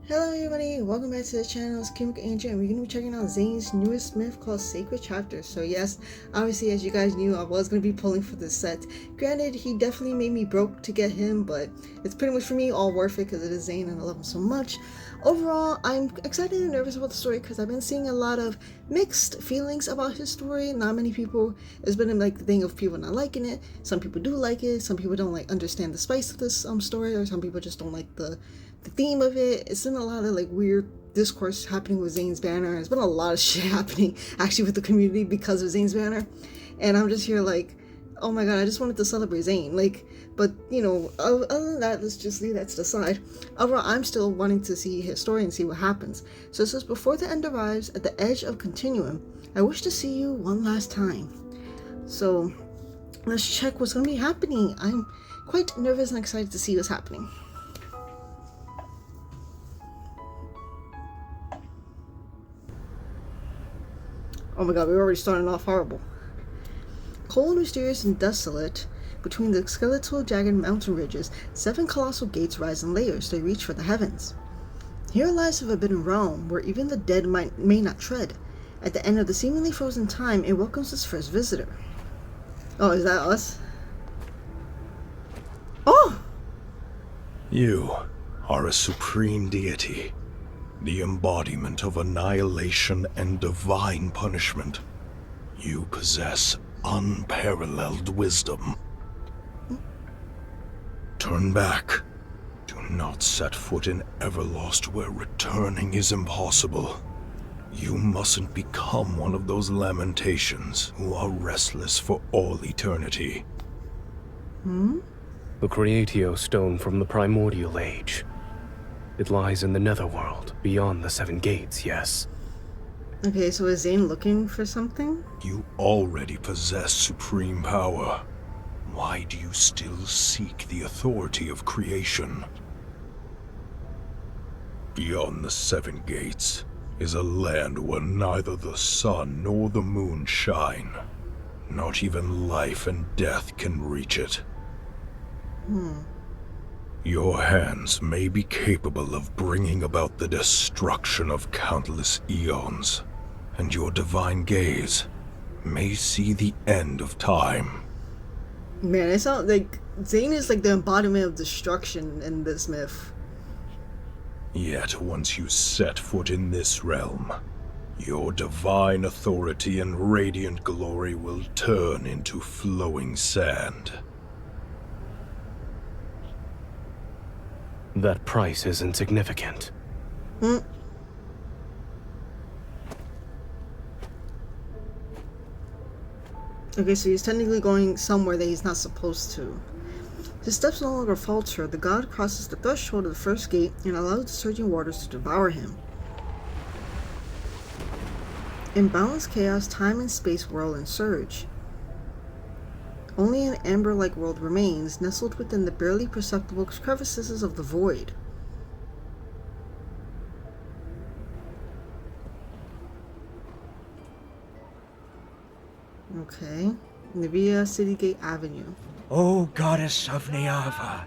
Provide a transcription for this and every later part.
Hello everybody, welcome back to the channel. It's Chemical Angel and we're going to be checking out Zayne's newest myth called Sacred Chapters. So yes, obviously as you guys knew, I was going to be pulling for this set. Granted, he definitely made me broke to get him, but it's pretty much for me all worth it because it is Zayne and I love him so much. Overall, I'm excited and nervous about the story because I've been seeing a lot of mixed feelings about his story. Not many people, it's been like the thing of people not liking it. Some people do like it, some people don't like understand the spice of this story, or some people just don't like the theme of it. It's been a lot of like weird discourse happening with Zayne's banner. There's been a lot of shit happening actually with the community because of Zayne's banner, and I'm just here like, oh my god, I just wanted to celebrate Zayne. Like, but you know, other than that, let's just leave that to the side. Overall, I'm still wanting to see his story and see what happens. So it says, before the end arrives at the edge of continuum, I wish to see you one last time. So let's check what's going to be happening. I'm quite nervous and excited to see what's happening. Oh my god, we're already starting off horrible. Cold, mysterious, and desolate, between the skeletal, jagged mountain ridges, 7 colossal gates rise in layers. They reach for the heavens. Here lies a forbidden realm, where even the dead may not tread. At the end of the seemingly frozen time, it welcomes its first visitor. Oh, is that us? Oh! You are a supreme deity, the embodiment of annihilation and divine punishment. You possess unparalleled wisdom. Turn back. Do not set foot in Everlost, where returning is impossible. You mustn't become one of those lamentations who are restless for all eternity. The Creatio stone from the primordial age. It lies in the netherworld, beyond the 7 gates, yes. Okay, so is Zayne looking for something? You already possess supreme power. Why do you still seek the authority of creation? Beyond the 7 gates is a land where neither the sun nor the moon shine. Not even life and death can reach it. Your hands may be capable of bringing about the destruction of countless eons, and your divine gaze may see the end of time. Man, it sounds like Zayne is like the embodiment of destruction in this myth. Yet once you set foot in this realm, your divine authority and radiant glory will turn into flowing sand. That price is insignificant. Okay, so he's technically going somewhere that he's not supposed to. His steps no longer falter. The god crosses the threshold of the first gate and allows the surging waters to devour him. In boundless chaos, time and space whirl and surge. Only an amber-like world remains, nestled within the barely perceptible crevices of the void. Okay. Nivea Citygate Avenue. O goddess of Niava,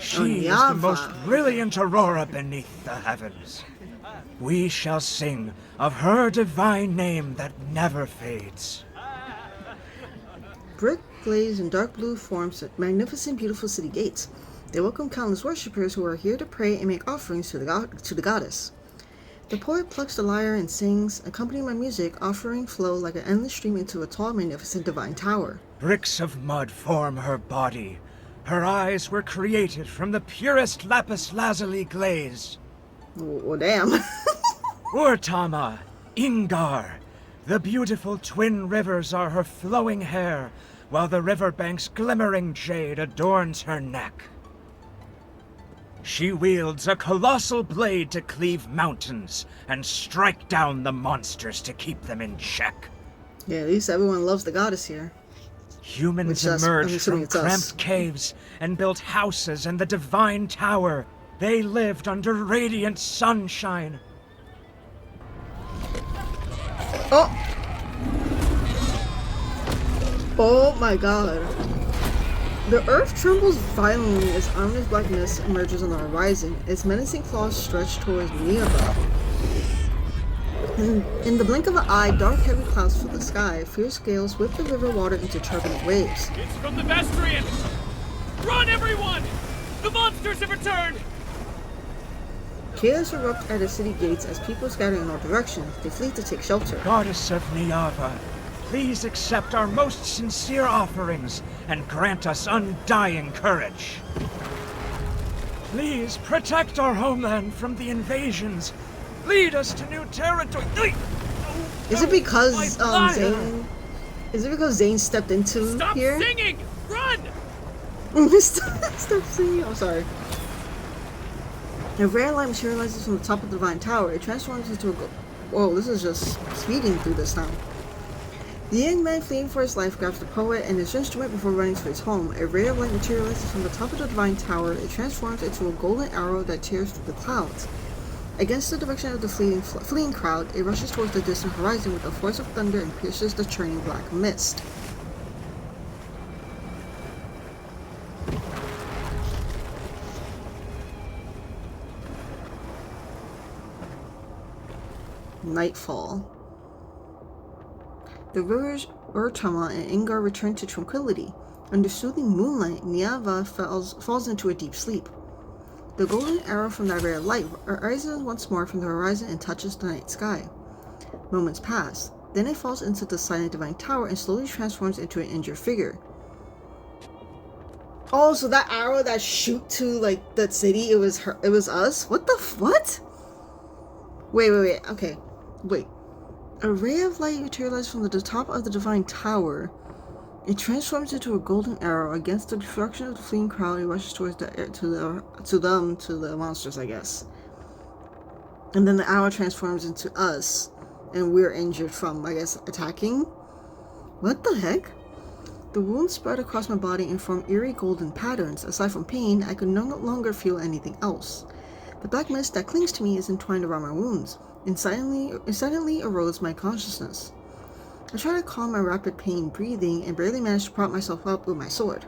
she is Niava. the most brilliant aurora beneath the heavens. We shall sing of her divine name that never fades. Brick glazed in dark blue forms magnificent, beautiful city gates. They welcome countless worshippers who are here to pray and make offerings to the goddess. The poet plucks the lyre and sings, accompanied by music, offering flow like an endless stream into a tall, magnificent divine tower. Bricks of mud form her body. Her eyes were created from the purest lapis lazuli glaze. Well, damn. Urtama, Ingar, the beautiful twin rivers are her flowing hair, while the riverbank's glimmering jade adorns her neck. She wields a colossal blade to cleave mountains and strike down the monsters to keep them in check. Yeah, at least everyone loves the goddess here. Humans Which us, emerged I'm assuming from it's us. cramped caves and built houses in the divine tower. They lived under radiant sunshine. Oh! Oh my god. The earth trembles violently as ominous black mist emerges on the horizon, its menacing claws stretch towards Nieva. In the blink of an eye, dark heavy clouds fill the sky, fierce gales whip the river water into turbulent waves. It's from the Vestrian! Run, everyone! The monsters have returned! Chaos erupts at the city gates as people scatter in all directions. They flee to take shelter. Goddess of Niava, please accept our most sincere offerings and grant us undying courage. Please protect our homeland from the invasions. Lead us to new territory. Is it because My bladder. Zayne? Is it because Zayne stepped into Stop here? singing! Run! Stop singing. I'm sorry. A rare light materializes from the top of the divine tower. It transforms into a whoa, this is just speeding through this now. The young man fleeing for his life grabs the poet and his instrument before running to his home. A ray of light materializes from the top of the divine tower. It transforms into a golden arrow that tears through the clouds. Against the direction of the fleeing crowd, it rushes towards the distant horizon with the force of thunder and pierces the churning black mist. Nightfall. The rivers Urtama and Ingar return to tranquility. Under soothing moonlight, Niava falls into a deep sleep. The golden arrow from that rare light rises once more from the horizon and touches the night sky. Moments pass. Then it falls into the silent divine tower and slowly transforms into an injured figure. Oh, so that arrow that shoot to like that city, it was her, it was us? What the what? Wait, okay. Wait. A ray of light materializes from the top of the divine tower. It transforms into a golden arrow. Against the destruction of the fleeing crowd, it rushes towards the monsters, I guess. And then the arrow transforms into us, and we're injured from, I guess, attacking. What the heck? The wounds spread across my body and form eerie golden patterns. Aside from pain, I could no longer feel anything else. The black mist that clings to me is entwined around my wounds, and silently erodes my consciousness. I try to calm my rapid pain breathing and barely manage to prop myself up with my sword.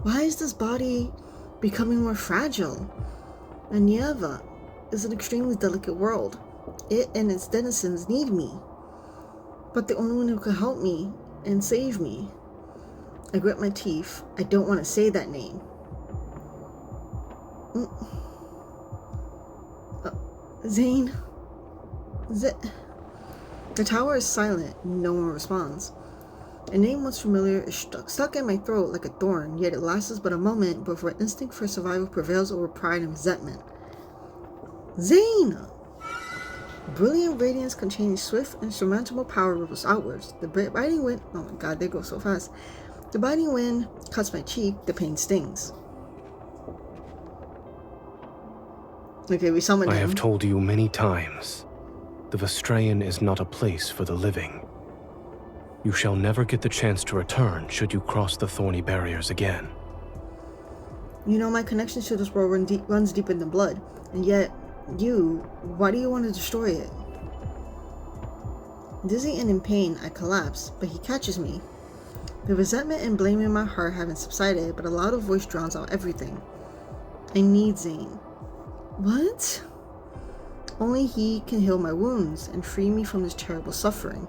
Why is this body becoming more fragile? And Nieva is an extremely delicate world. It and its denizens need me. But the only one who can help me and save me. I grit my teeth. I don't want to say that name. Zayne. The tower is silent. No one responds. A name once familiar is stuck in my throat like a thorn, yet it lasts but a moment before instinct for survival prevails over pride and resentment. Zayne! Brilliant radiance containing swift, insurmountable power ripples outwards. The biting wind... Oh my god, they go so fast. The biting wind cuts my cheek. The pain stings. Okay, we summoned him. I have told you many times, the Vestrayan is not a place for the living. You shall never get the chance to return should you cross the thorny barriers again. You know, my connection to this world runs deep in the blood, and yet, why do you want to destroy it? Dizzy and in pain, I collapse, but he catches me. The resentment and blame in my heart haven't subsided, but a louder voice drowns out everything. I need Zayne. What? Only he can heal my wounds and free me from this terrible suffering.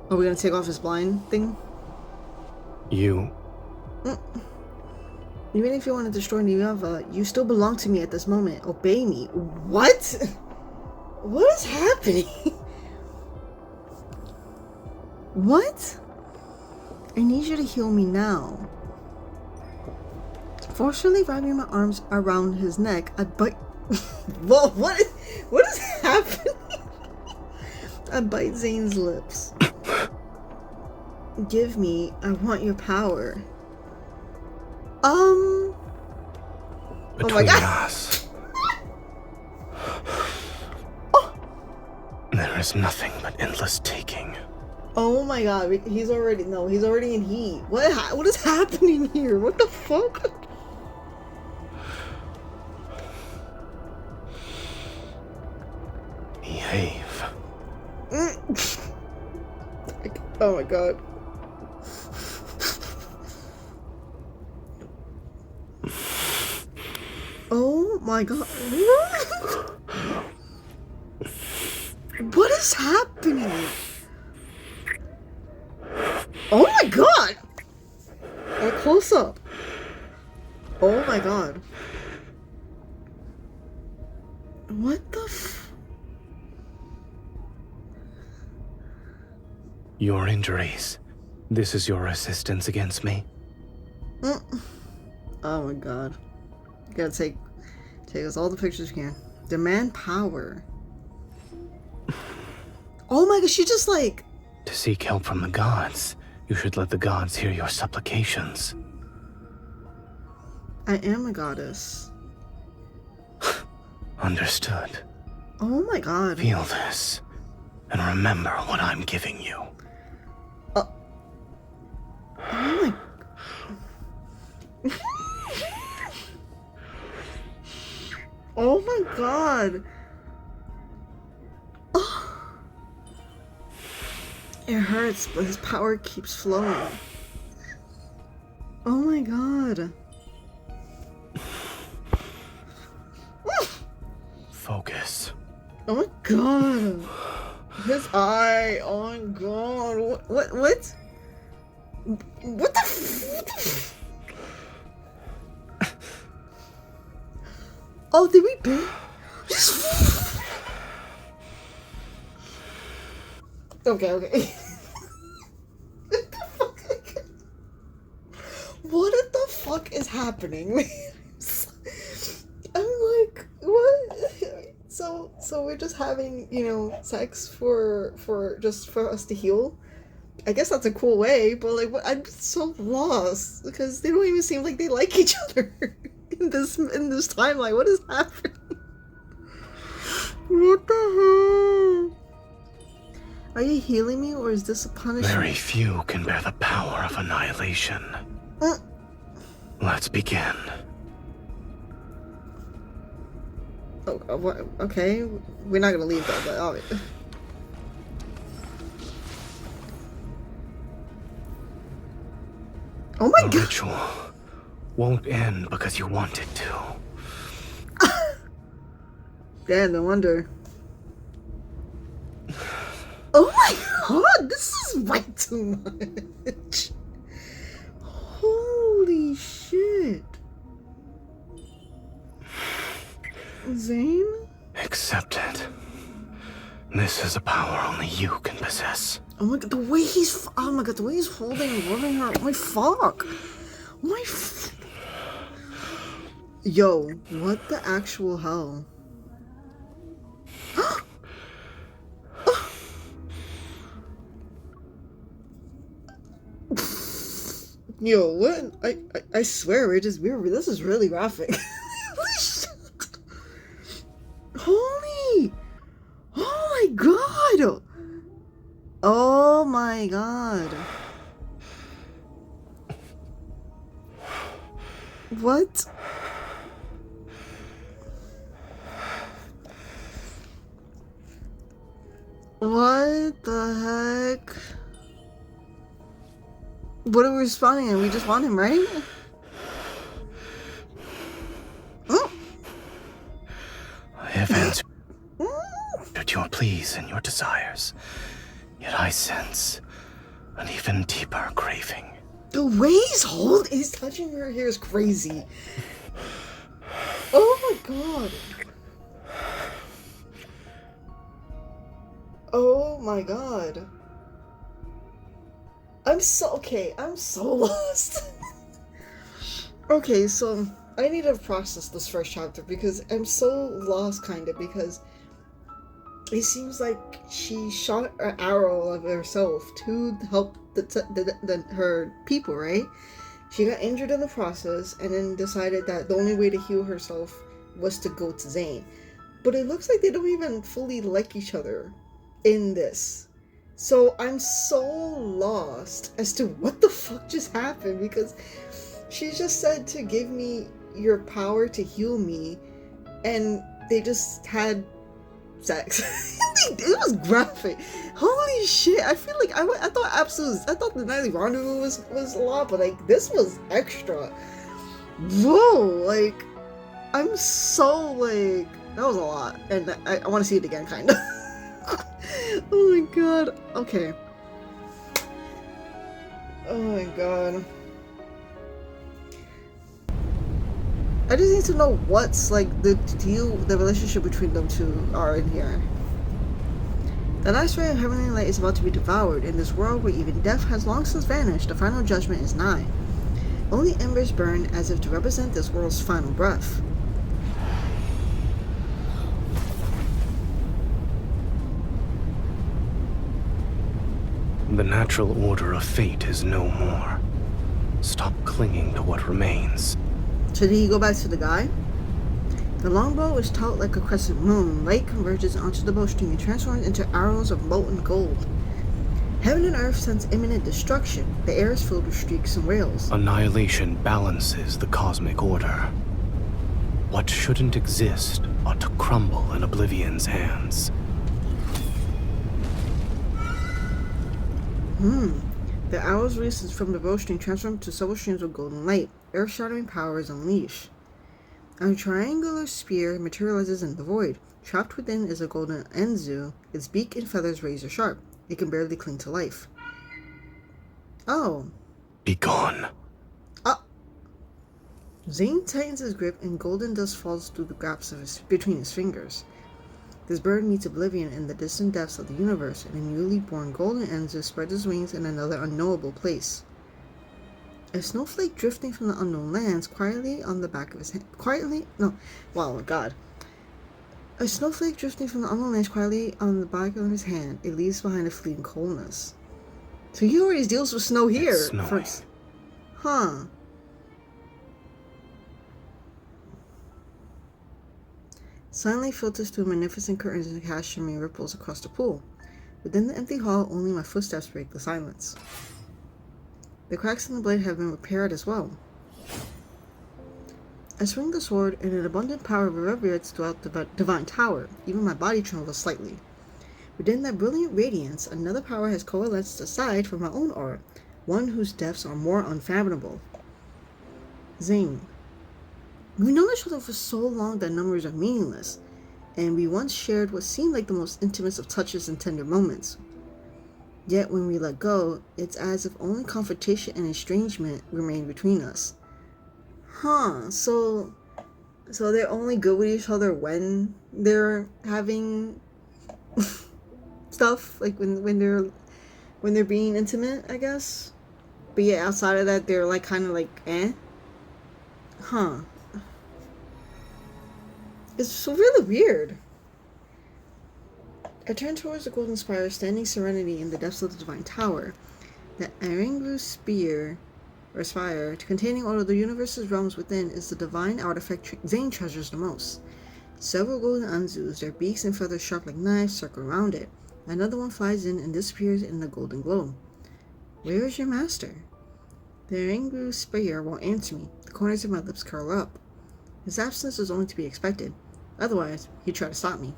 Are we gonna take off his blind thing? You... Even if you want to destroy Nieva, you still belong to me at this moment. Obey me. What? What is happening? What? I need you to heal me now. Forcefully wrapping my arms around his neck, I bite... Whoa, what is happening? I bite Zayne's lips. Give me, I want your power. Between oh my god. us, there is nothing but endless taking. Oh my god, he's already in heat. What is happening here? What the fuck? Behave. Oh my god. my god. What is happening? Oh my god! A close up. Oh my god. What the f- Your injuries. This is your resistance against me? Oh my god. You gotta take us all the pictures you can. Demand power. Oh my god, she just like... To seek help from the gods, you should let the gods hear your supplications. I am a goddess. Understood. Oh my god. Feel this, and remember what I'm giving you. Oh my... Oh my god. Oh. It hurts, but his power keeps flowing. Oh my god. Focus. Oh my god. His eye. Oh my god. What the f- Oh, did we beat? Okay. What the fuck? What the fuck is happening? I'm like, what? So we're just having, sex for us to heal. I guess that's a cool way, but like, what? I'm so lost because they don't even seem like they like each other in this timeline. What is happening? What the hell? Are you healing me, or is this a punishment? Very few can bear the power of annihilation. Let's begin. Oh, what? Okay, we're not gonna leave that, but oh. Oh my The god! ritual won't end because you want it to. Damn, no wonder. Oh my god, this is way too much. Holy shit. Zayne? Accept it. This is a power only you can possess. Oh my god, the way he's... Oh my god, the way he's holding and rubbing her... My fuck! Yo, what the actual hell? Yo, what? I swear, this is really graphic. Holy shit! Holy! Oh my god! Oh my god. What? What the heck? What are we responding in? We just want him, right? I have answered your pleas and your desires, yet I sense an even deeper craving. The way he's touching her hair is crazy. Oh my god. Oh my god. I'm so lost. Okay, so I need to process this first chapter because I'm so lost kinda because it seems like she shot an arrow of herself to help her people, right? She got injured in the process and then decided that the only way to heal herself was to go to Zayne. But it looks like they don't even fully like each other in this. So I'm so lost as to what the fuck just happened because she just said to give me your power to heal me and they just had sex. It was graphic. Holy shit! I feel like I thought the nightly rendezvous was a lot, but like this was extra. Whoa! Like I'm so like, that was a lot, and I want to see it again, kind of. Oh my god. Okay. Oh my god. I just need to know what's like the relationship between them two are in here. The last ray of heavenly light is about to be devoured. In this world where even death has long since vanished, the final judgment is nigh. Only embers burn as if to represent this world's final breath. The natural order of fate is no more. Stop clinging to what remains. So did he go back to the guy? The longbow is taut like a crescent moon. Light converges onto the bowstring and transforms into arrows of molten gold. Heaven and earth sense imminent destruction. The air is filled with streaks and rails. Annihilation balances the cosmic order. What shouldn't exist ought to crumble in Oblivion's hands. The arrows released from the bowstring transform into several streams of golden light. Earth-shattering power is unleashed. A triangular spear materializes in the void. Trapped within is a golden Enzu, its beak and feathers razor sharp. It can barely cling to life. Oh. Be gone. Zayne tightens his grip and golden dust falls through the gaps between his fingers. This bird meets oblivion in the distant depths of the universe, and a newly born golden Enzu spreads his wings in another unknowable place. A snowflake drifting from the unknown lands quietly on the back of his hand. A snowflake drifting from the unknown lands quietly on the back of his hand. It leaves behind a fleeting coldness. So he already deals with snow here. It's snowing. First. Huh. Sunlight filters through magnificent curtains and casts shimmering ripples across the pool. Within the empty hall, only my footsteps break the silence. The cracks in the blade have been repaired as well. I swing the sword, and an abundant power reverberates throughout the divine tower. Even my body trembles slightly. Within that brilliant radiance, another power has coalesced aside from my own aura, one whose depths are more unfathomable. Zayne. We know each other for so long that numbers are meaningless, and we once shared what seemed like the most intimate of touches and tender moments. Yet when we let go, it's as if only confrontation and estrangement remain between us. Huh, so they're only good with each other when they're having stuff, like when they're being intimate, I guess. But yeah, outside of that, they're like kind of like Huh. It's so really weird. I turn towards the golden spire, standing serenity in the depths of the divine tower. The Aringu spire, containing all of the universe's realms within, is the divine artifact Zayne treasures the most. Several golden Anzus, their beaks and feathers sharp like knives, circle around it. Another one flies in and disappears in the golden glow. Where is your master? The Aringu spire won't answer me. The corners of my lips curl up. His absence is only to be expected. Otherwise, he'd try to stop me.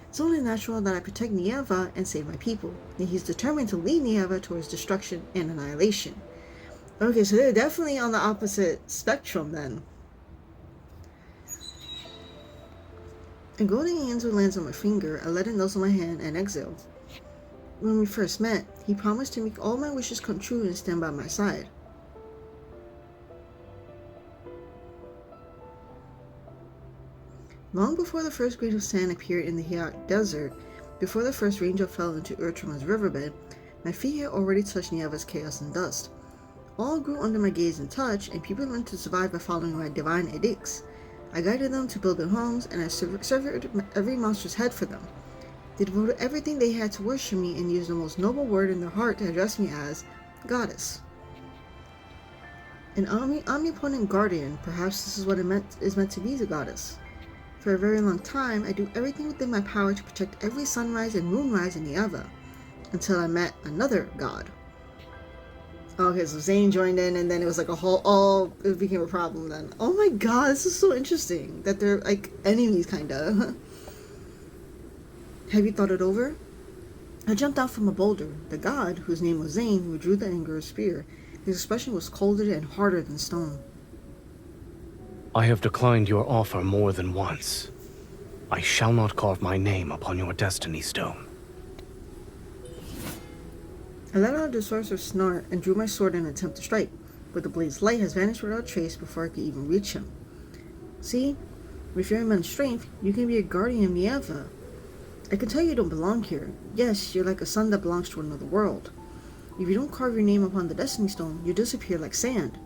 It's only natural that I protect Nieva and save my people, and he's determined to lead Nieva towards destruction and annihilation. Okay, so they're definitely on the opposite spectrum then. A golden Anzu lands on my finger, I let it nose on my hand and exhale. When we first met, he promised to make all my wishes come true and stand by my side. Long before the first grain of sand appeared in the Hiat Desert, before the first raindrop fell into Urtraman's riverbed, my feet had already touched Nieva's chaos and dust. All grew under my gaze and touch, and people learned to survive by following my divine edicts. I guided them to build their homes, and I severed every monster's head for them. They devoted everything they had to worship me and used the most noble word in their heart to address me as Goddess. An omnipotent guardian, perhaps this is what is meant to be the goddess. For a very long time, I do everything within my power to protect every sunrise and moonrise in Nieva, until I met another god. Okay, so Zayne joined in, and then it was like it became a problem then. Oh my god, this is so interesting, that they're like enemies, kinda. Have you thought it over? I jumped out from a boulder. The god, whose name was Zayne, withdrew the Aringu spear. His expression was colder and harder than stone. I have declined your offer more than once. I shall not carve my name upon your destiny stone. I let out a sorcerer's snort and drew my sword in an attempt to strike, but the blade's light has vanished without trace before I could even reach him. See? With your immense strength, you can be a guardian of Nieva. I can tell you don't belong here. Yes, you're like a sun that belongs to another world. If you don't carve your name upon the destiny stone, you disappear like sand.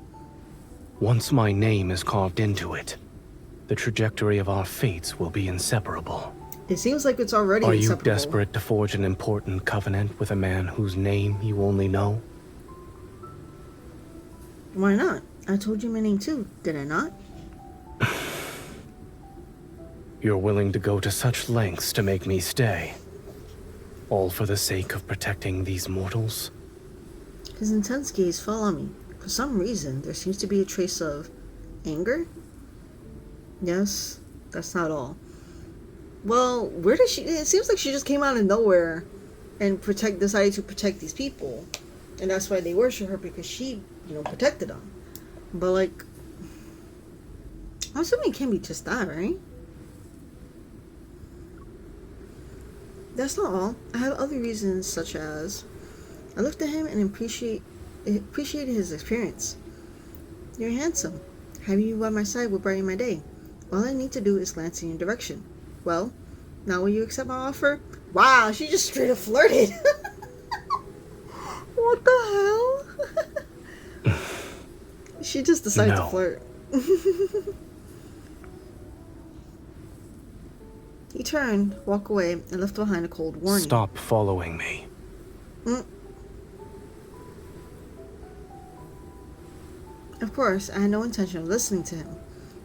Once my name is carved into it, the trajectory of our fates will be inseparable. It seems like it's already Are you inseparable. desperate to forge an important covenant with a man whose name you only know? Why not? I told you my name too, did I not? You're willing to go to such lengths to make me stay. All for the sake of protecting these mortals? His intense gaze fell on me. For some reason, there seems to be a trace of anger? Yes, that's not all. Well, where did she... It seems like she just came out of nowhere and decided to protect these people. And that's why they worship her, because she, protected them. But, like... I'm assuming it can't be just that, right? That's not all. I have other reasons, such as... I looked at him and appreciated his experience. You're handsome. Having you by my side will brighten my day. All I need to do is glance in your direction. Well, now will you accept my offer? Wow, she just straight up flirted. What the hell? She just decided to flirt. He turned, walked away, and left behind a cold warning. Stop following me. Of course, I had no intention of listening to him.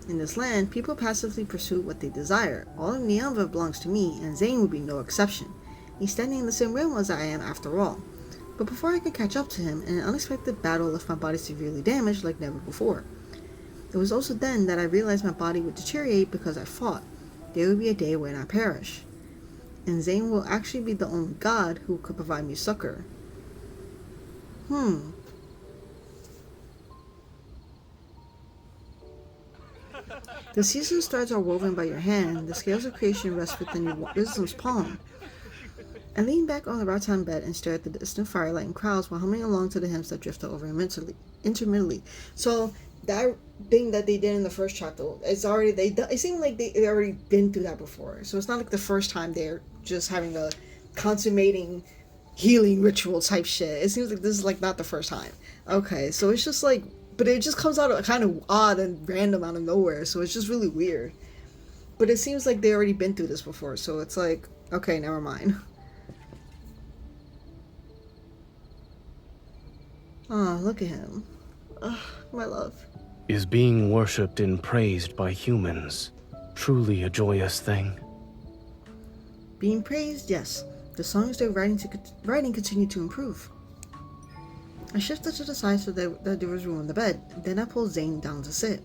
In this land, people passively pursue what they desire. All of Nieva belongs to me, and Zayne would be no exception. He's standing in the same realm as I am, after all. But before I could catch up to him, an unexpected battle left my body severely damaged like never before. It was also then that I realized my body would deteriorate because I fought. There would be a day when I perish. And Zayne will actually be the only god who could provide me succor. The season's threads are woven by your hand. The scales of creation rest within your wisdom's palm. I leaned back on the rattan bed and stared at the distant firelight and crowds while humming along to the hymns that drifted over intermittently. So that thing that they did in the first chapter, it seemed like they already been through that before. So it's not like the first time they're just having a consummating healing ritual type shit. It seems like this is like not the first time. Okay, so it's just like, but it just comes out kind of odd and random out of nowhere. So it's just really weird. But it seems like they already been through this before. So it's like, okay, never mind. Oh, look at him. Ugh, my love. Is being worshipped and praised by humans truly a joyous thing? Being praised, yes. The songs they're writing continue to improve. I shifted to the side so that there was room on the bed. Then I pulled Zayne down to sit.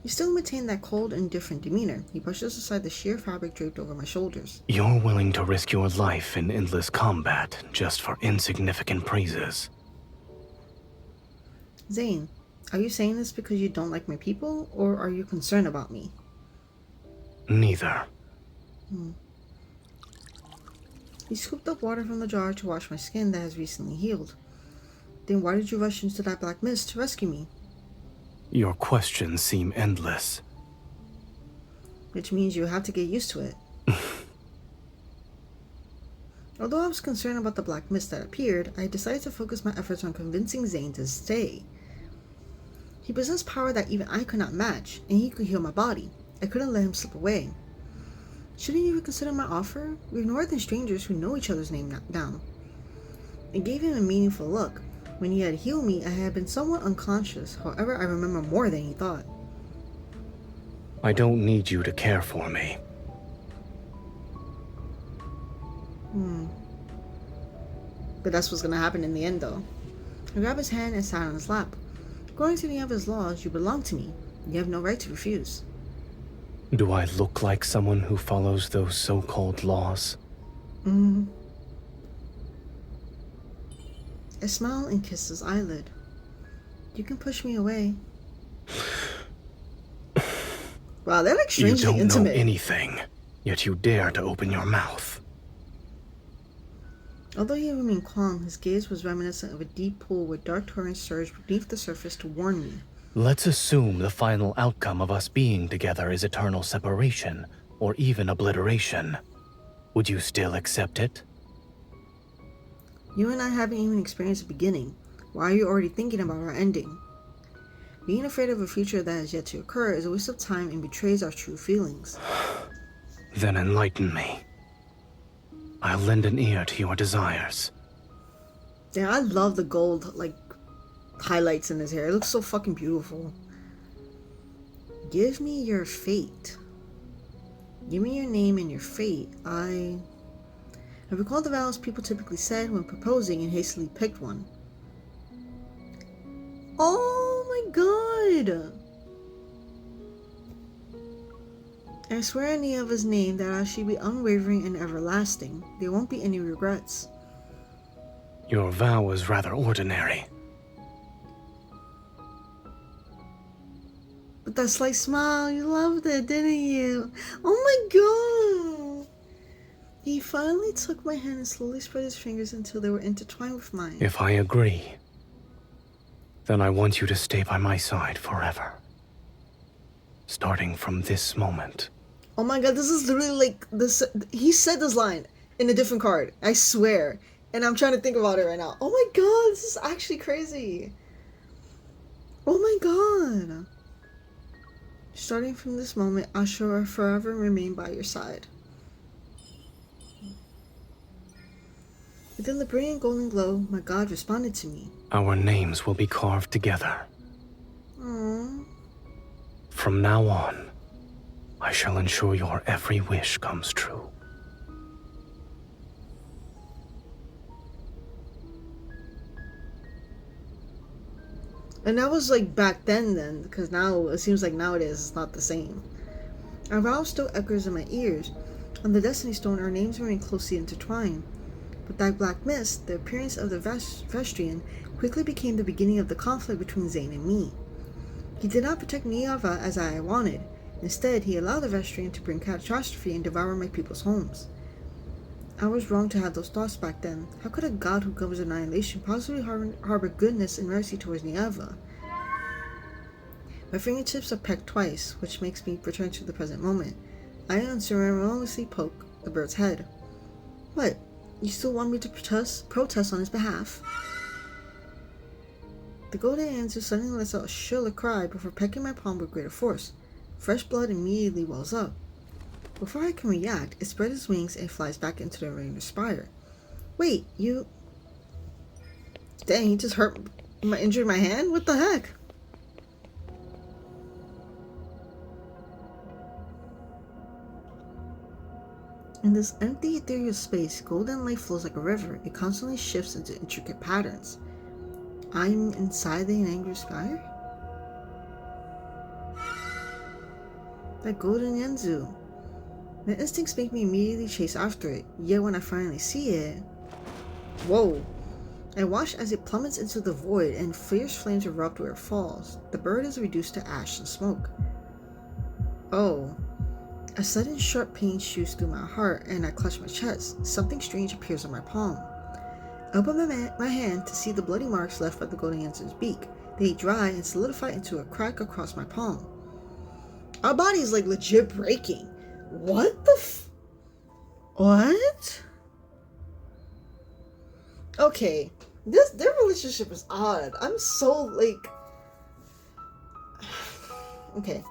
He still maintained that cold, indifferent demeanor. He brushes aside the sheer fabric draped over my shoulders. You're willing to risk your life in endless combat just for insignificant praises. Zayne, are you saying this because you don't like my people, or are you concerned about me? Neither. He scooped up water from the jar to wash my skin that has recently healed. Then why did you rush into that black mist to rescue me? Your questions seem endless. Which means you have to get used to it. Although I was concerned about the black mist that appeared, I decided to focus my efforts on convincing Zayne to stay. He possessed power that even I could not match, and he could heal my body. I couldn't let him slip away. Shouldn't you reconsider my offer? We're more than strangers who know each other's name now. It gave him a meaningful look. When he had healed me, I had been somewhat unconscious. However, I remember more than he thought. I don't need you to care for me. But that's what's gonna happen in the end, though. I grabbed his hand and sat on his lap. According to Nieva's laws, you belong to me. You have no right to refuse. Do I look like someone who follows those so-called laws? I smiled and kissed his eyelid. You can push me away. Wow, they're like You strangely don't know intimate. anything, yet you dare to open your mouth. Although he remained calm, his gaze was reminiscent of a deep pool where dark torrents surged beneath the surface to warn me. Let's assume the final outcome of us being together is eternal separation, or even obliteration. Would you still accept it? You and I haven't even experienced the beginning. Why are you already thinking about our ending? Being afraid of a future that has yet to occur is a waste of time and betrays our true feelings. Then enlighten me. I'll lend an ear to your desires. Yeah, I love the gold, like, highlights in his hair. It looks so fucking beautiful. Give me your fate. Give me your name and your fate. I recall the vows people typically said when proposing and hastily picked one. Oh my god! I swear in Nieva's name that I shall be unwavering and everlasting. There won't be any regrets. Your vow was rather ordinary. But that slight smile, you loved it, didn't you? Oh my god! He finally took my hand and slowly spread his fingers until they were intertwined with mine. If I agree, then I want you to stay by my side forever. Starting from this moment. Oh my god, this is literally like this. He said this line in a different card. I swear. And I'm trying to think about it right now. Oh my god, this is actually crazy. Oh my god. Starting from this moment, I shall forever remain by your side. Within the brilliant golden glow, my god responded to me. Our names will be carved together. Aww. From now on, I shall ensure your every wish comes true. And that was like back then, because now it seems like nowadays it's not the same. Our vow still echoes in my ears. On the Destiny Stone, our names remain closely intertwined. But that black mist, the appearance of the Vestrian, quickly became the beginning of the conflict between Zayne and me. He did not protect Niava as I wanted. Instead, he allowed the Vestrian to bring catastrophe and devour my people's homes. I was wrong to have those thoughts back then. How could a god who governs annihilation possibly harbor goodness and mercy towards Niava? My fingertips are pecked twice, which makes me return to the present moment. I unceremoniously poke the bird's head. What? You still want me to protest on his behalf? The golden answer suddenly lets out a shrill cry before pecking my palm with greater force. Fresh blood immediately wells up. Before I can react, it spreads its wings and flies back into the rainbow spire. Wait, you... Dang, he just injured my hand? What the heck? In this empty ethereal space, golden light flows like a river. It constantly shifts into intricate patterns. I'm inside the angry spire? That golden Yenzu. My instincts make me immediately chase after it, yet when I finally see it... Whoa! I watch as it plummets into the void and fierce flames erupt where it falls. The bird is reduced to ash and smoke. Oh. A sudden sharp pain shoots through my heart and I clutch my chest. Something strange appears on my palm. I open my hand to see the bloody marks left by the golden Yenzu's beak. They dry and solidify into a crack across my palm. Our body is like legit breaking. What the What? Okay. Their relationship is odd. I'm so like... Okay.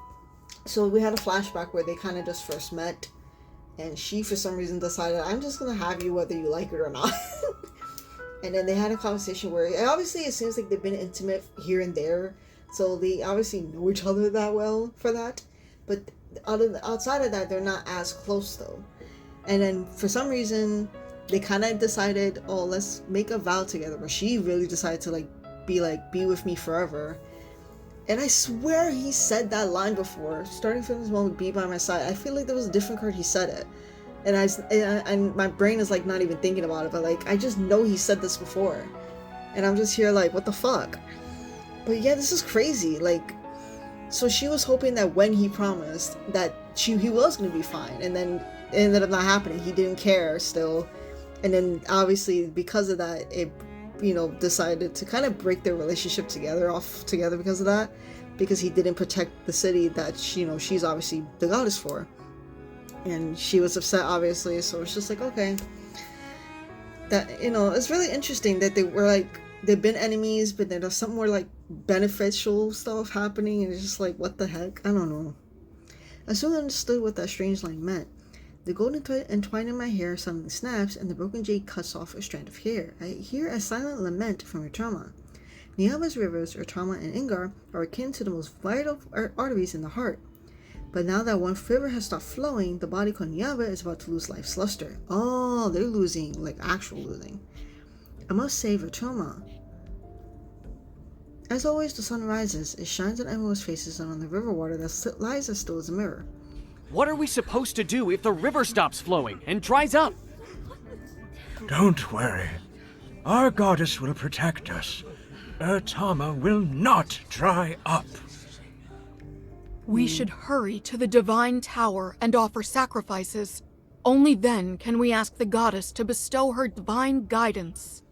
So we had a flashback where they kind of just first met. And she, for some reason, decided, I'm just going to have you whether you like it or not. And then they had a conversation where, obviously, it seems like they've been intimate here and there. So they obviously know each other that well for that. But outside of that, they're not as close, though. And then, for some reason, they kind of decided, oh, let's make a vow together. But she really decided to, be with me forever. And I swear he said that line before. Starting from this moment, be by my side. I feel like there was a different card he said it. And my brain is, not even thinking about it. But, I just know he said this before. And I'm just here what the fuck? But yeah, this is crazy. So she was hoping that when he promised that he was going to be fine, and then it ended up not happening. He didn't care still, and then obviously because of that, it, you know, decided to kind of break their relationship off together because of that, because he didn't protect the city that, you know, she's obviously the goddess for, and she was upset obviously. So it's just like, okay, that, you know, it's really interesting that they were like, they've been enemies, but then there's some more like beneficial stuff happening, and it's just like, what the heck? I don't know. I soon understood what that strange line meant. The golden thread entwined in my hair suddenly snaps, and the broken jade cuts off a strand of hair. I hear a silent lament from Urtama. Niava's rivers, Urtama and Ingar, are akin to the most vital arteries in the heart. But now that one river has stopped flowing, the body called Niava is about to lose life's luster. Oh, they're losing, like actual losing. I must save Urtama. As always, the sun rises. It shines on everyone's faces and on the river water that lies as still as a mirror. What are we supposed to do if the river stops flowing and dries up? Don't worry. Our goddess will protect us. Urtama will not dry up. We should hurry to the divine tower and offer sacrifices. Only then can we ask the goddess to bestow her divine guidance.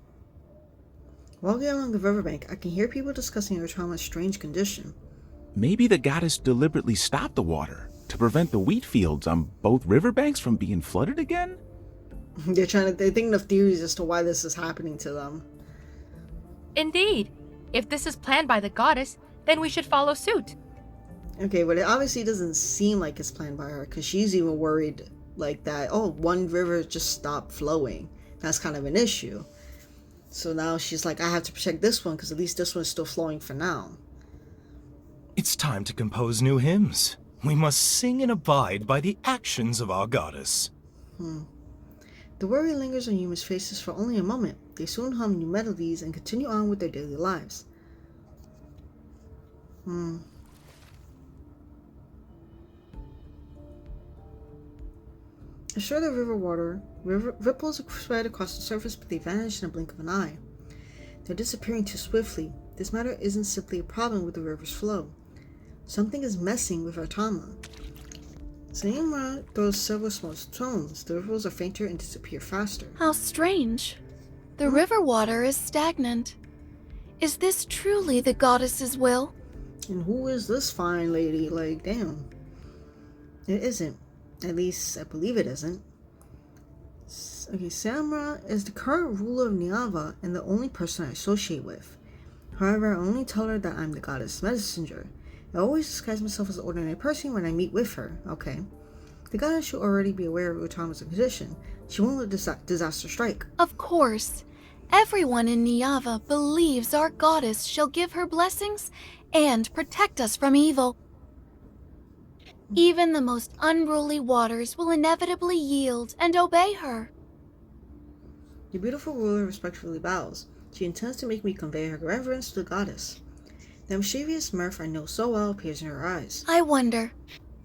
Walking along the riverbank, I can hear people discussing Urtama's strange condition. Maybe the goddess deliberately stopped the water to prevent the wheat fields on both riverbanks from being flooded again? They're thinking of theories as to why this is happening to them. Indeed. If this is planned by the goddess, then we should follow suit. Okay, but it obviously doesn't seem like it's planned by her, because she's even worried like that, oh, one river just stopped flowing. That's kind of an issue. So now she's like, I have to protect this one, because at least this one's still flowing for now. It's time to compose new hymns. We must sing and abide by the actions of our goddess. The worry lingers on humans' faces for only a moment. They soon hum new melodies and continue on with their daily lives. Ashore the ripples spread across the surface, but they vanish in a blink of an eye. They're disappearing too swiftly. This matter isn't simply a problem with the river's flow. Something is messing with Urtama. Zayne throws several small stones. The ripples are fainter and disappear faster. How strange. The river water is stagnant. Is this truly the goddess's will? And who is this fine lady? Like, damn. It isn't. At least, I believe it isn't. Okay, Samra is the current ruler of Niava and the only person I associate with. However, I only tell her that I'm the goddess messenger. I always disguise myself as an ordinary person when I meet with her. Okay. The goddess should already be aware of Urtama's condition. She won't let disaster strike. Of course. Everyone in Niava believes our goddess shall give her blessings and protect us from evil. Even the most unruly waters will inevitably yield and obey her. The beautiful ruler respectfully bows. She intends to make me convey her reverence to the goddess. The mischievous mirth I know so well appears in her eyes. I wonder,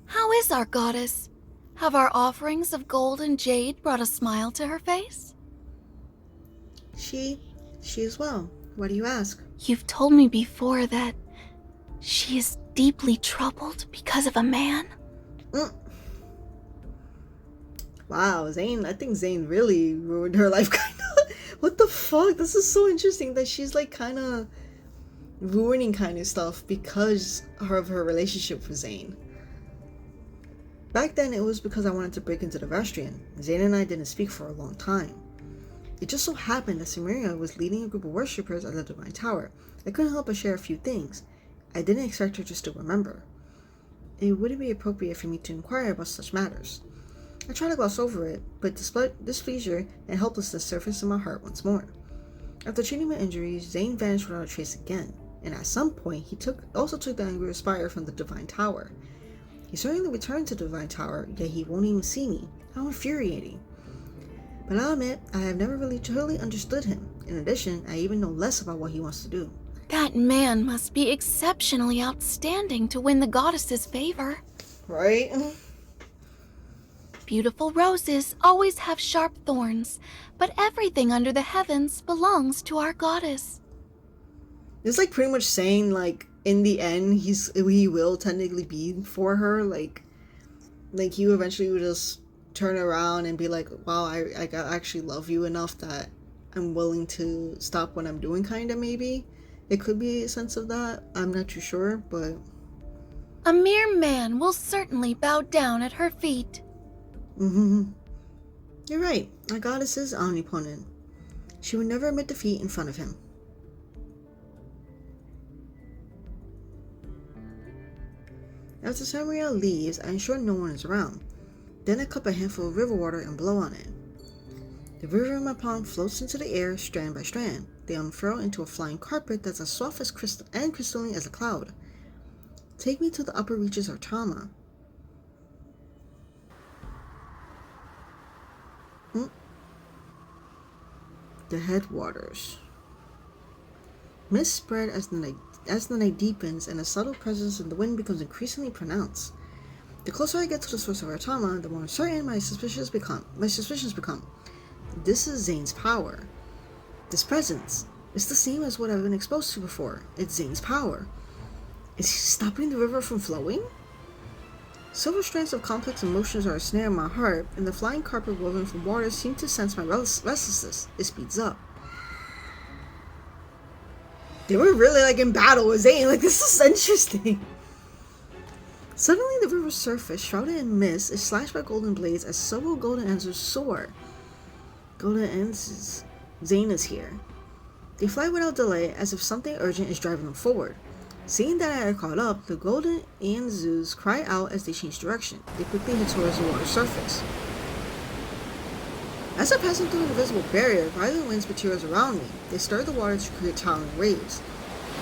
how is our goddess? Have our offerings of gold and jade brought a smile to her face? She is well. Why do you ask? You've told me before that she is deeply troubled because of a man. Wow, Zayne, I think Zayne really ruined her life, kind of. What the fuck? This is so interesting that she's like kind of ruining kind of stuff because of her relationship with Zayne. Back then, it was because I wanted to break into the Vastrian. Zayne and I didn't speak for a long time. It just so happened that Samaria was leading a group of worshippers at the Divine Tower. I couldn't help but share a few things. I didn't expect her just to remember. It wouldn't be appropriate for me to inquire about such matters. I tried to gloss over it, but displeasure and helplessness surfaced in my heart once more. After treating my injuries, Zayne vanished without a trace again, and at some point he also took the angry spire from the Divine Tower. He certainly returned to the Divine Tower, yet he won't even see me. How infuriating. But I'll admit, I have never really truly understood him. In addition, I even know less about what he wants to do. That man must be exceptionally outstanding to win the goddess's favor. Right? Beautiful roses always have sharp thorns, but everything under the heavens belongs to our goddess. It's like pretty much saying like in the end, he will technically be for her. Like he eventually would just turn around and be like, wow, I actually love you enough that I'm willing to stop what I'm doing, kind of. Maybe it could be a sense of that. I'm not too sure, but A mere man will certainly bow down at her feet. You're right. Our goddess is omnipotent. She would never admit defeat in front of him. After Samuel leaves, I ensure no one is around. Then I cup a handful of river water and blow on it. The river in my palm floats into the air strand by strand. They unfurl into a flying carpet that's as soft as crystal and crystalline as a cloud. Take me to the upper reaches of Tama. The headwaters. Mist spread as the night deepens, and a subtle presence in the wind becomes increasingly pronounced. The closer I get to the source of Artama, the more certain my suspicions become. This is Zayne's power. This presence. It's the same as what I've been exposed to before. It's Zayne's power. Is he stopping the river from flowing? Several strands of complex emotions are a snare in my heart, and the flying carpet woven from water seems to sense my restlessness. It speeds up. They were really in battle with Zayne. This is interesting. Suddenly, the river's surface, shrouded in mist, is slashed by golden blades as several golden answers soar. Golden answers. Zayne is here. They fly without delay, as if something urgent is driving them forward. Seeing that I had caught up, the golden Anzus cry out as they change direction. They quickly head towards the water's surface. As I pass through an invisible barrier, violent winds materialize around me. They stir the water to create towering waves.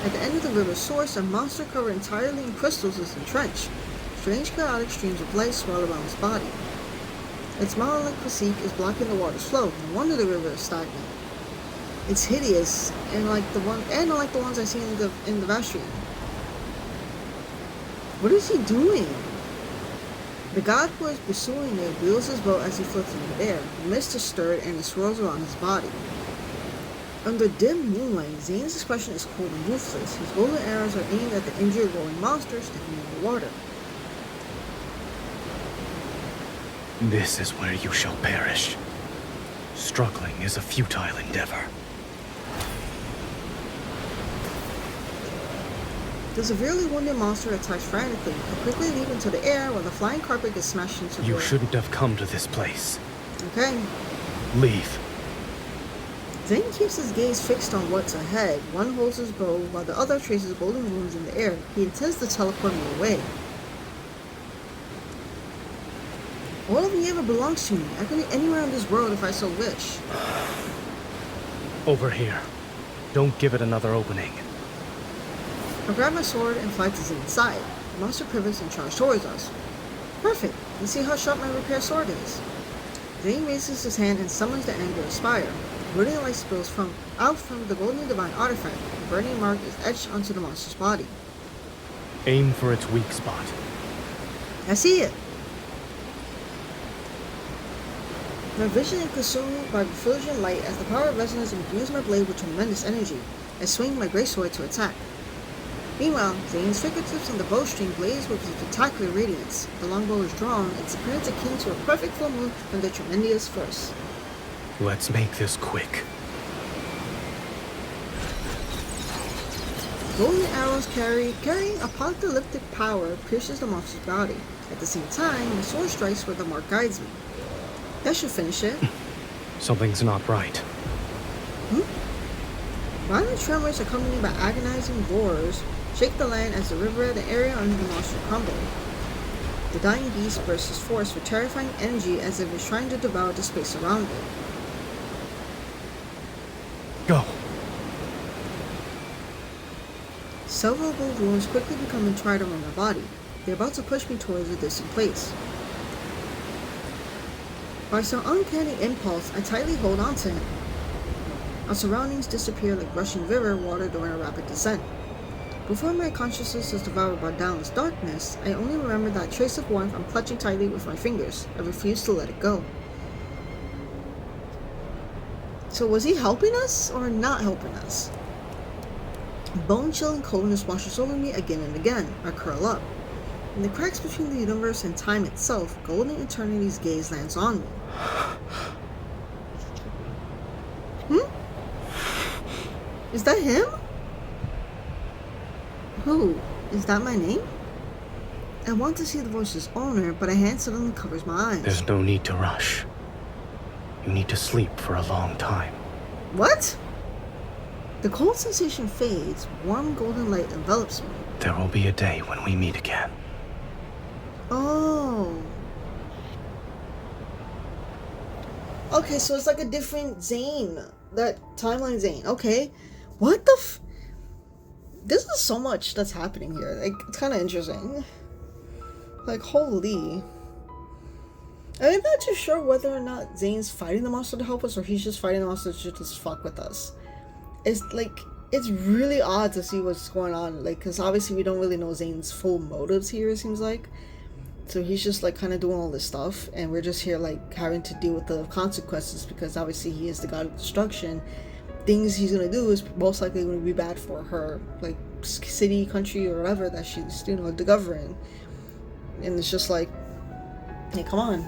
At the end of the river's source, a monster covered entirely in crystals is entrenched. Strange chaotic streams of light swirl around its body. Its monolith physique is blocking the water's flow. No wonder the river is stagnant. It's hideous, and like the ones I see in the Vastrian. What is he doing? The god who is pursuing it wheels his boat as he floats in the air. The mist is stirred and it swirls around his body. Under dim moonlight, Zayne's expression is cold and ruthless. His golden arrows are aimed at the injured rolling monster sticking in the water. This is where you shall perish. Struggling is a futile endeavor. The severely wounded monster attacks frantically and quickly leap into the air while the flying carpet gets smashed into the You air. shouldn't have come to this place. Okay. Leave. Zayne keeps his gaze fixed on what's ahead. One holds his bow while the other traces golden runes in the air. He intends to teleport me away. All of me ever belongs to me. I can be anywhere in this world if I so wish. Over here. Don't give it another opening. I grab my sword and fly to Zayne's side. The monster pivots and charges towards us. Perfect. Let's see how sharp my repair sword is. Zayne raises his hand and summons the Angular Spire. Burning light spills out from the golden divine artifact. The burning mark is etched onto the monster's body. Aim for its weak spot. I see it. My vision is consumed by refulgent light as the power of resonance imbues my blade with tremendous energy. I swing my greatsword to attack. Meanwhile, Zayne's fingertips on the bowstring blaze with a spectacular radiance. The longbow is drawn, its appearance akin to a perfect full moon when the tremendous first. Let's make this quick. Golden arrows carrying apocalyptic power pierces the monster's body. At the same time, my sword strikes where the mark guides me. That should finish it. Something's not right. Violent tremors accompanied by agonizing roars shake the land as the river and the area under the monster crumble. The dying beast bursts forth with terrifying energy as if it's trying to devour the space around it. Go. Several gold runes quickly become entwined around my body. They're about to push me towards a distant place. By some uncanny impulse, I tightly hold on to him. Our surroundings disappear like rushing river water during a rapid descent. Before my consciousness is devoured by downless darkness, I only remember that trace of warmth I'm clutching tightly with my fingers. I refuse to let it go. So was he helping us or not helping us? Bone-chilling coldness washes over me again and again. I curl up. In the cracks between the universe and time itself, golden eternity's gaze lands on me. Is that him? Who? Is that my name? I want to see the voice's owner, but a hand suddenly covers my eyes. There's no need to rush. You need to sleep for a long time. What? The cold sensation fades, warm golden light envelops me. There will be a day when we meet again. Oh. Okay, so it's like a different Zayne. That timeline Zayne. Okay. What the This is so much that's happening here. Like, it's kind of interesting. Like, holy. I'm not too sure whether or not Zayne's fighting the monster to help us, or he's just fighting the monster to just fuck with us. It's like, it's really odd to see what's going on. Like, because obviously we don't really know Zayne's full motives here, it seems like. So he's just like kind of doing all this stuff, and we're just here like having to deal with the consequences, because obviously he is the god of destruction. Things he's gonna do is most likely going to be bad for her, like city, country, or whatever that she's, you know, governing. And it's just like, hey, come on.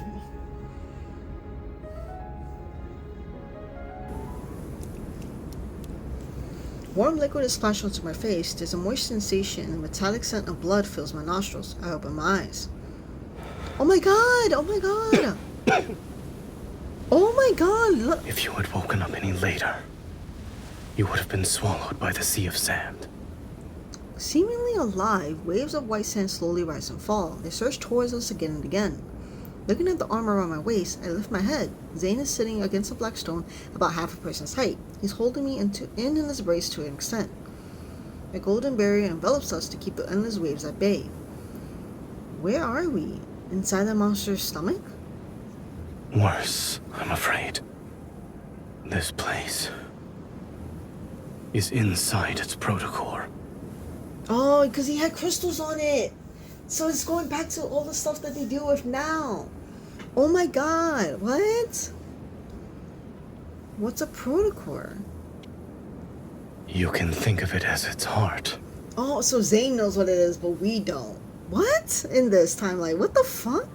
Warm liquid is splashed onto my face. There's a moist sensation, and the metallic scent of blood fills my nostrils. I open my eyes. Oh my god! Oh my god! Oh my god! Look. If you had woken up any later, you would have been swallowed by the sea of sand. Seemingly alive, waves of white sand slowly rise and fall. They surge towards us again and again. Looking at the arm around my waist, I lift my head. Zayne is sitting against a black stone about half a person's height. He's holding me in his embrace to an extent. A golden barrier envelops us to keep the endless waves at bay. Where are we? Inside the monster's stomach? Worse, I'm afraid. This place is inside its protocore. Oh, because he had crystals on it. So it's going back to all the stuff that they deal with now. Oh my god, what? What's a protocore? You can think of it as its heart. Oh, so Zayne knows what it is, but we don't. What? In this timeline? What the fuck?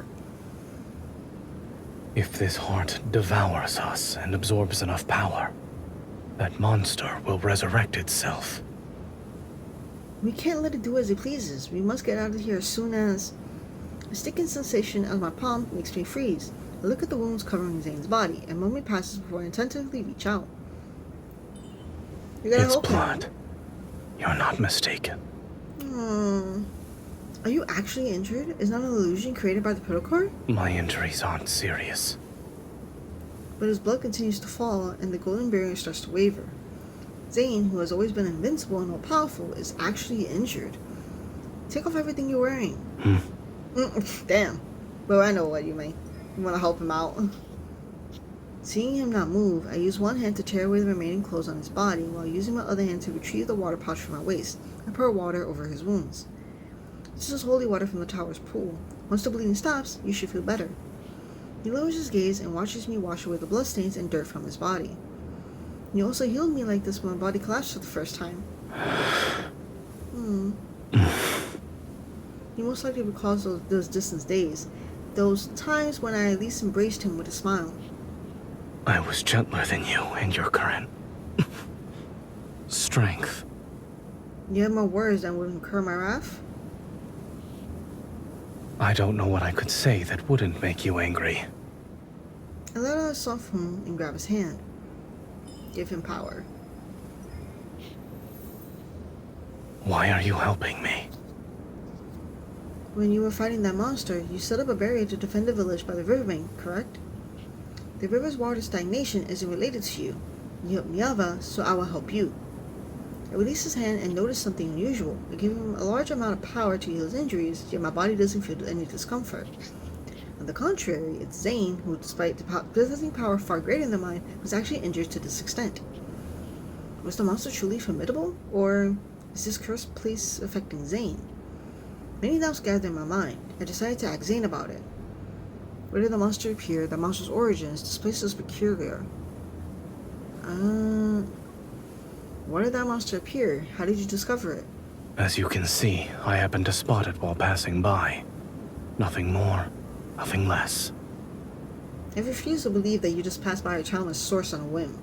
If this heart devours us and absorbs enough power, that monster will resurrect itself. We can't let it do as it pleases. We must get out of here as soon as... A sticking sensation on my palm makes me freeze. I look at the wounds covering Zayne's body. A moment passes before I intuitively reach out. You gotta It's help blood. him. You're not mistaken. Are you actually injured? Is that an illusion created by the protocore? My injuries aren't serious. But his blood continues to fall, and the golden barrier starts to waver. Zayne, who has always been invincible and all-powerful, is actually injured. Take off everything you're wearing. Damn. Well, I know what you mean. You want to help him out. Seeing him not move, I use one hand to tear away the remaining clothes on his body, while using my other hand to retrieve the water pouch from my waist. I pour water over his wounds. This is holy water from the tower's pool. Once the bleeding stops, you should feel better. He lowers his gaze and watches me wash away the bloodstains and dirt from his body. He also healed me like this when my body collapsed for the first time. He most likely recalls those distant days. Those times when I at least embraced him with a smile. I was gentler than you in your current strength. You have more words that would incur my wrath? I don't know what I could say that wouldn't make you angry. I let out a soft hum and grab his hand. Give him power. Why are you helping me? When you were fighting that monster, you set up a barrier to defend the village by the riverbank, correct? The river's water stagnation isn't related to you. You helped Miava, so I will help you. I release his hand and notice something unusual. I give him a large amount of power to heal his injuries, yet my body doesn't feel any discomfort. On the contrary, it's Zayne, who, despite possessing power far greater than mine, was actually injured to this extent. Was the monster truly formidable, or is this cursed place affecting Zayne? Many doubts gathered in my mind. I decided to ask Zayne about it. Where did the monster appear? The monster's origins? This place is peculiar. Why did that monster appear? How did you discover it? As you can see, I happened to spot it while passing by. Nothing more, nothing less. I refuse to believe that you just passed by a childless source on a whim.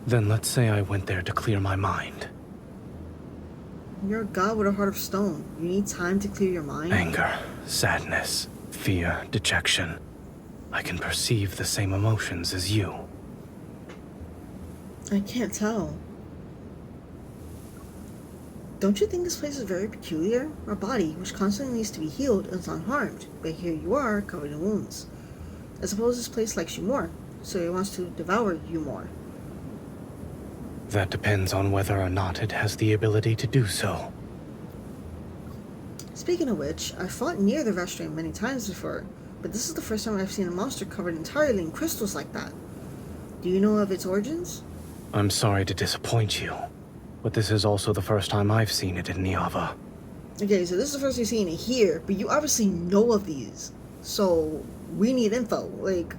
Then let's say I went there to clear my mind. You're a god with a heart of stone. You need time to clear your mind? Anger, sadness, fear, dejection. I can perceive the same emotions as you. I can't tell. Don't you think this place is very peculiar? Our body, which constantly needs to be healed, is unharmed, but here you are, covered in wounds. I suppose this place likes you more, so it wants to devour you more. That depends on whether or not it has the ability to do so. Speaking of which, I fought near the restaurant many times before, but this is the first time I've seen a monster covered entirely in crystals like that. Do you know of its origins? I'm sorry to disappoint you, but this is also the first time I've seen it in Niava. Okay, so this is the first time you've seen it here, but you obviously know of these. So, we need info. Like,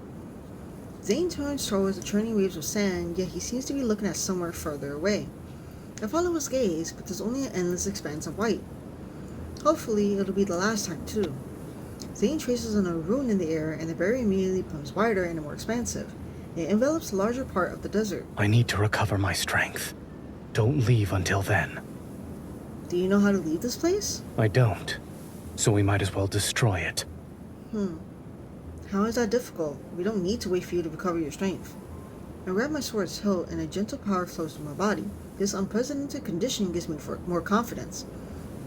Zayne turns towards the churning waves of sand, yet he seems to be looking at somewhere further away. I follow his gaze, but there's only an endless expanse of white. Hopefully, it'll be the last time, too. Zayne traces on a rune in the air, and the barrier immediately becomes wider and more expansive. It envelops a larger part of the desert. I need to recover my strength. Don't leave until then. Do you know how to leave this place? I don't, so we might as well destroy it. How is that difficult? We don't need to wait for you to recover your strength. I grab my sword's hilt and a gentle power flows through my body. This unprecedented condition gives me more confidence.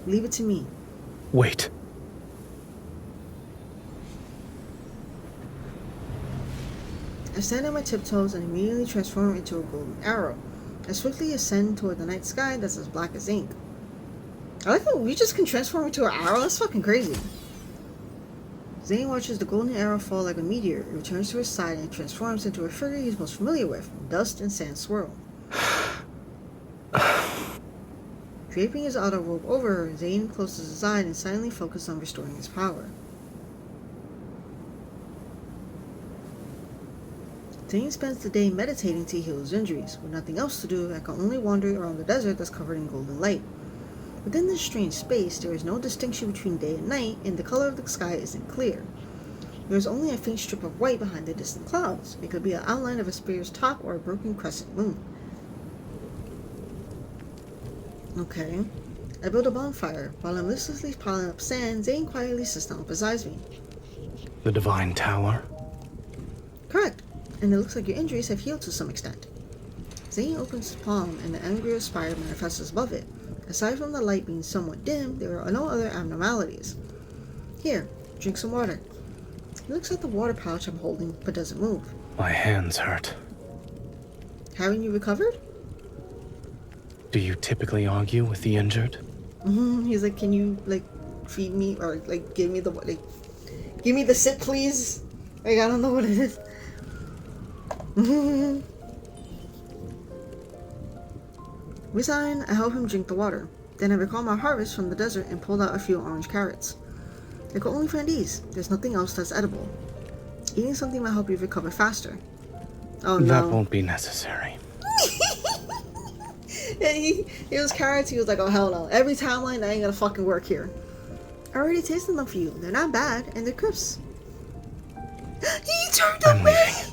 Leave it to me. Wait. I stand on my tiptoes and immediately transform into a golden arrow. I swiftly ascend toward the night sky that's as black as ink. I like how we just can transform into an arrow. That's fucking crazy. Zayne watches the golden arrow fall like a meteor. It returns to his side and transforms into a figure he's most familiar with, dust and sand swirl. Draping his outer robe over her, Zayne closes his eye and silently focuses on restoring his power. Zayne spends the day meditating to heal his injuries. With nothing else to do, I can only wander around the desert that's covered in golden light. Within this strange space, there is no distinction between day and night, and the color of the sky isn't clear. There is only a faint strip of white behind the distant clouds. It could be an outline of a spear's top or a broken crescent moon. Okay. I build a bonfire. While I'm listlessly piling up sand, Zayne quietly sits down beside me. The Divine Tower? Correct. And it looks like your injuries have healed to some extent. Zayne opens his palm, and the angry spire manifests above it. Aside from the light being somewhat dim, there are no other abnormalities. Here, drink some water. He looks at the water pouch I'm holding, but doesn't move. My hands hurt. Haven't you recovered? Do you typically argue with the injured? He's like, can you, feed me, or, give me give me the sip, please? I don't know what it is. Resigned, I help him drink the water. Then I recall my harvest from the desert and pulled out a few orange carrots. I could only find these. There's nothing else that's edible. Eating something might help you recover faster. Oh no. That won't be necessary. Yeah, he was carrots, he was like, oh hell no. Every timeline, that ain't gonna fucking work here. I already tasted them for you. They're not bad, and they're crisps. He turned I'm away! leaving.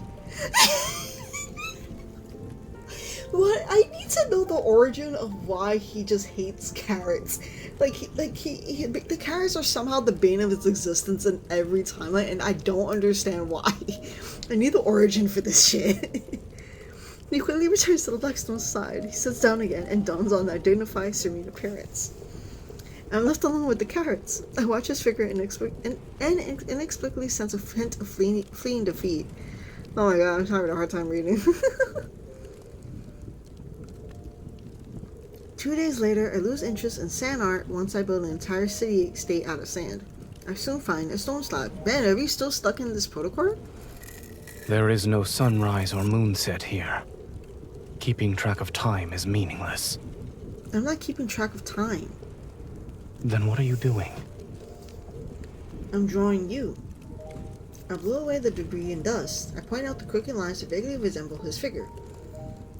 What? I need to know the origin of why he just hates carrots. The carrots are somehow the bane of his existence in every timeline, and I don't understand why. I need the origin for this shit. He quickly returns to the Blackstone's side. He sits down again and dons on that dignified, serene appearance. I'm left alone with the carrots. I watch his figure and inexplicably sense a hint of fleeing defeat. Oh my god, I'm having a hard time reading. 2 days later, I lose interest in sand art once I build an entire city-state out of sand. I soon find a stone slab. Ben, are we still stuck in this protocol? There is no sunrise or moonset here. Keeping track of time is meaningless. I'm not keeping track of time. Then what are you doing? I'm drawing you. I blew away the debris and dust. I point out the crooked lines that vaguely resemble his figure.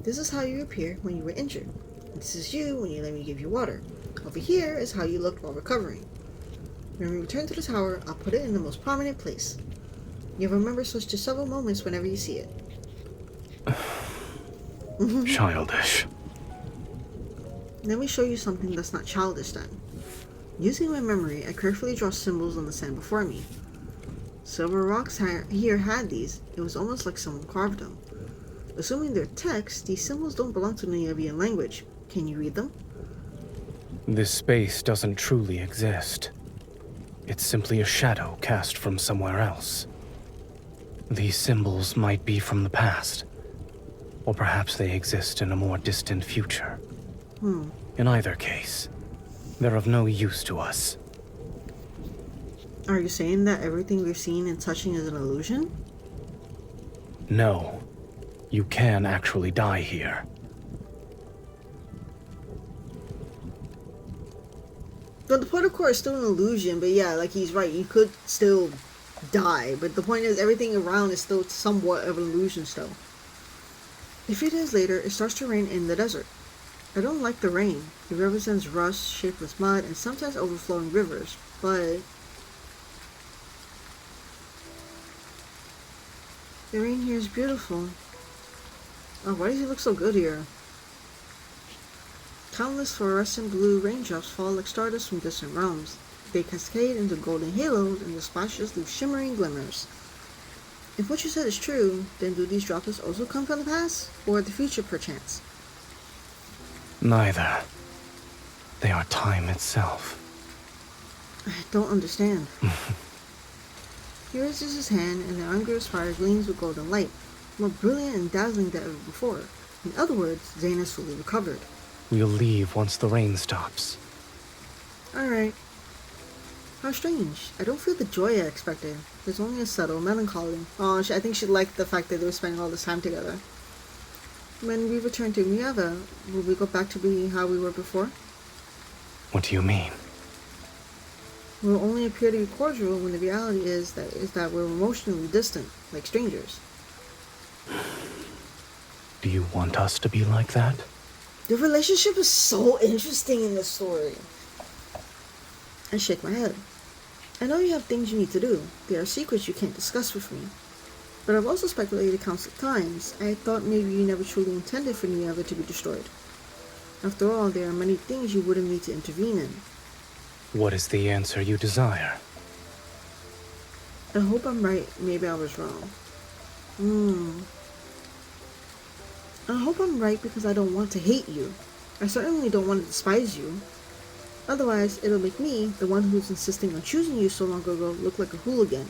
This is how you appear when you were injured. This is you when you let me give you water. Over here is how you looked while recovering. When we return to the tower, I'll put it in the most prominent place. You'll remember such just several moments whenever you see it. Childish. Let me show you something that's not childish then. Using my memory, I carefully draw symbols on the sand before me. Silver rocks here had these. It was almost like someone carved them. Assuming they're text, these symbols don't belong to the Nevian language. Can you read them? This space doesn't truly exist. It's simply a shadow cast from somewhere else. These symbols might be from the past, or perhaps they exist in a more distant future. In either case, they're of no use to us. Are you saying that everything we're seeing and touching is an illusion? No. You can actually die here. But the portal core is still an illusion, but yeah, like he's right, you could still die, but the point is everything around is still somewhat of an illusion still. A few days later, it starts to rain in the desert. I don't like the rain. It represents rust, shapeless mud, and sometimes overflowing rivers, but the rain here is beautiful. Oh, why does it look so good here? Countless fluorescent blue raindrops fall like stardust from distant realms. They cascade into golden halos, and the splashes leave shimmering glimmers. If what you said is true, then do these droplets also come from the past, or the future perchance? Neither. They are time itself. I don't understand. Here is his hand, and the angular spire gleams with golden light, more brilliant and dazzling than ever before. In other words, Zayne has fully recovered. We'll leave once the rain stops. Alright. How strange. I don't feel the joy I expected. There's only a subtle melancholy. Oh, I think she liked the fact that they were spending all this time together. When we return to Miava, will we go back to being how we were before? What do you mean? We'll only appear to be cordial when the reality is that we're emotionally distant, like strangers. Do you want us to be like that? The relationship is so interesting in this story. I shake my head. I know you have things you need to do. There are secrets you can't discuss with me. But I've also speculated countless times. I thought maybe you never truly intended for Nieva to be destroyed. After all, there are many things you wouldn't need to intervene in. What is the answer you desire? I hope I'm right. Maybe I was wrong. I hope I'm right because I don't want to hate you. I certainly don't want to despise you. Otherwise, it'll make me, the one who's insisting on choosing you so long ago, look like a hooligan.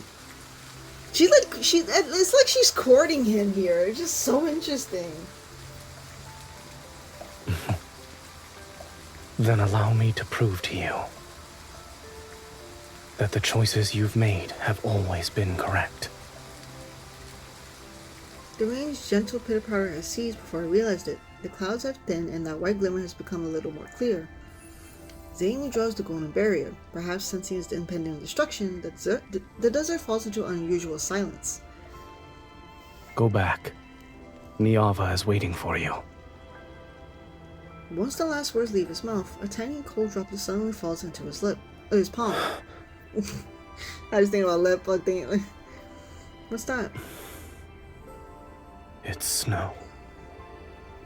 It's like she's courting him here. It's just so interesting. Then allow me to prove to you that the choices you've made have always been correct. The rain's gentle pitter-patter has ceased before I realized it. The clouds have thinned and that white glimmer has become a little more clear. Zayne withdraws the golden barrier, perhaps sensing its impending destruction. The desert falls into unusual silence. Go back. Niava is waiting for you. Once the last words leave his mouth, a tiny cold droplet suddenly falls into his palm. I just think about lip, like thinking, what's that? It's snow.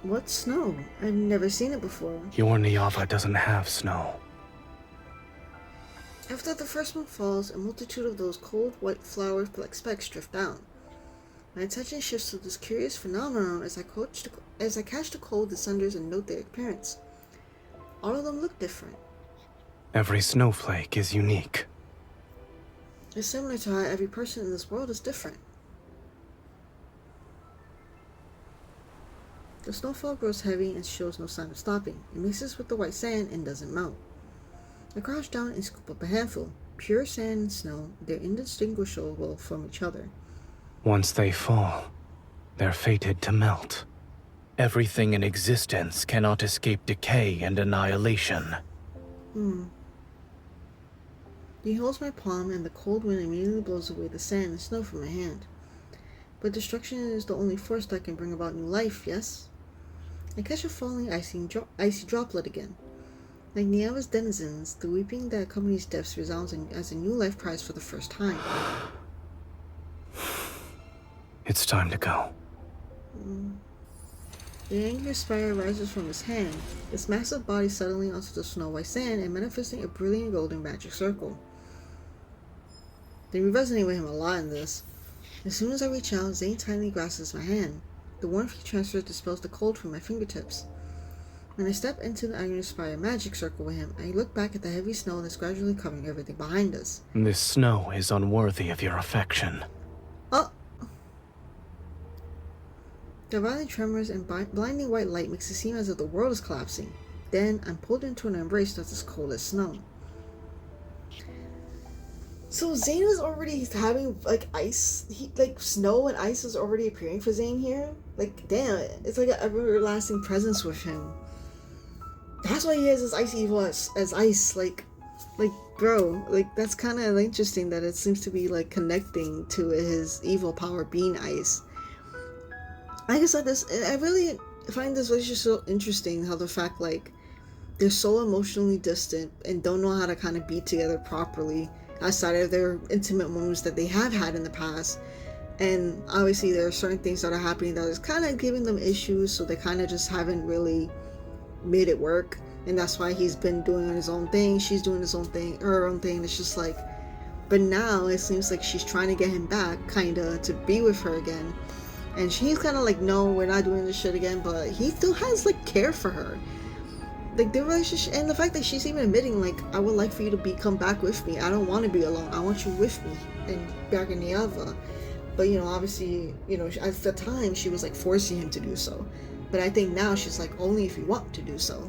What's snow? I've never seen it before. Your Niava doesn't have snow. After the first one falls, a multitude of those cold white flowers like specks drift down. My attention shifts to this curious phenomenon as I catch the cold descenders and note their appearance. All of them look different. Every snowflake is unique. It's similar to how every person in this world is different. The snowfall grows heavy and shows no sign of stopping. It mixes with the white sand and doesn't melt. I crouch down and scoop up a handful. Pure sand and snow, they're indistinguishable from each other. Once they fall, they're fated to melt. Everything in existence cannot escape decay and annihilation. He holds my palm and the cold wind immediately blows away the sand and snow from my hand. But destruction is the only force that can bring about new life, yes? I catch a falling icy droplet again. Like Niava's denizens, the weeping that accompanies deaths resounds as a new life cries for the first time. It's time to go. The angry spire rises from his hand, its massive body settling onto the snow-white sand and manifesting a brilliant golden magic circle. They resonate with him a lot in this. As soon as I reach out, Zayne tightly grasps my hand. The warmth he transfers dispels the cold from my fingertips. When I step into the Agni-Spire magic circle with him, I look back at the heavy snow that's gradually covering everything behind us. This snow is unworthy of your affection. Oh! The violent tremors and blinding white light makes it seem as if the world is collapsing. Then, I'm pulled into an embrace that's as cold as snow. So Zayne was already having, like, ice, snow and ice is already appearing for Zayne here? Like, damn, it's like an everlasting presence with him. That's why he has his ice evil as ice, like, bro, like, that's kind of interesting that it seems to be, like, connecting to his evil power being ice. Like I said, I really find this relationship so interesting, how the fact, like, they're so emotionally distant and don't know how to kind of be together properly outside of their intimate moments that they have had in the past. And obviously there are certain things that are happening that is kind of giving them issues, so they kind of just haven't really made it work. And that's why he's been doing his own thing, she's doing her own thing. It's just like, but now it seems like she's trying to get him back, kind of, to be with her again. And she's kind of like, no, we're not doing this shit again, but he still has, like, care for her. Like, the relationship, and the fact that she's even admitting, like, I would like for you to come back with me. I don't want to be alone. I want you with me and back in Niava. But, you know, obviously, you know, at the time, she was, like, forcing him to do so. But I think now she's like, only if you want to do so.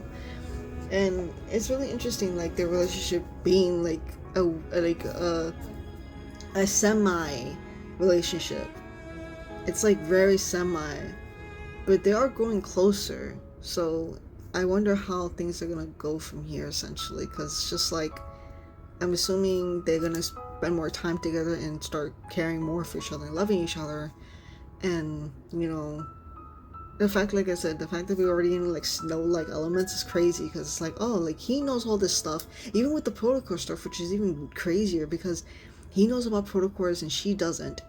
And it's really interesting, like, their relationship being, like, a semi-relationship. It's, like, very semi. But they are growing closer. So I wonder how things are gonna go from here, essentially, because it's just like, I'm assuming they're gonna spend more time together and start caring more for each other and loving each other. And, you know, the fact, like I said, the fact that we're already in, like, snow-like elements is crazy, because it's like, oh, like, he knows all this stuff, even with the protocol stuff, which is even crazier, because he knows about protocols and she doesn't.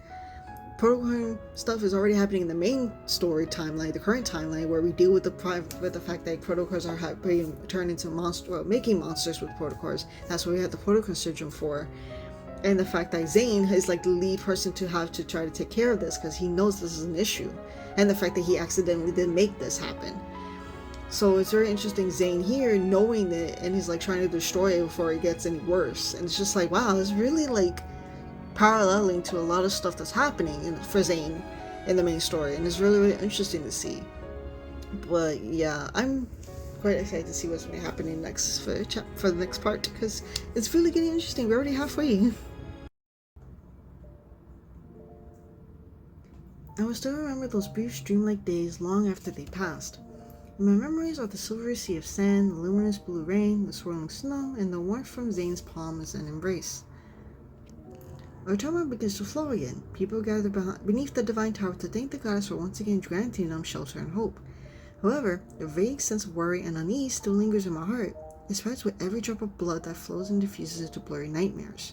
Protocol stuff is already happening in the main story timeline, the current timeline, where we deal with the fact that protocols are being turned into making monsters with protocols. That's what we have the protocol surgeon for. And the fact that Zayne is, like, the lead person to have to try to take care of this, because he knows this is an issue. And the fact that he accidentally did make this happen. So it's very interesting, Zayne here knowing that, and he's, like, trying to destroy it before it gets any worse. And it's just like, wow, it's really, like, paralleling to a lot of stuff that's happening for Zayne in the main story, and it's really, really interesting to see. But yeah, I'm quite excited to see what's going to happen next for the next part, because it's really getting interesting. We're already halfway. I will still remember those brief dreamlike days long after they passed. In my memories are the silvery sea of sand, the luminous blue rain, the swirling snow, and the warmth from Zayne's palms and embrace. Our time begins to flow again. People gather beneath the divine tower to thank the goddess for once again granting them shelter and hope. However, a vague sense of worry and unease still lingers in my heart. It spreads with every drop of blood that flows and diffuses into blurry nightmares.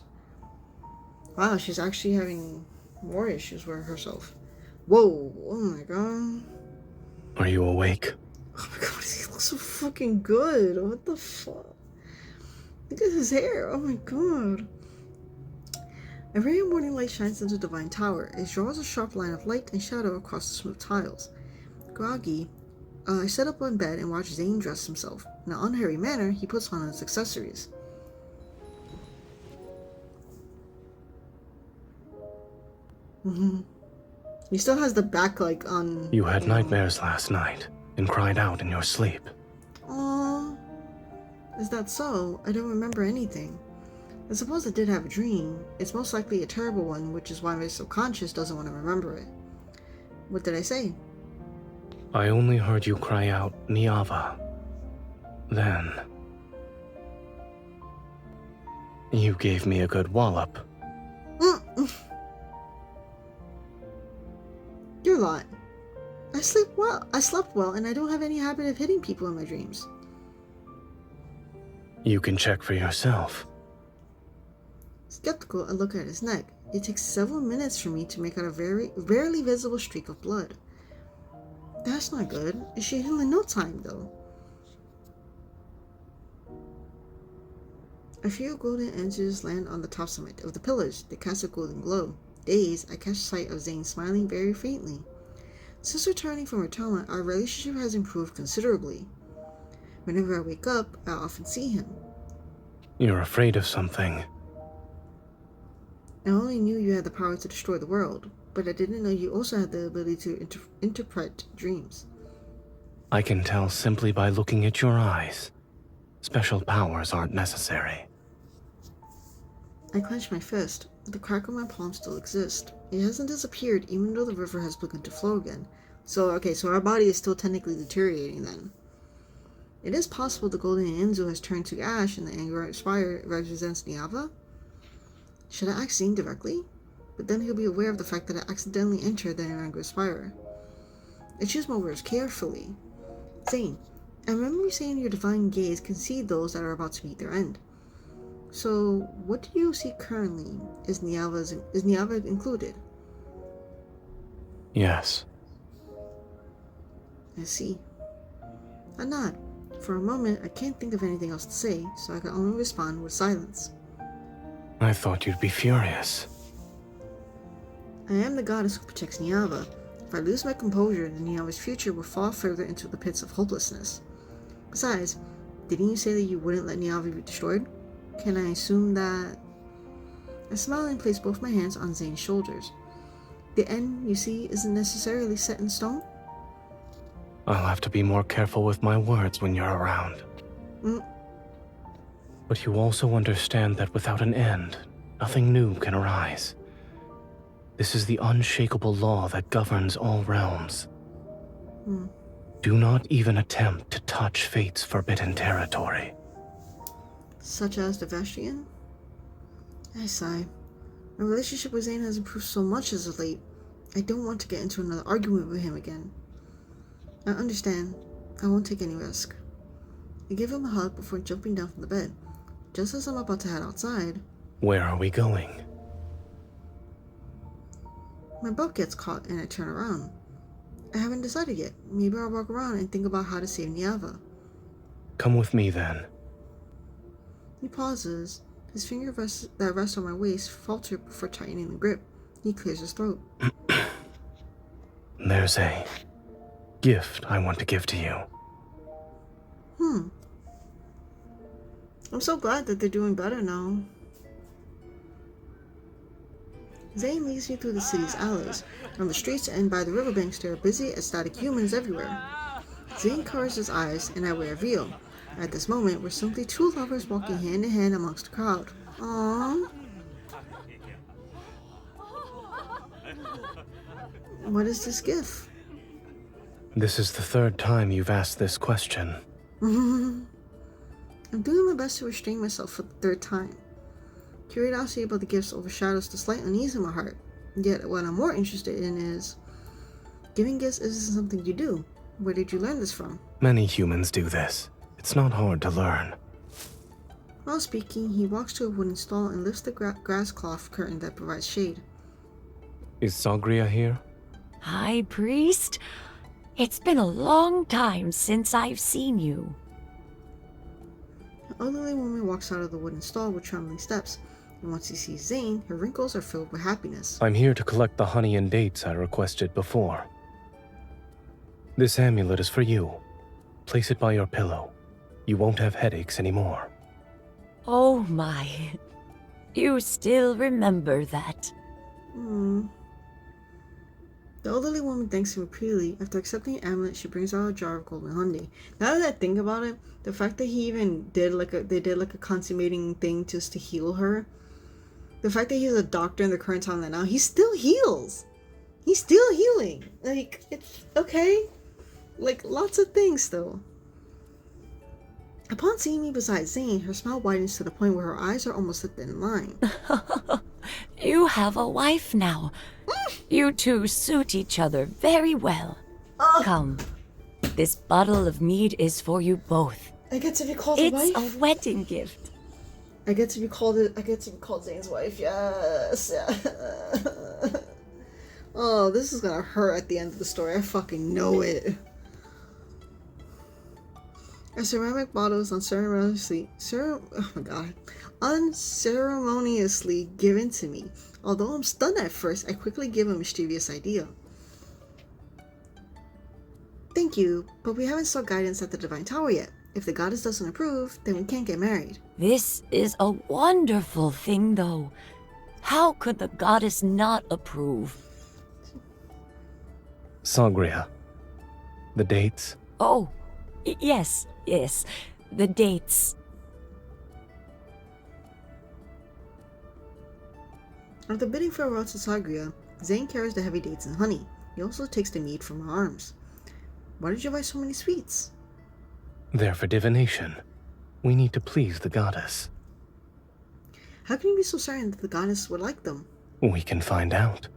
Wow, she's actually having more issues with herself. Whoa, oh my god. Are you awake? Oh my god, he looks so fucking good. What the fuck? Look at his hair. Oh my god. A ray of morning light shines into the divine tower. It draws a sharp line of light and shadow across the smooth tiles. Groggy, I sit up on bed and watch Zayne dress himself. In an unhurried manner, he puts on his accessories. He still has the back, like, on... You had nightmares last night and cried out in your sleep. Aww. Is that so? I don't remember anything. I suppose I did have a dream. It's most likely a terrible one, which is why my subconscious doesn't want to remember it. What did I say? I only heard you cry out, Niava. Then... you gave me a good wallop. You're lying. I slept well, and I don't have any habit of hitting people in my dreams. You can check for yourself. Skeptical, I look at his neck. It takes several minutes for me to make out a very rarely visible streak of blood. That's not good. It should heal in no time, though. A few golden edges land on the tops of the pillars. They cast a golden glow. Dazed, I catch sight of Zayne smiling very faintly. Since returning from retirement, our relationship has improved considerably. Whenever I wake up, I often see him. You're afraid of something. I only knew you had the power to destroy the world, but I didn't know you also had the ability to interpret dreams. I can tell simply by looking at your eyes. Special powers aren't necessary. I clench my fist. The crack on my palm still exists. It hasn't disappeared even though the river has begun to flow again. So our body is still technically deteriorating then. It is possible the golden Enzo has turned to ash and the anger spire represents Niava? Should I ask Zayne directly? But then he'll be aware of the fact that I accidentally entered the anger spire. I choose my words carefully. Zayne, I remember you saying your divine gaze can see those that are about to meet their end. So, what do you see currently? Is Niava included? Yes. I see. I nod. For a moment, I can't think of anything else to say, so I can only respond with silence. I thought you'd be furious. I am the goddess who protects Niava. If I lose my composure, then Niava's future will fall further into the pits of hopelessness. Besides, didn't you say that you wouldn't let Niava be destroyed? Can I assume that... I smile and place both my hands on Zayne's shoulders. The end, you see, isn't necessarily set in stone? I'll have to be more careful with my words when you're around. But you also understand that without an end, nothing new can arise. This is the unshakable law that governs all realms. Do not even attempt to touch fate's forbidden territory. Such as the Vestrian? I sigh. My relationship with Zayne has improved so much as of late. I don't want to get into another argument with him again. I understand. I won't take any risk. I give him a hug before jumping down from the bed. Just as I'm about to head outside... Where are we going? My boat gets caught and I turn around. I haven't decided yet. Maybe I'll walk around and think about how to save Niava. Come with me then. He pauses. His fingers that rest on my waist falter before tightening the grip. He clears his throat. There's a gift I want to give to you. I'm so glad that they're doing better now. Zayne leads me through the city's alleys. On the streets and by the riverbanks there are busy, ecstatic humans everywhere. Zayne covers his eyes and I wear a veil. At this moment, we're simply two lovers walking hand in hand amongst the crowd. Aww. What is this gift? This is the third time you've asked this question. I'm doing my best to restrain myself for the third time. Curiosity about the gifts overshadows the slight unease in my heart. Yet what I'm more interested in is... Giving gifts isn't something you do. Where did you learn this from? Many humans do this. It's not hard to learn. While speaking, he walks to a wooden stall and lifts the grass cloth curtain that provides shade. Is Sagria here? High Priest? It's been a long time since I've seen you. An elderly woman walks out of the wooden stall with trembling steps, and once she sees Zayne, her wrinkles are filled with happiness. I'm here to collect the honey and dates I requested before. This amulet is for you. Place it by your pillow. You won't have headaches anymore. Oh my. You still remember that. The elderly woman thanks him repeatedly. After accepting the amulet, she brings out a jar of golden honey. Now that I think about it, the fact that he even did a consummating thing just to heal her. The fact that he's a doctor in the current timeline now, he still heals. He's still healing. Like, it's okay. Like, lots of things though. Upon seeing me beside Zayne, her smile widens to the point where her eyes are almost a thin line. You have a wife now. You two suit each other very well. Come. This bottle of mead is for you both. I get to be called a It's wife. a wedding gift. I get to be called Zayne's wife. Yes. Oh, this is gonna hurt at the end of the story. I fucking know it. A ceramic bottle is unceremoniously given to me. Although I'm stunned at first, I quickly give a mischievous idea. Thank you, but we haven't sought guidance at the Divine Tower yet. If the goddess doesn't approve, then we can't get married. This is a wonderful thing, though. How could the goddess not approve? Sangria. The dates? Oh, yes. The dates. After bidding farewell to Sagria, Zayne carries the heavy dates and honey. He also takes the mead from our arms. Why did you buy so many sweets? They're for divination. We need to please the goddess. How can you be so certain that the goddess would like them? We can find out.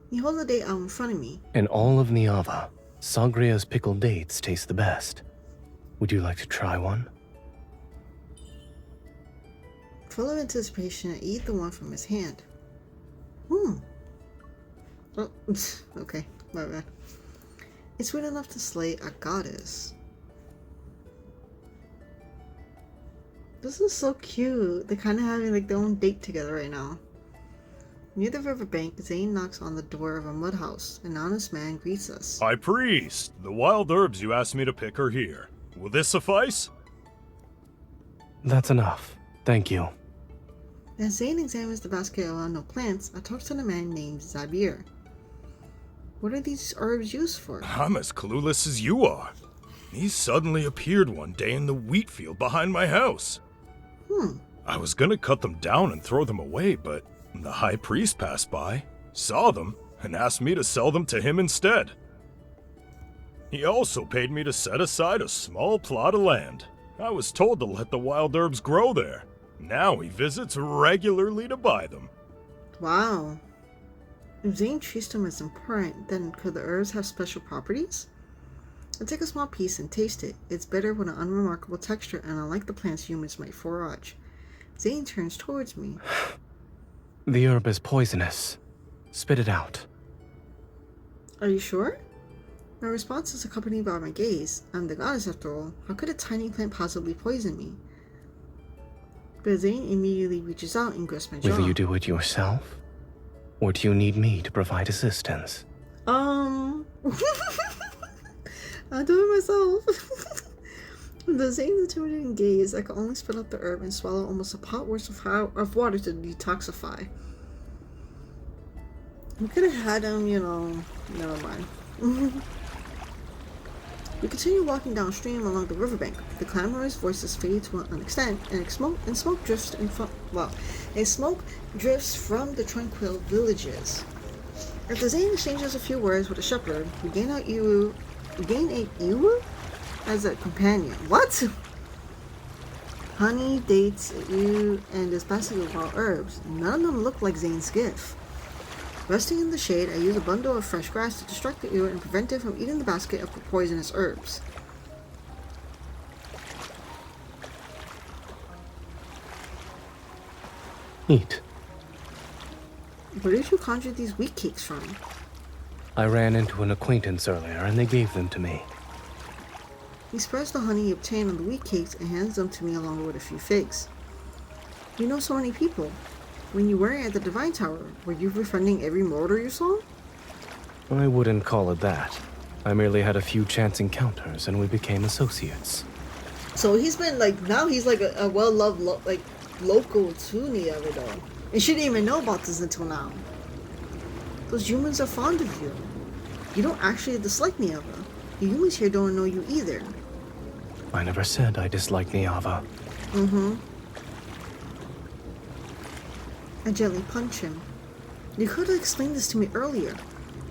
He holds the date out in front of me. In all of Niava, Sagria's pickled dates taste the best. Would you like to try one? Full of anticipation, I eat the one from his hand. Oh, okay, my bad. It's sweet enough to slay a goddess. This is so cute. They're kind of having like their own date together right now. Near the riverbank, Zayne knocks on the door of a mud house. An honest man greets us. High Priest, the wild herbs you asked me to pick are here. Will this suffice? That's enough. Thank you. As Zayne examines the basket of unknown plants, I talk to the man named Zabir. What are these herbs used for? I'm as clueless as you are. He suddenly appeared one day in the wheat field behind my house. I was gonna cut them down and throw them away, but the High Priest passed by, saw them, and asked me to sell them to him instead. He also paid me to set aside a small plot of land. I was told to let the wild herbs grow there. Now he visits regularly to buy them. Wow. If Zayne treats them as important, then could the herbs have special properties? I take a small piece and taste it. It's bitter with an unremarkable texture, and unlike the plants humans might forage. Zayne turns towards me. The herb is poisonous. Spit it out. Are you sure? My response is accompanied by my gaze. I'm the goddess after all. How could a tiny plant possibly poison me? But Zayne immediately reaches out and grasps my jaw. Will you do it yourself? Or do you need me to provide assistance? I'll do it myself. With the Zayne's intimidating gaze, I could only spit out the herb and swallow almost a pot worth of water to detoxify. We could have had him, never mind. We continue walking downstream along the riverbank. The clamorous voices fade to an extent, and smoke drifts from the tranquil villages. After Zayne exchanges a few words with a shepherd, we gain a Iwu as a companion. What? Honey, dates, Iwu, and this basket of wild herbs. None of them look like Zayne's gift. Resting in the shade, I use a bundle of fresh grass to distract the Iwu and prevent it from eating the basket of poisonous herbs. Eat. Where did you conjure these wheat cakes from? I ran into an acquaintance earlier and they gave them to me. He spreads the honey he obtained on the wheat cakes and hands them to me along with a few figs. You know so many people. When you weren't at the Divine Tower, were you befriending every mortal you saw? I wouldn't call it that. I merely had a few chance encounters and we became associates. So he's been now he's like a well-loved local to Niava though. And she didn't even know about this until now. Those humans are fond of you. You don't actually dislike Niava. The humans here don't know you either. I never said I disliked Niava. I gently punch him. You could have explained this to me earlier.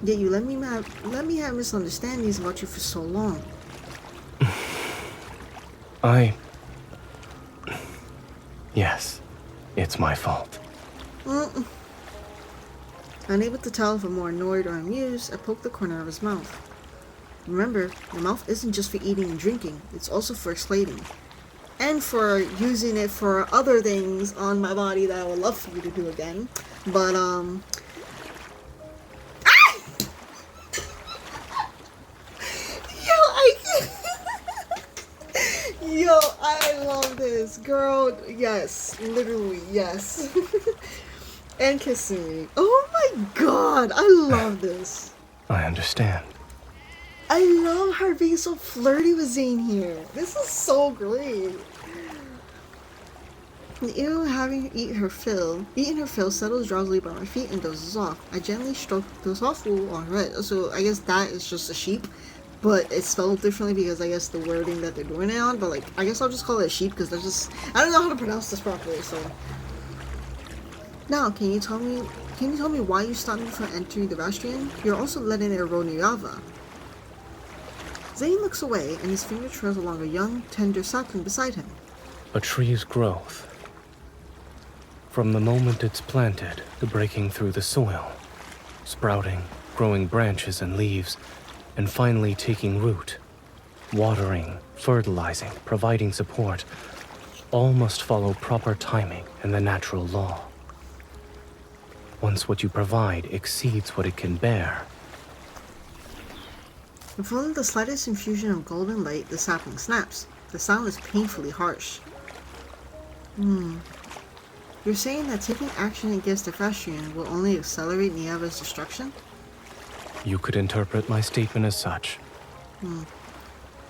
Yet you let me have misunderstandings about you for so long. Yes, it's my fault. Unable to tell if I'm more annoyed or amused, I poke the corner of his mouth. Remember, your mouth isn't just for eating and drinking, it's also for exfoliating. And for using it for other things on my body that I would love for you to do again. But, Yo, I love this. Girl, yes. Literally, yes. And kissing me. Oh my god, I love this. I understand. I love her being so flirty with Zayne here. This is so great. Ew, having eaten her fill, settles drowsily by my feet and dozes off. I gently stroke the soft wool on her head. So I guess that is just a sheep, but it's spelled differently because I guess the wording that they're doing it on. But like, I guess I'll just call it a sheep because they're just, I don't know how to pronounce this properly. So now, can you tell me why you stopped me from entering the Vastrian? You're also letting it erode Yava. Zayne looks away, and his finger trails along a young, tender sapling beside him. A tree's growth. From the moment it's planted to breaking through the soil, sprouting, growing branches and leaves, and finally taking root, watering, fertilizing, providing support, all must follow proper timing and the natural law. Once what you provide exceeds what it can bear, with only the slightest infusion of golden light, the sapling snaps. The sound is painfully harsh. You're saying that taking action against the Vastrian will only accelerate Niava's destruction? you could interpret my statement as such.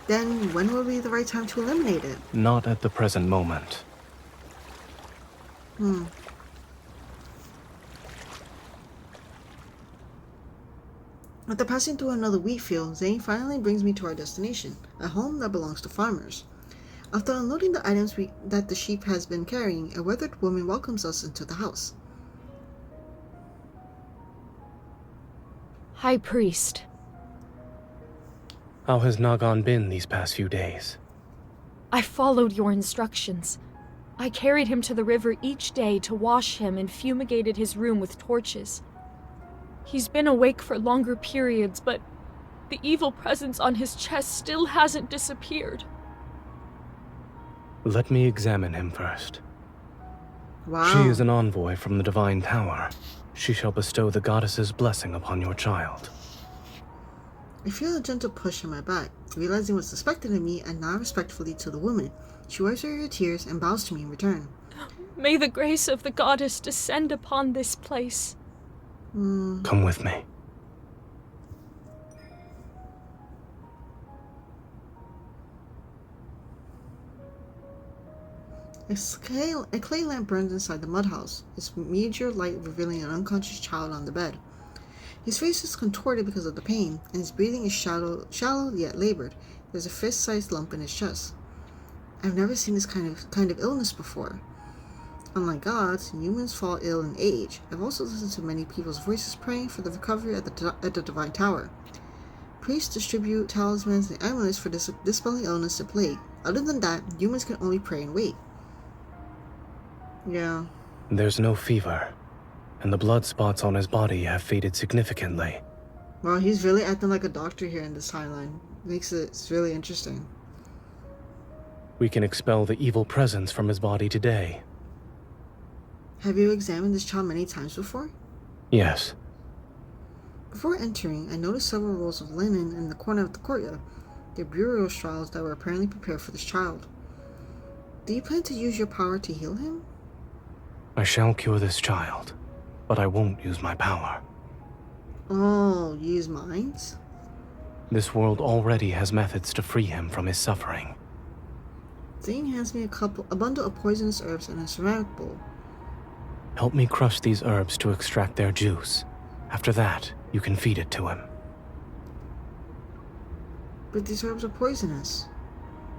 Then when will be the right time to eliminate it? Not at the present moment. After passing through another wheat field, Zayne finally brings me to our destination, a home that belongs to farmers. After unloading the items that the sheep has been carrying, a weathered woman welcomes us into the house. High Priest. How has Nagan been these past few days? I followed your instructions. I carried him to the river each day to wash him and fumigated his room with torches. He's been awake for longer periods, but the evil presence on his chest still hasn't disappeared. Let me examine him first. Wow. She is an envoy from the Divine Tower. She shall bestow the goddess's blessing upon your child. I feel a gentle push on my back. Realizing what's expected of me, I nod respectfully to the woman. She wipes away her tears and bows to me in return. May the grace of the goddess descend upon this place. Come with me. A clay lamp burns inside the mud house, its meager light revealing an unconscious child on the bed. His face is contorted because of the pain, and his breathing is shallow yet labored. There's a fist-sized lump in his chest. I've never seen this kind of illness before. Unlike gods, humans fall ill in age. I've also listened to many people's voices praying for the recovery at the Divine Tower. Priests distribute talismans and amulets for dispelling illness and plague. Other than that, humans can only pray and wait. Yeah. There's no fever, and the blood spots on his body have faded significantly. Well, he's really acting like a doctor here in this timeline. It's really interesting. We can expel the evil presence from his body today. Have you examined this child many times before? Yes. Before entering, I noticed several rolls of linen in the corner of the courtyard. They're burial shrouds that were apparently prepared for this child. Do you plan to use your power to heal him? I shall cure this child, but I won't use my power. Oh, use minds? This world already has methods to free him from his suffering. Zayne hands me a bundle of poisonous herbs and a ceramic bowl. Help me crush these herbs to extract their juice. After that, you can feed it to him. But these herbs are poisonous.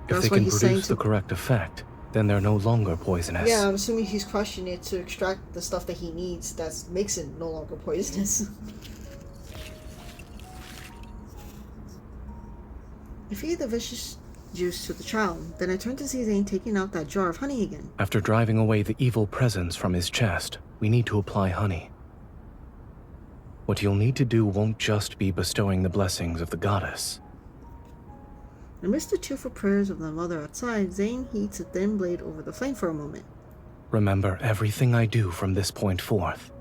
If they can produce the correct effect, then they're no longer poisonous. Yeah, I'm assuming he's crushing it to extract the stuff that he needs that makes it no longer poisonous. I feed the vicious juice to the child, then I turn to see Zayne taking out that jar of honey again. After driving away the evil presence from his chest, we need to apply honey. What you'll need to do won't just be bestowing the blessings of the goddess. Amidst the cheerful prayers of the mother outside, Zayne heats a thin blade over the flame for a moment. Remember everything I do from this point forth.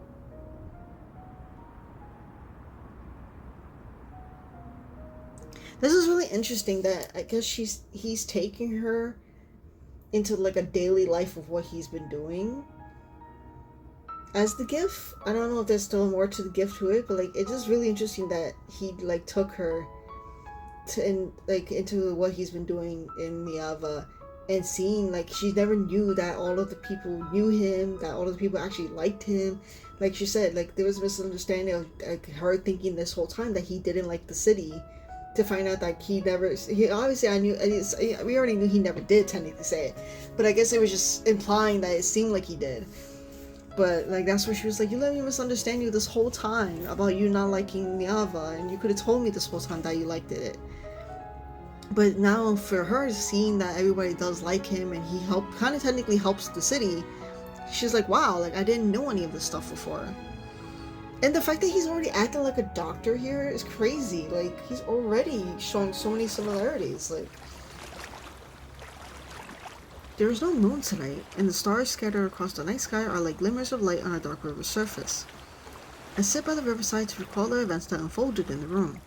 This is really interesting that I guess he's taking her into like a daily life of what he's been doing as the gift. I don't know if there's still more to the gift to it, but like it's just really interesting that he like took her to into what he's been doing in Miava, and seeing like she never knew that all of the people knew him, that all of the people actually liked him. Like she said, like there was a misunderstanding of like her thinking this whole time that he didn't like the city, to find out that he obviously I knew, we already knew he never did technically say it, but I guess it was just implying that it seemed like he did. But like that's where she was like, you let me misunderstand you this whole time about you not liking Miava, and you could have told me this whole time that you liked it. But now for her, seeing that everybody does like him and he kind of technically helps the city, she's like, wow, like I didn't know any of this stuff before. And the fact that he's already acting like a doctor here is crazy. Like, he's already showing so many similarities. Like, there is no moon tonight, and the stars scattered across the night sky are like glimmers of light on a dark river surface. I sit by the riverside to recall the events that unfolded in the room.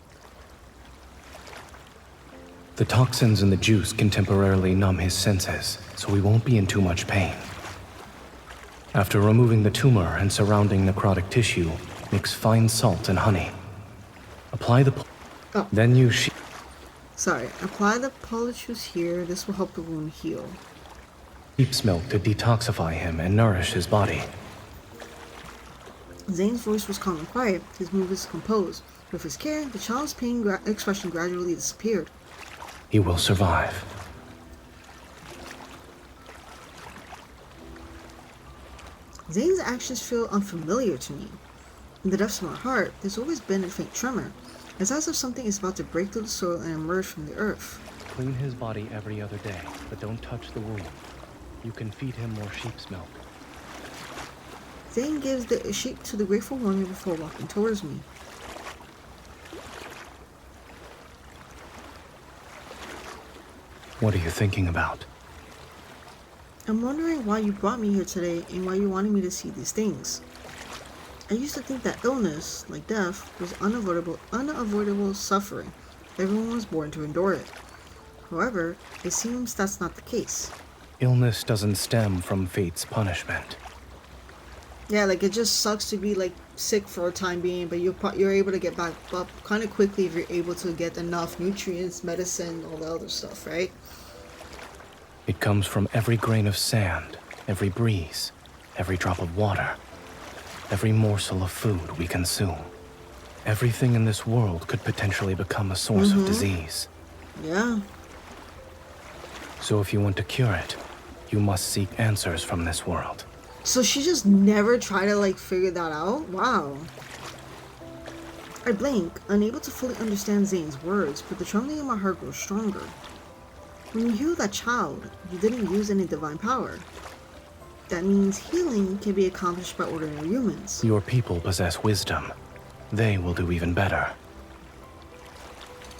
The toxins in the juice can temporarily numb his senses, so he won't be in too much pain. After removing the tumor and surrounding necrotic tissue, mix fine salt and honey. Apply the... Then use apply the polyjuice here. This will help the wound heal. sheep's milk to detoxify him and nourish his body. Zayne's voice was calm and quiet, his movements composed. With his care, the child's pain expression gradually disappeared. He will survive. Zayne's actions feel unfamiliar to me. In the depths of my heart, there's always been a faint tremor, as if something is about to break through the soil and emerge from the earth. Clean his body every other day, but don't touch the wound. You can feed him more sheep's milk. Zayne gives the sheep to the grateful woman before walking towards me. What are you thinking about? I'm wondering why you brought me here today and why you wanted me to see these things. I used to think that illness, like death, was unavoidable suffering. Everyone was born to endure it. However, it seems that's not the case. Illness doesn't stem from fate's punishment. Yeah, like it just sucks to be like sick for a time being, but you're able to get back up kind of quickly if you're able to get enough nutrients, medicine, all the other stuff, right? It comes from every grain of sand, every breeze, every drop of water, every morsel of food we consume. Everything in this world could potentially become a source of disease. Yeah. So if you want to cure it, you must seek answers from this world. So she just never tried to like figure that out? Wow. I blink, unable to fully understand Zayne's words, but the trembling in my heart grows stronger. When you heal that child, you didn't use any divine power. That means healing can be accomplished by ordinary humans. Your people possess wisdom. They will do even better.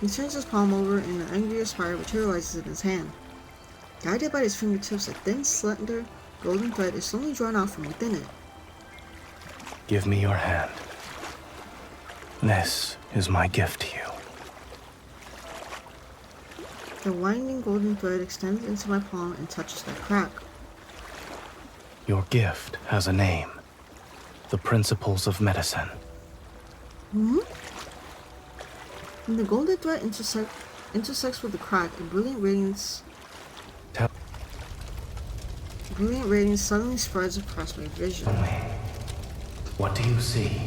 He turns his palm over and an angry aspire materializes in his hand. Guided by his fingertips, a thin, slender, golden thread is slowly drawn out from within it. Give me your hand. This is my gift to you. The winding golden thread extends into my palm and touches that crack. Your gift has a name. The Principles of Medicine. When the golden thread intersects with the crack, a brilliant radiance suddenly spreads across my vision. What do you see?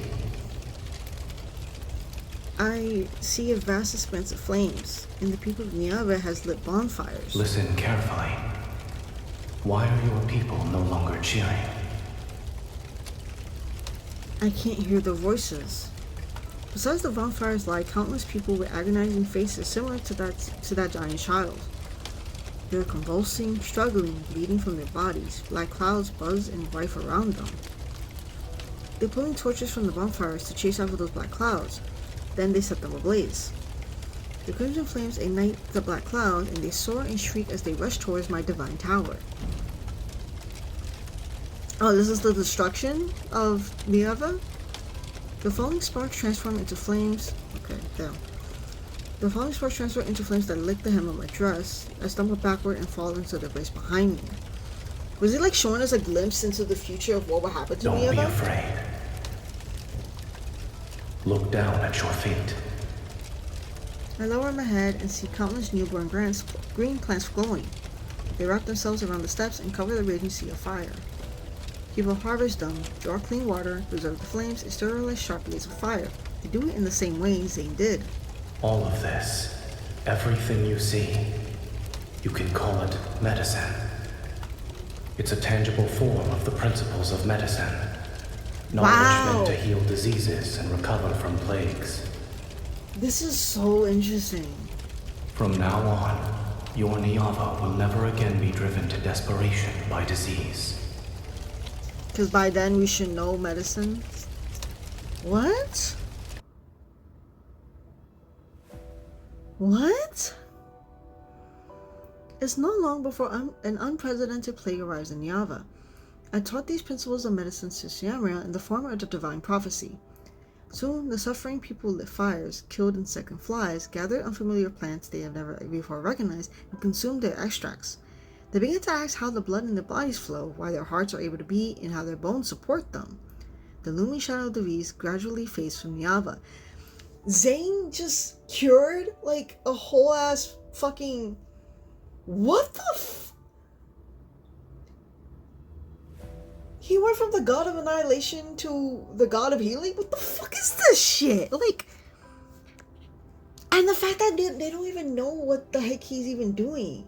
I see a vast expanse of flames, and the people of Niava has lit bonfires. Listen carefully. Why are your people no longer cheering? I can't hear their voices. Besides the bonfires lie countless people with agonizing faces similar to that giant child. They're convulsing, struggling, bleeding from their bodies. Black clouds buzz and rife around them. They pull in torches from the bonfires to chase after those black clouds. Then they set them ablaze. The crimson flames ignite the black cloud, and they soar and shriek as they rush towards my divine tower. Oh, this is the destruction of Niava? The falling sparks transform into flames. Okay, damn. The falling sparks transform into flames that lick the hem of my dress. I stumble backward and fall into the place behind me. Was it like showing us a glimpse into the future of what will happen to Niava? Don't be afraid. Look down at your feet. I lower my head and see countless newborn green plants glowing. They wrap themselves around the steps and cover the raging sea of fire. People harvest them, draw clean water, preserve the flames, and sterilize sharp blades of fire. They do it in the same way Zayne did. All of this, everything you see, you can call it medicine. It's a tangible form of the principles of medicine. Knowledge meant to heal diseases and recover from plagues. This is so interesting. From now on, your Niava will never again be driven to desperation by disease. Because by then we should know medicine. What? What? It's not long before an unprecedented plague arrives in Niava. I taught these principles of medicine to Siamria in the form of the divine prophecy. Soon, the suffering people lit fires, killed insect and flies, gathered unfamiliar plants they have never before recognized, and consumed their extracts. They begin to ask how the blood in their bodies flow, why their hearts are able to beat, and how their bones support them. The looming shadow of disease gradually fades from Niava. Zayne just cured like a whole ass fucking... What the He went from the god of annihilation to the god of healing? What the fuck is this shit? Like... And the fact that they don't even know what the heck he's even doing.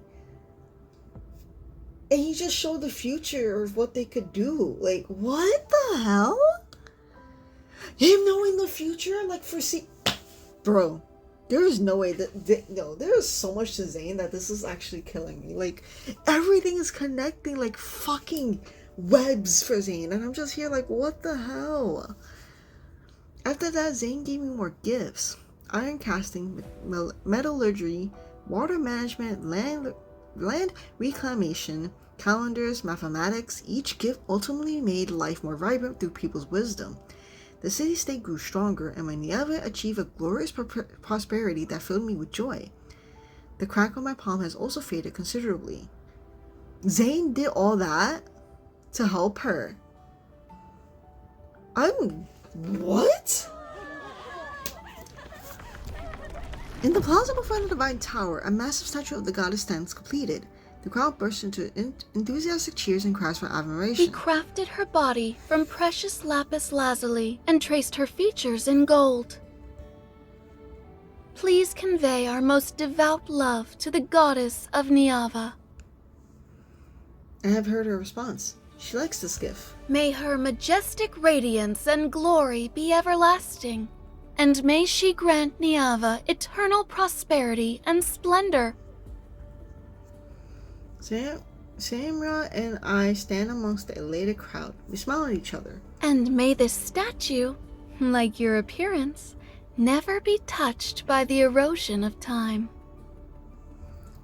And he just showed the future of what they could do. Like, what the hell? Him knowing the future? Like, foresee... Bro, there is no way that... No, there is so much to Zayne that this is actually killing me. Like, everything is connecting like fucking webs for Zayne. And I'm just here like, what the hell? After that, Zayne gave me more gifts. Iron casting, metallurgy, water management, land reclamation, calendars, mathematics. Each gift ultimately made life more vibrant through people's wisdom. The city-state grew stronger, and my Niava achieved a glorious prosperity that filled me with joy. The crack on my palm has also faded considerably. Zayne did all that to help her. What? In the plaza before the divine tower, a massive statue of the goddess stands completed. The crowd burst into enthusiastic cheers and cries for admiration. We crafted her body from precious lapis lazuli and traced her features in gold. Please convey our most devout love to the goddess of Niava. I have heard her response. She likes this gift. May her majestic radiance and glory be everlasting, and may she grant Niava eternal prosperity and splendor. Siamria and I stand amongst the elated crowd. We smile at each other. And may this statue, like your appearance, never be touched by the erosion of time.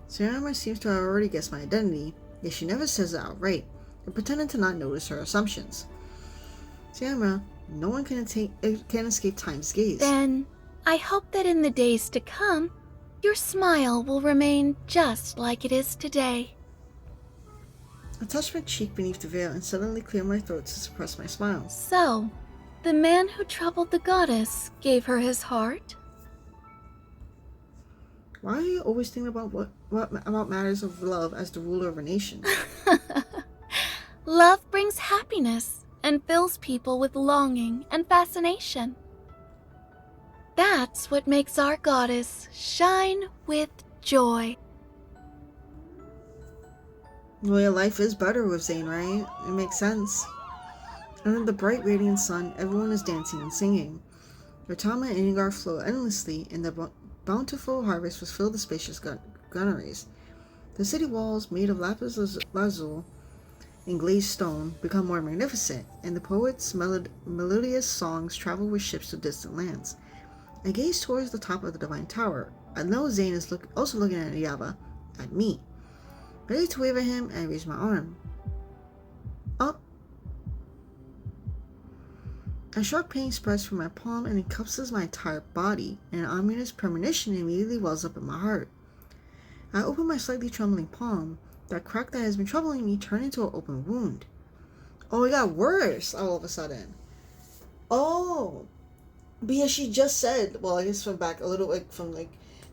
Siamria seems to have already guessed my identity, yet she never says it outright, and pretending to not notice her assumptions. Siamria, no one can escape time's gaze. Then, I hope that in the days to come, your smile will remain just like it is today. I touched my cheek beneath the veil and suddenly cleared my throat to suppress my smile. So, the man who troubled the goddess gave her his heart? Why are you always thinking about about matters of love as the ruler of a nation? Love brings happiness and fills people with longing and fascination. That's what makes our goddess shine with joy. Well, life is better with Zayne, right? It makes sense. Under the bright radiant sun, everyone is dancing and singing. Rotama and Ingar flow endlessly, and the bountiful harvest will fill the spacious gunneries. The city walls, made of lapis lazuli, in glazed stone become more magnificent, and the poet's melodious songs travel with ships to distant lands. I gaze towards the top of the divine tower. I know Zayne is also looking at Yava, at me. Ready to wave at him, I raise my arm. Up. A sharp pain spreads from my palm and encompasses my entire body, and an ominous premonition immediately wells up in my heart. I open my slightly trembling palm. That crack that has been troubling me turned into an open wound. Oh, it got worse all of a sudden. Oh, but yeah, she just said, well, I guess from back a little, like, from, like,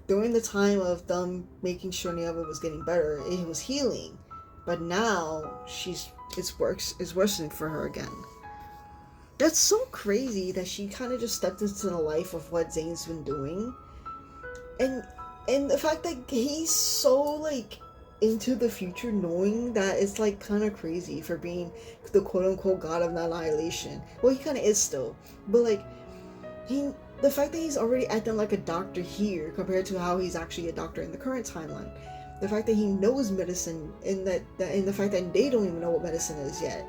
during the time of them making sure Niava was getting better, it was healing. But now, it's worsening for her again. That's so crazy that she kind of just stepped into the life of what Zayne's been doing. And the fact that he's so, like, into the future, knowing that it's, like, kind of crazy for being the quote-unquote god of annihilation. Well, he kind of is still. But, like, the fact that he's already acting like a doctor here compared to how he's actually a doctor in the current timeline. The fact that he knows medicine, and the fact that they don't even know what medicine is yet.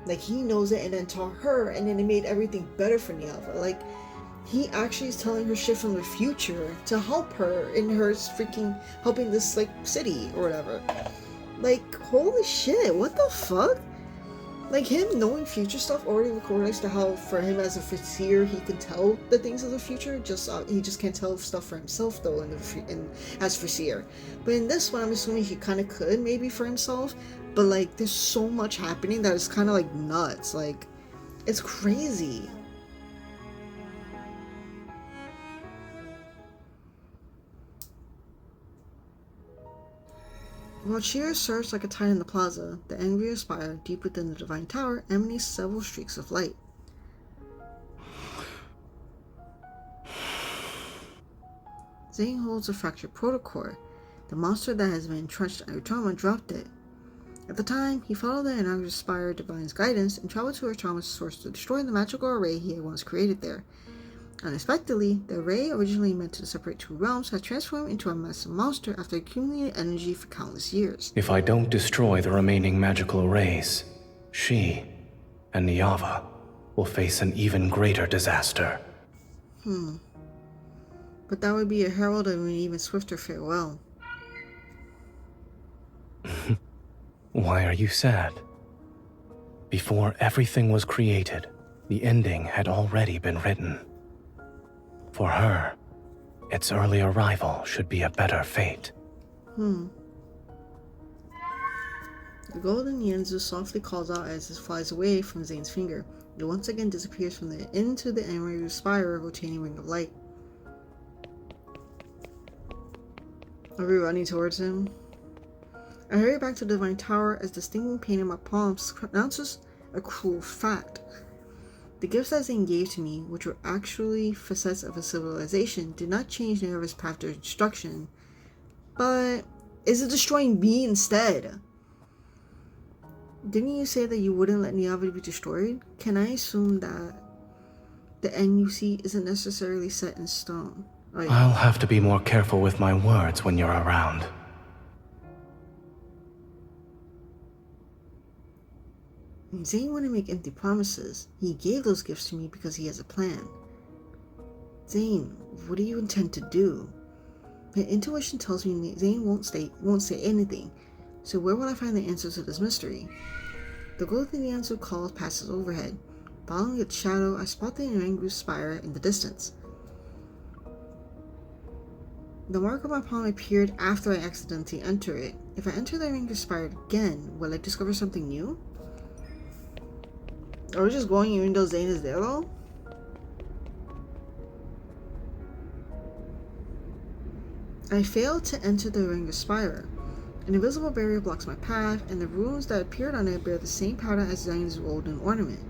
Like, he knows it and then taught her, and then it made everything better for Niava. Like, he actually is telling her shit from the future to help her in her freaking helping this, like, city or whatever. Like, holy shit, what the fuck? Like, him knowing future stuff already correlates to how, for him as a Vizier, he can tell the things of the future. He just can't tell stuff for himself, though, as Vizier. But in this one, I'm assuming he kind of could, maybe, for himself. But, like, there's so much happening that it's kind of, like, nuts. Like, it's crazy. While cheers surge like a tide in the plaza, the angrier spire, deep within the divine tower, emanates several streaks of light. Zayne holds a fractured protocore. The monster that has been entrenched at Utama dropped it. At the time, he followed the angrier spire divine's guidance and traveled to Utama's source to destroy the magical array he had once created there. Unexpectedly, the array, originally meant to separate two realms, had transformed into a massive monster after accumulating energy for countless years. If I don't destroy the remaining magical arrays, she and Niava will face an even greater disaster. But that would be a herald of an even swifter farewell. Why are you sad? Before everything was created, the ending had already been written. For her, its early arrival should be a better fate. The golden Yanzu softly calls out as it flies away from Zayne's finger. It once again disappears into the emerald spire, rotating ring of light. Are we running towards him? I hurry back to the divine tower as the stinging pain in my palms announces a cruel fact. The gifts that Zayne gave to me, which were actually facets of a civilization, did not change Niava's path to destruction, but is it destroying me instead? Didn't you say that you wouldn't let Niava be destroyed? Can I assume that the end you see isn't necessarily set in stone? I'll have to be more careful with my words when you're around. Zayne wouldn't make empty promises. He gave those gifts to me because he has a plan. Zayne, what do you intend to do? My intuition tells me Zayne won't say anything, so where will I find the answer to this mystery? The golden Yanzu call passes overhead. Following its shadow, I spot the Irangu spire in the distance. The mark on my palm appeared after I accidentally entered it. If I enter the Irangu spire again, will I discover something new? Are we just going even though Zayne is there though? I failed to enter the Irangu spire. An invisible barrier blocks my path, and the runes that appeared on it bear the same pattern as Zayne's golden ornament.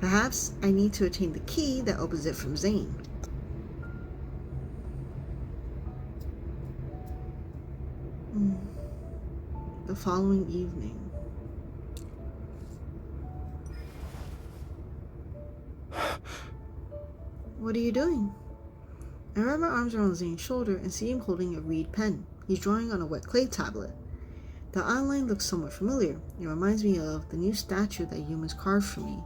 Perhaps I need to attain the key that opens it from Zayne. The following evening. What are you doing? I wrap my arms around Zayne's shoulder and see him holding a reed pen. He's drawing on a wet clay tablet. The outline looks somewhat familiar. It reminds me of the new statue that humans carved for me.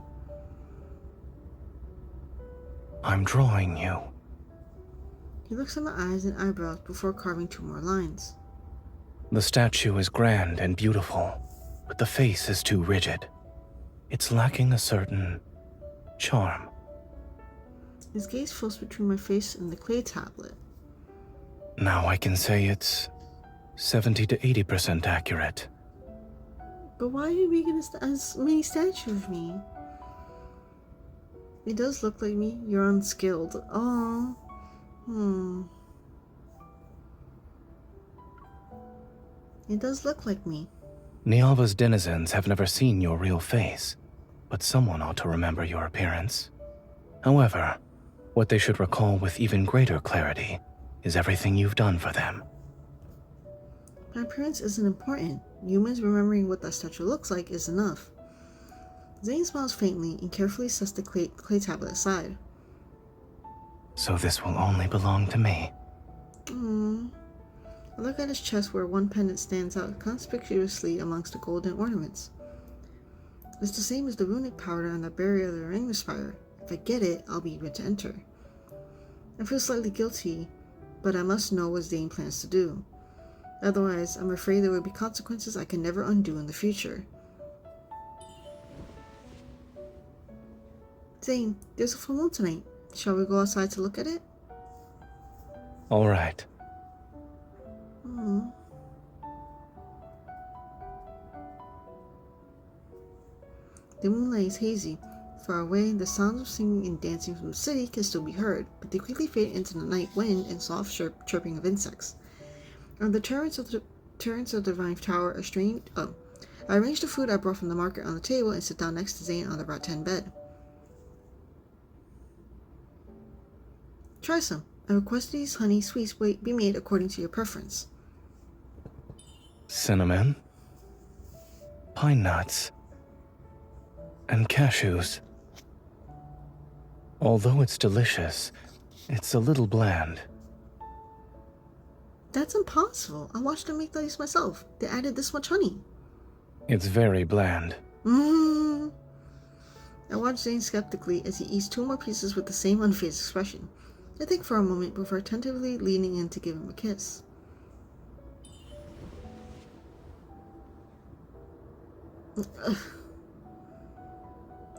I'm drawing you. He looks at my eyes and eyebrows before carving 2 more lines. The statue is grand and beautiful, but the face is too rigid. It's lacking a certain charm. His gaze flows between my face and the clay tablet. Now I can say it's 70 to 80% accurate. But why are you making a mini statue of me? It does look like me. You're unskilled. Oh. It does look like me. Niava's denizens have never seen your real face, but someone ought to remember your appearance. However, what they should recall with even greater clarity is everything you've done for them. My appearance isn't important. Humans remembering what that statue looks like is enough. Zayne smiles faintly and carefully sets the clay tablet aside. So this will only belong to me. I look at his chest where one pendant stands out conspicuously amongst the golden ornaments. It's the same as the runic powder on the barrier of the ring spire. If I get it, I'll be able to enter. I feel slightly guilty, but I must know what Zayne plans to do. Otherwise, I'm afraid there will be consequences I can never undo in the future. Zayne, there's a full moon tonight. Shall we go outside to look at it? All right. The moonlight is hazy. Far away, the sounds of singing and dancing from the city can still be heard, but they quickly fade into the night wind and soft chirping of insects. On the turrets of the Divine Tower, I arrange the food I brought from the market on the table and sit down next to Zayne on the rattan bed. Try some. I request these honey sweets be made according to your preference. Cinnamon, pine nuts, and cashews. Although it's delicious, it's a little bland. That's impossible. I watched them make these myself. They added this much honey. It's very bland. I watch Zayne skeptically as he eats 2 more pieces with the same unfazed expression. I think for a moment before attentively leaning in to give him a kiss.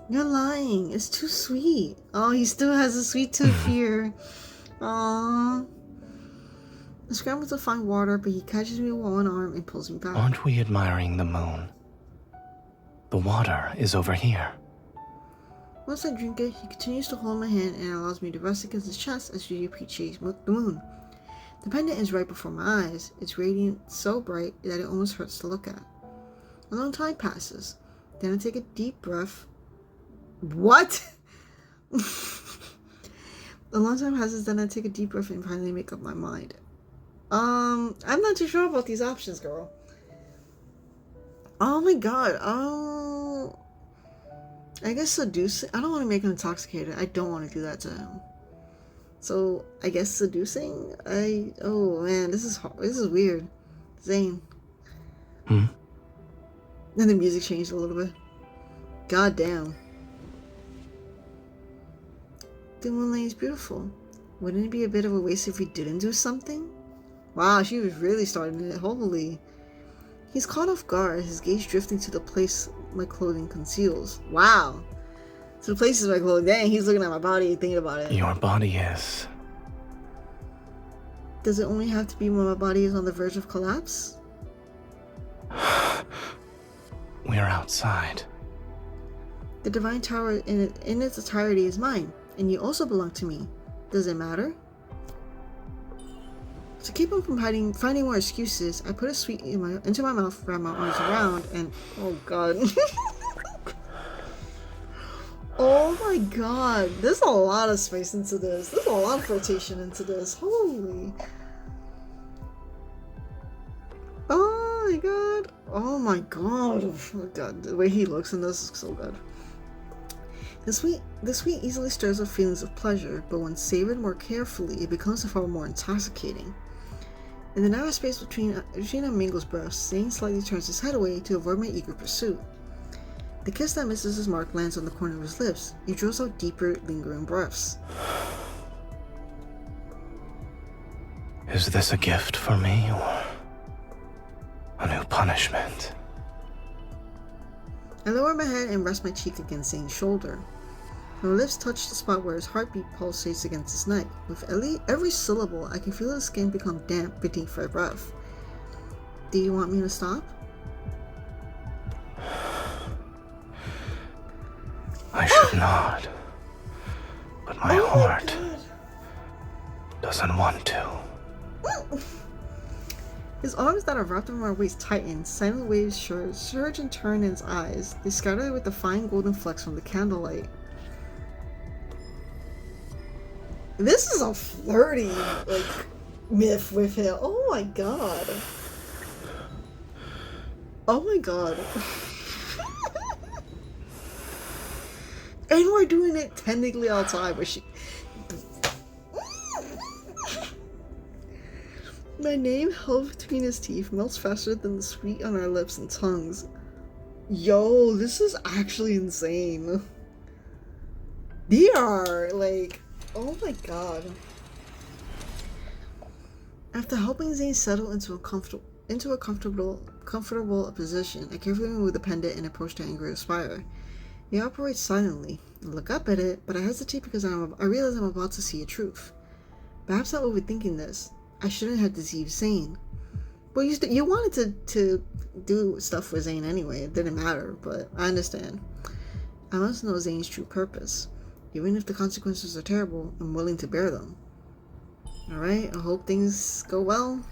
You're lying. It's too sweet. Oh, he still has a sweet tooth here. Aww. I scramble to find water, but he catches me with one arm and pulls me back. Aren't we admiring the moon? The water is over here. Once I drink it, he continues to hold my hand and allows me to rest against his chest as we appreciate the moon. The pendant is right before my eyes. Its radiance so bright that it almost hurts to look at. A long time passes. Then I take a deep breath. What? A long time passes, then I take a deep breath and finally make up my mind. I'm not too sure about these options, girl. Oh my god. Oh, I guess seducing. I don't want to make him intoxicated. I don't want to do that to him. So I guess seducing. Oh man, this is weird. Zayne. Hmm. Then the music changed a little bit. God damn. The moonlight is beautiful. Wouldn't it be a bit of a waste if we didn't do something? Wow, she was really starting it. Holy. He's caught off guard, his gaze drifting to the place my clothing conceals. Wow. To the places my clothing. Dang, he's looking at my body thinking about it. Your body is... Does it only have to be when my body is on the verge of collapse? We're outside. The Divine Tower in its entirety is mine, and you also belong to me. Does it matter? To keep him from finding more excuses, I put a sweet into my mouth, wrap my arms around, and oh god. Oh my god, there's a lot of space into this. There's a lot of flirtation into this. Holy. Oh my god. Oh my god. Oh god, the way he looks in this is so good. The sweet easily stirs up feelings of pleasure, but when savored more carefully, it becomes far more intoxicating. In the narrow space between Mingo's breaths, Zayne slightly turns his head away to avoid my eager pursuit. The kiss that misses his mark lands on the corner of his lips. He draws out deeper, lingering breaths. Is this a gift for me, or a new punishment? I lower my head and rest my cheek against Zayne's shoulder. My lips touch the spot where his heartbeat pulsates against his neck. With every syllable, I can feel his skin become damp beneath my breath. Do you want me to stop? I should not, but my heart doesn't want to. His arms that are wrapped around my waist tighten. Silent waves surge and turn in his eyes. They scatter with the fine golden flecks from the candlelight. This is a flirty, myth with him. Oh my god. Oh my god. And we're doing it technically outside, but she... My name held between his teeth melts faster than the sweet on our lips and tongues. Yo, this is actually insane. They are, oh my god. After helping Zayne settle into a comfortable position, I carefully remove the pendant and approach the angry spire. He operates silently. I look up at it, but I hesitate because I realize I'm about to see a truth. Perhaps I'm overthinking this. I shouldn't have deceived Zayne. But you wanted to do stuff for Zayne anyway. It didn't matter, but I understand. I must know Zayne's true purpose. Even if the consequences are terrible, I'm willing to bear them. Alright, I hope things go well.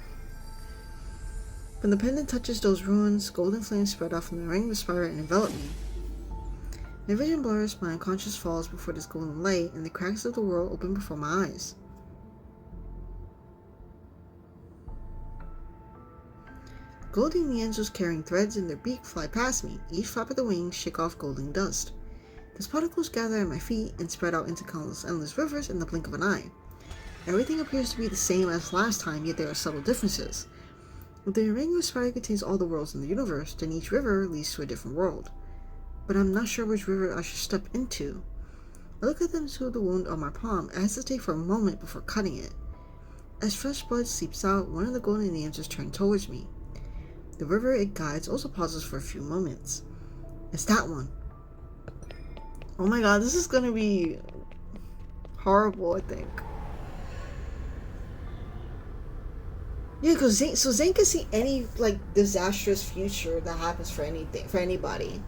When the pendant touches those ruins, golden flames spread out from the ring of the spire and envelop me. My vision blurs, my unconscious falls before this golden light, and the cracks of the world open before my eyes. Golden angels carrying threads in their beak fly past me. Each flap of the wings shake off golden dust. These particles gather at my feet and spread out into countless endless rivers in the blink of an eye. Everything appears to be the same as last time, yet there are subtle differences. If the ring of spire contains all the worlds in the universe, then each river leads to a different world. But I'm not sure which river I should step into. I look at them through the wound on my palm and hesitate for a moment before cutting it. As fresh blood seeps out, one of the golden angels turns towards me. The river it guides also pauses for a few moments. It's that one. Oh my god, this is gonna be horrible, I think. Yeah, because Zayne can see any disastrous future that happens for anybody.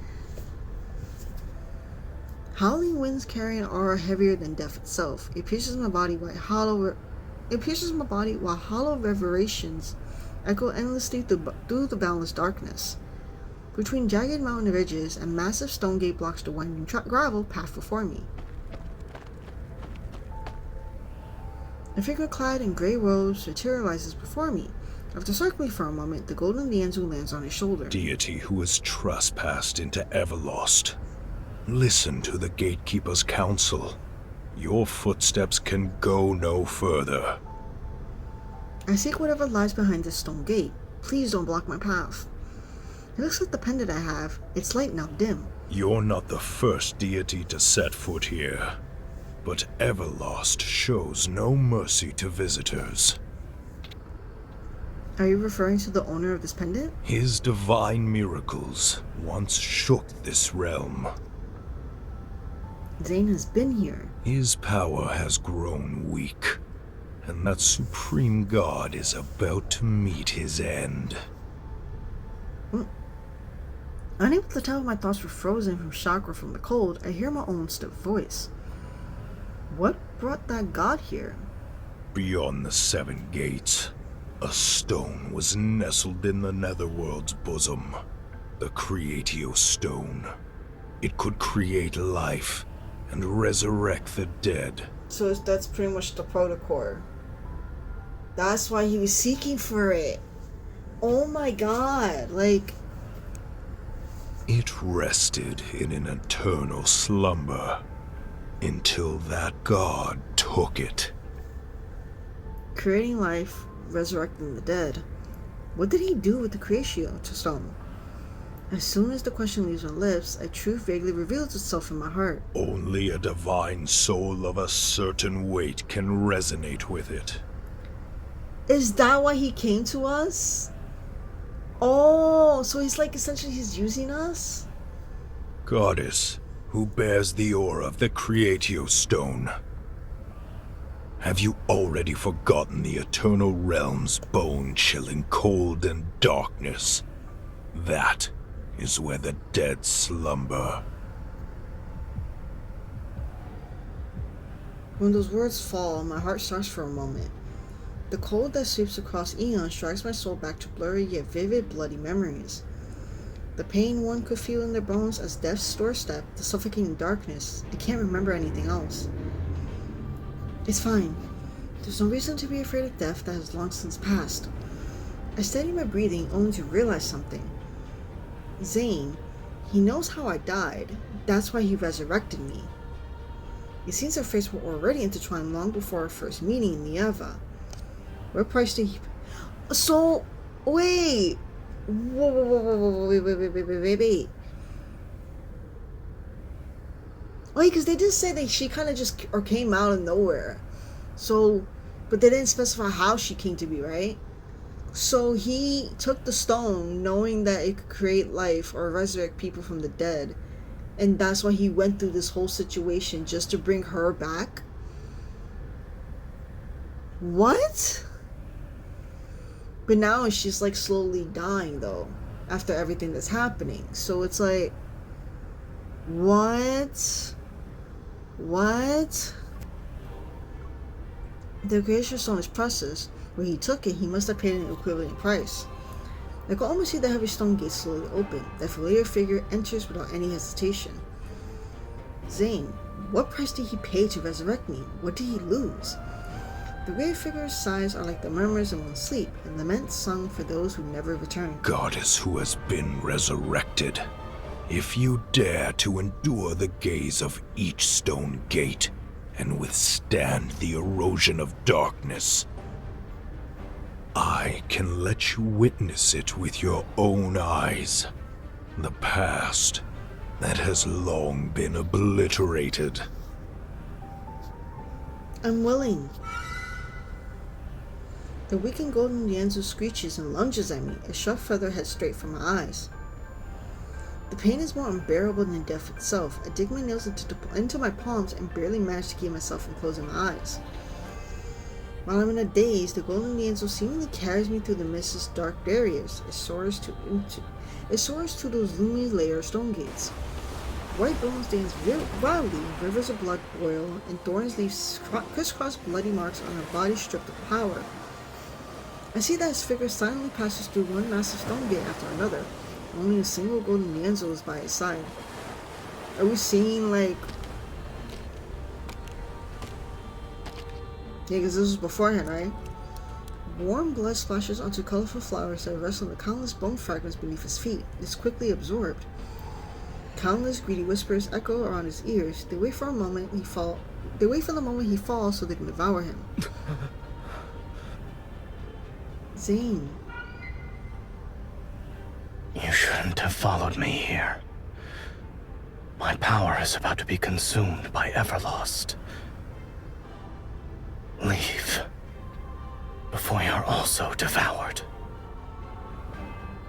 Howling winds carry an aura heavier than death itself. It pierces my body while hollow reverberations echo endlessly through the boundless darkness. Between jagged mountain ridges, a massive stone gate blocks the winding gravel path before me. A figure clad in grey robes materializes before me. After circling for a moment, the golden Lianzu lands on his shoulder. Deity who has trespassed into Everlost. Listen to the Gatekeeper's counsel. Your footsteps can go no further. I seek whatever lies behind this stone gate. Please don't block my path. It looks like the pendant I have. Its light now dim. You're not the first deity to set foot here. But Everlost shows no mercy to visitors. Are you referring to the owner of this pendant? His divine miracles once shook this realm. Zayne has been here. His power has grown weak, and that supreme god is about to meet his end. Unable to tell if my thoughts were frozen from shock or from the cold, I hear my own stiff voice. What brought that god here? Beyond the seven gates, a stone was nestled in the Netherworld's bosom. The Creatio Stone. It could create life and resurrect the dead. So that's pretty much the protocol. That's why he was seeking for it. Oh my god, It rested in an eternal slumber until that god took it. Creating life, resurrecting the dead? What did he do with the Creatio stone? As soon as the question leaves my lips, a truth vaguely reveals itself in my heart. Only a divine soul of a certain weight can resonate with it. Is that why he came to us? Oh, so he's like essentially he's using us? Goddess, who bears the aura of the Creatio stone. Have you already forgotten the eternal realm's bone-chilling cold and darkness? That is where the dead slumber. When those words fall, my heart starts for a moment. The cold that sweeps across eons drags my soul back to blurry yet vivid bloody memories. The pain one could feel in their bones as death's doorstep, the suffocating darkness. I can't remember anything else. It's fine. There's no reason to be afraid of death that has long since passed. I steady my breathing only to realize something. Zayne, he knows how I died. That's why he resurrected me. It seems our fates were already intertwined long before our first meeting in Nieva. What price did he... So, wait! Wait. Wait, because they did say that she kind of just or came out of nowhere. So, but they didn't specify how she came to be, right? So he took the stone knowing that it could create life or resurrect people from the dead. And that's why he went through this whole situation just to bring her back? What? But now she's like slowly dying though, after everything that's happening. So it's like, what? The Creation Stone is precious. When he took it, he must have paid an equivalent price. I could almost see the heavy stone gate slowly open. That familiar figure enters without any hesitation. Zayne, what price did he pay to resurrect me? What did he lose? The gray figure's sighs are like the murmurs of one's sleep, and laments sung for those who never return. Goddess who has been resurrected, if you dare to endure the gaze of each stone gate and withstand the erosion of darkness, I can let you witness it with your own eyes. The past that has long been obliterated. I'm willing. The weakened golden Lienzo screeches and lunges at me, a sharp feather heads straight for my eyes. The pain is more unbearable than death itself. I dig my nails into my palms and barely manage to keep myself from closing my eyes. While I'm in a daze, the golden Lienzo seemingly carries me through the mist's dark barriers. It soars to those looming layer stone gates. White bones dance wildly, rivers of blood boil, and thorns leave crisscross bloody marks on her body stripped of power. I see that his figure silently passes through one massive stone gate after another. Only a single golden Lienzo is by his side. Are we seeing like... Yeah, because this was beforehand, right? Warm blood splashes onto colorful flowers that rest on the countless bone fragments beneath his feet. It's quickly absorbed. Countless greedy whispers echo around his ears. They wait for the moment he falls so they can devour him. Zayne. You shouldn't have followed me here. My power is about to be consumed by Everlost. Leave, before you're also devoured.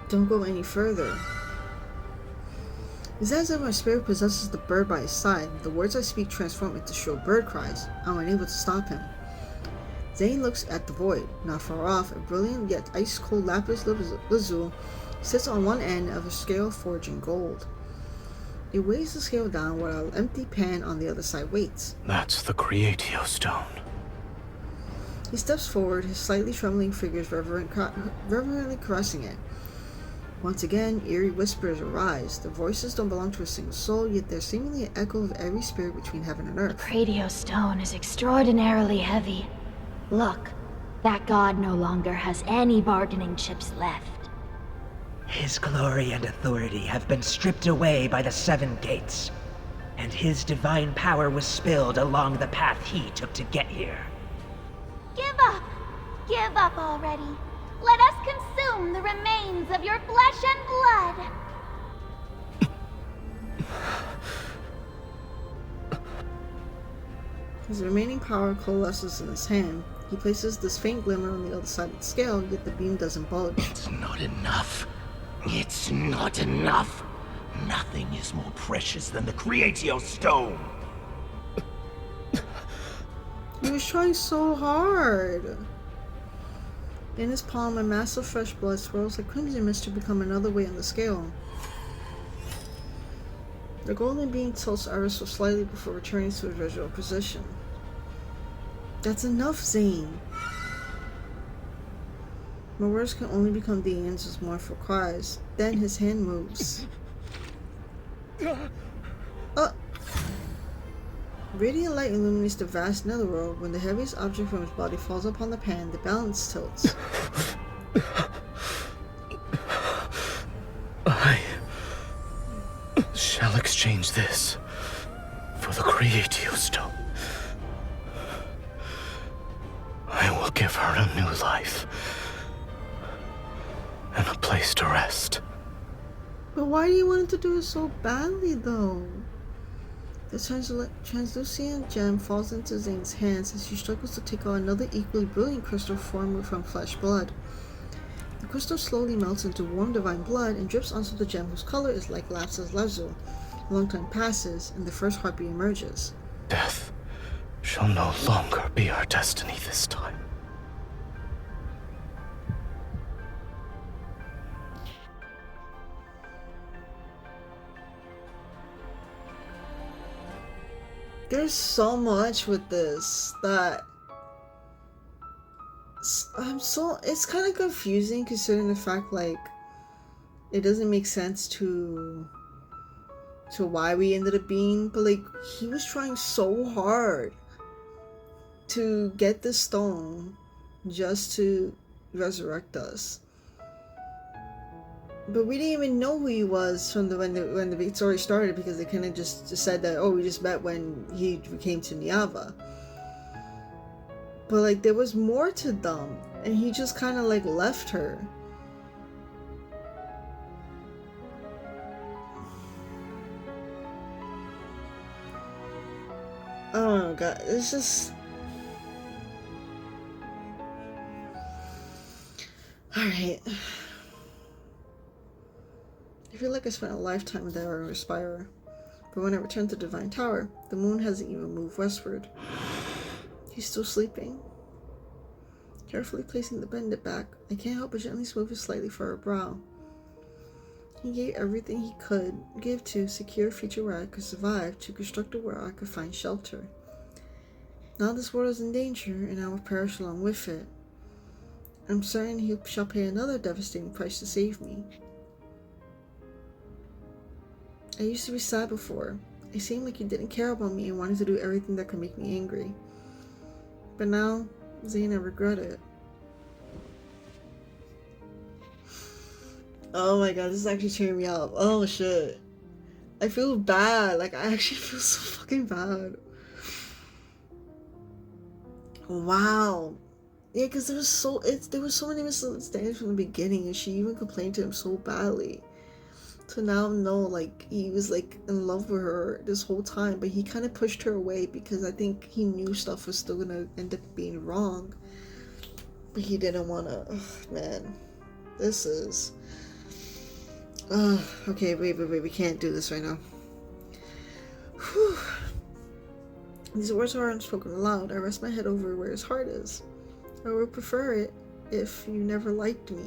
Don't go any further. It's as if my spirit possesses the bird by his side. The words I speak transform into shrill bird cries. I'm unable to stop him. Zayne looks at the void. Not far off, a brilliant yet ice-cold lapis lazuli sits on one end of a scale forged in gold. It weighs the scale down while an empty pan on the other side waits. That's the Creatio stone. He steps forward, his slightly trembling fingers reverently caressing it. Once again, eerie whispers arise. The voices don't belong to a single soul, yet they're seemingly an echo of every spirit between heaven and earth. The Creatio stone is extraordinarily heavy. Look, that god no longer has any bargaining chips left. His glory and authority have been stripped away by the seven gates, and his divine power was spilled along the path he took to get here. Give up! Give up already. Let us consume the remains of your flesh and blood. His remaining power coalesces in his hand. He places this faint glimmer on the other side of the scale, yet the beam doesn't budge. It's not enough. It's not enough. Nothing is more precious than the Creatio Stone. He was trying so hard. In his palm, a mass of fresh blood swirls like crimson mist to become another weight on the scale. The golden beam tilts ever so slightly before returning to its original position. That's enough, Zayne. My words can only become the answers mournful cries. Then his hand moves. Radiant light illuminates the vast netherworld. When the heaviest object from his body falls upon the pan, the balance tilts. I shall exchange this for the Creatio Stone. I will give her a new life and a place to rest. But why do you want him to do it so badly, though? The translucent gem falls into Zayne's hands as he struggles to take out another equally brilliant crystal formed from flesh blood. The crystal slowly melts into warm divine blood and drips onto the gem whose color is like Lapsa's Lezu. A long time passes, and the first heartbeat emerges. Death shall no longer be our destiny this time. There's so much with this that it's kind of confusing considering the fact like it doesn't make sense to why we ended up being, but like he was trying so hard to get the stone just to resurrect us. But we didn't even know who he was from when the story started, because they kind of just said that, oh, we just met when we came to Niava. But like there was more to them, and he just kind of like left her. Oh god, it's just... Alright. I feel like I spent a lifetime there in Respire, but when I returned to Divine Tower, the moon hasn't even moved westward. He's still sleeping. Carefully placing the pendant back, I can't help but gently smooth it slightly for her brow. He gave everything he could give to secure a future where I could survive, to construct a world I could find shelter. Now this world is in danger, and I will perish along with it. I'm certain he shall pay another devastating price to save me. I used to be sad before. It seemed like he didn't care about me and wanted to do everything that could make me angry. But now, Zayne, I regret it. Oh my god, this is actually cheering me up. Oh shit. I feel bad. Like, I actually feel so fucking bad. Wow. Yeah, because there were so many misunderstandings from the beginning, and she even complained to him so badly. To now know, like, he was like in love with her this whole time, but he kind of pushed her away because I think he knew stuff was still gonna end up being wrong. But he didn't wanna. Ugh, man. This is... okay, wait, we can't do this right now. Whew. These words are unspoken aloud. I rest my head over where his heart is. I would prefer it if you never liked me.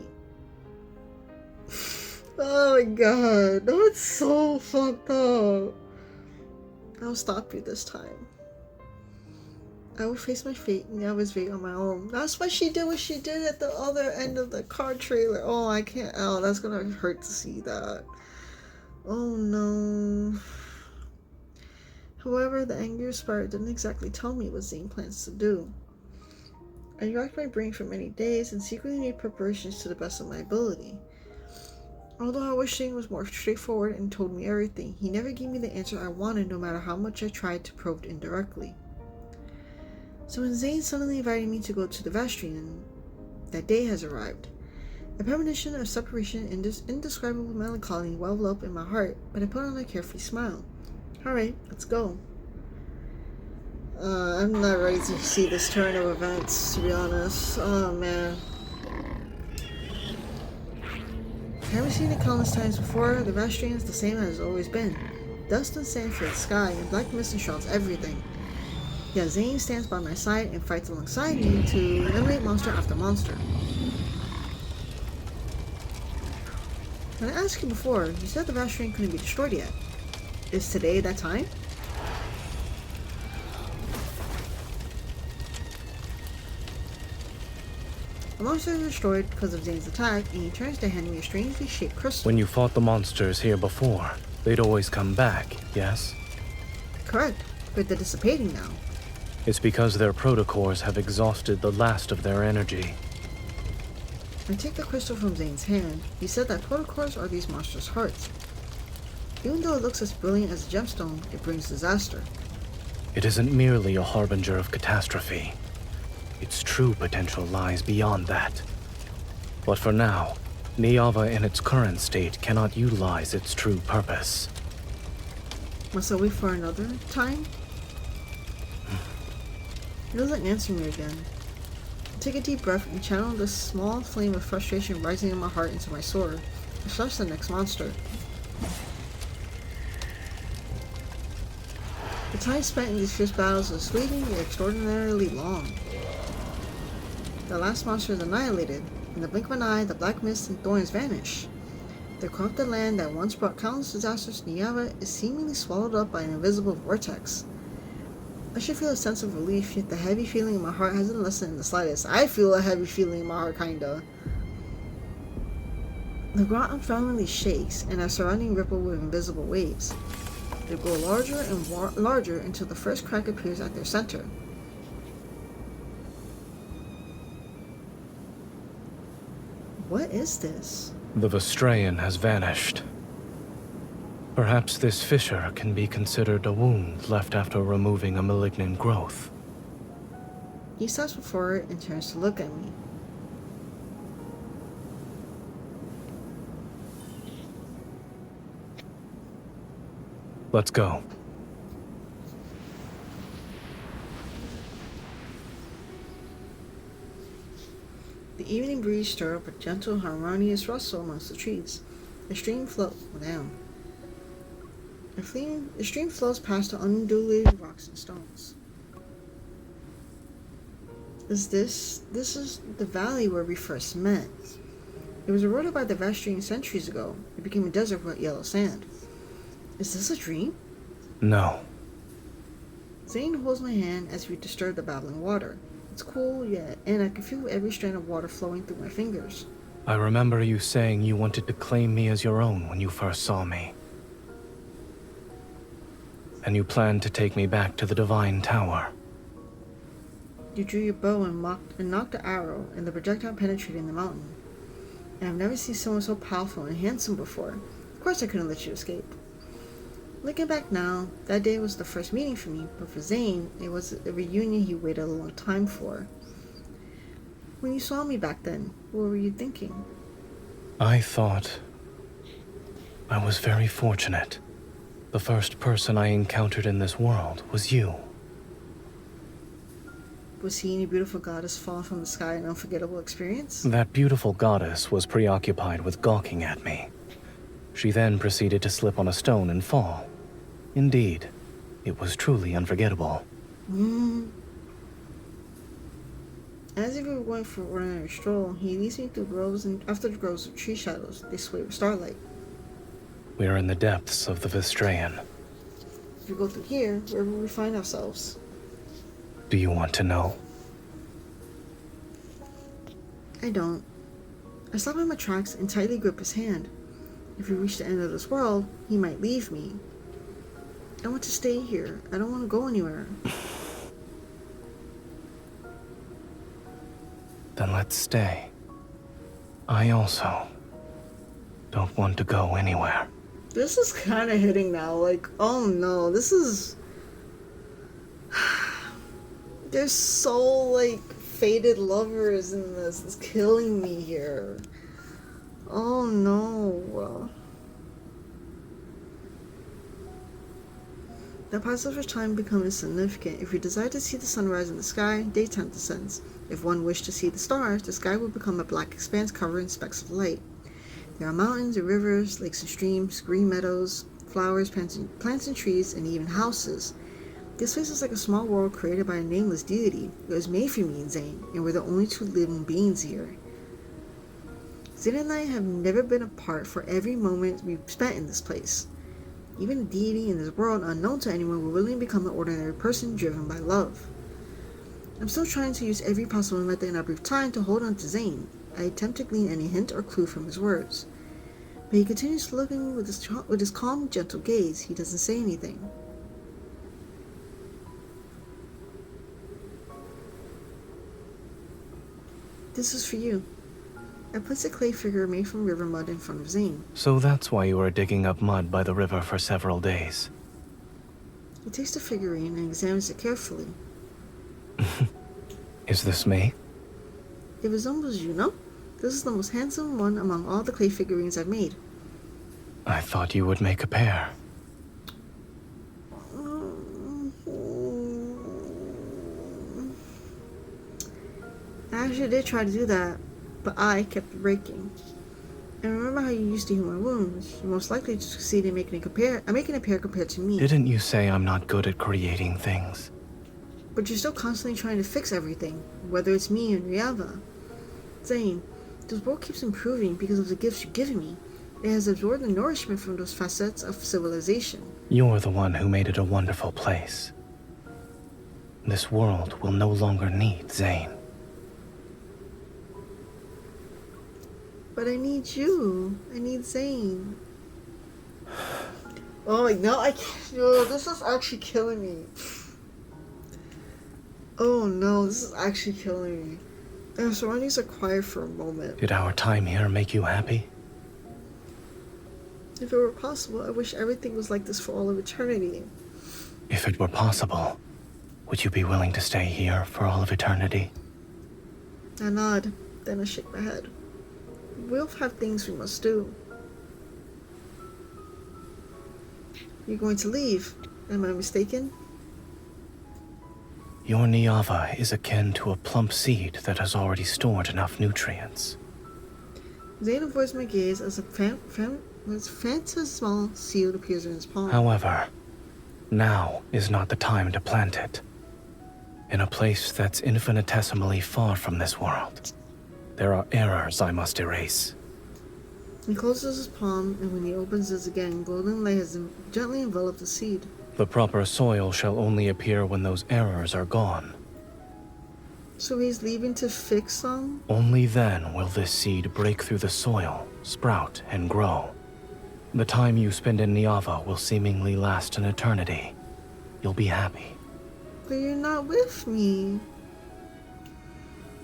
Oh my god, that's so fucked up. I'll stop you this time. I will face my fate and I was fate on my own. That's what she did at the other end of the car trailer. Oh, I can't. Oh, that's gonna hurt to see that. Oh no. However, the angry spirit didn't exactly tell me what Zayne plans to do. I racked my brain for many days and secretly made preparations to the best of my ability. Although I wish Zayne was more straightforward and told me everything, he never gave me the answer I wanted no matter how much I tried to probe indirectly. So when Zayne suddenly invited me to go to the vestry, and That day has arrived. A premonition of separation and indescribable melancholy welled up in my heart, but I put on a carefree smile. Alright, let's go. I'm not ready to see this turn of events, to be honest. Oh man. Haven't seen it countless times before. The vast stream is the same as it's always been. Dust and sand fill the sky, and black mist enshrouds everything. Yet Zayne stands by my side and fights alongside me to eliminate monster after monster. When I asked you before, you said the vast stream couldn't be destroyed yet. Is today that time? The monster is destroyed because of Zayne's attack, and he turns to hand me a strangely shaped crystal. When you fought the monsters here before, they'd always come back, yes? Correct, but they're dissipating now. It's because their protocors have exhausted the last of their energy. I take the crystal from Zayne's hand. He said that protocors are these monsters' hearts. Even though it looks as brilliant as a gemstone, it brings disaster. It isn't merely a harbinger of catastrophe. Its true potential lies beyond that. But for now, Niava in its current state cannot utilize its true purpose. Must I wait for another time? He doesn't answer me again. I take a deep breath and channel this small flame of frustration rising in my heart into my sword. I slash the next monster. The time spent in these fierce battles is fleeting yet extraordinarily long. The last monster is annihilated. In the blink of an eye, the black mist and thorns vanish. The corrupted land that once brought countless disasters to Niava is seemingly swallowed up by an invisible vortex. I should feel a sense of relief, yet the heavy feeling in my heart hasn't lessened in the slightest. I feel a heavy feeling in my heart, kinda. The ground unfriendly shakes, and our surrounding ripple with invisible waves. They grow larger and larger until the first crack appears at their center. What is this? The Vestrayan has vanished. Perhaps this fissure can be considered a wound left after removing a malignant growth. He stops before it and turns to look at me. Let's go. The evening breeze stirs up a gentle, harmonious rustle amongst the trees. The stream flows down. The stream flows past the undulating rocks and stones. This is the valley where we first met. It was eroded by the vast stream centuries ago. It became a desert with yellow sand. Is this a dream? No. Zayne holds my hand as we disturb the babbling water. It's cool, yet, and I can feel every strand of water flowing through my fingers. I remember you saying you wanted to claim me as your own when you first saw me. And you planned to take me back to the Divine Tower. You drew your bow and knocked the arrow, and the projectile penetrating the mountain. And I've never seen someone so powerful and handsome before. Of course I couldn't let you escape. Looking back now, that day was the first meeting for me, but for Zayne, it was a reunion he waited a long time for. When you saw me back then, what were you thinking? I thought I was very fortunate. The first person I encountered in this world was you. Was he any beautiful goddess falling from the sky, an unforgettable experience? That beautiful goddess was preoccupied with gawking at me. She then proceeded to slip on a stone and fall. Indeed, it was truly unforgettable. As if we were going for an ordinary stroll, he leads me through groves, and after the groves of tree shadows, they sway with starlight. We are in the depths of the Vestrayan. If we go through here, where will we find ourselves? Do you want to know? I don't. I stop in my tracks and tightly grip his hand. If we reach the end of this world, he might leave me. I want to stay here. I don't want to go anywhere. Then let's stay. I also don't want to go anywhere. This is kind of hitting now. Like, oh no, this is... They're so, like, fated lovers in this. It's killing me here. Oh no. The passage of time becomes insignificant. If you desire to see the sunrise in the sky, daytime descends. If one wished to see the stars, the sky will become a black expanse covered in specks of light. There are mountains and rivers, lakes and streams, green meadows, flowers, plants and trees, and even houses. This place is like a small world created by a nameless deity. It was made for me and Zayne, and we're the only two living beings here. Zayne and I have never been apart for every moment we've spent in this place. Even a deity in this world unknown to anyone will willingly become an ordinary person driven by love. I'm still trying to use every possible method in our brief time to hold on to Zayne. I attempt to glean any hint or clue from his words. But he continues looking with his calm, gentle gaze. He doesn't say anything. This is for you. I place a clay figure made from river mud in front of Zayne. So that's why you were digging up mud by the river for several days. He takes the figurine and examines it carefully. Is this me? It resembles you, no? This is the most handsome one among all the clay figurines I've made. I thought you would make a pair. I actually did try to do that, but I kept breaking. And remember how you used to heal my wounds? You're most likely to succeed in making a pair compared to me. Didn't you say I'm not good at creating things? But you're still constantly trying to fix everything, whether it's me or Ryava. Zayne, this world keeps improving because of the gifts you've given me. It has absorbed the nourishment from those facets of civilization. You're the one who made it a wonderful place. This world will no longer need Zayne. But I need you. I need Zayne. Oh my god, I can't. Yo, this is actually killing me. Oh no, this is actually killing me. Our surroundings are quiet for a moment. Did our time here make you happy? If it were possible, I wish everything was like this for all of eternity. If it were possible, would you be willing to stay here for all of eternity? I nod, then I shake my head. We both have things we must do. You're going to leave. Am I mistaken? Your Nyava is akin to a plump seed that has already stored enough nutrients. Zayne avoids my gaze as a phantasmal seed appears in his palm. However, now is not the time to plant it. In a place that's infinitesimally far from this world, there are errors I must erase. He closes his palm, and when he opens it again, golden light has gently enveloped the seed. The proper soil shall only appear when those errors are gone. So he's leaving to fix them? Only then will this seed break through the soil, sprout, and grow. The time you spend in Nyava will seemingly last an eternity. You'll be happy. But you're not with me.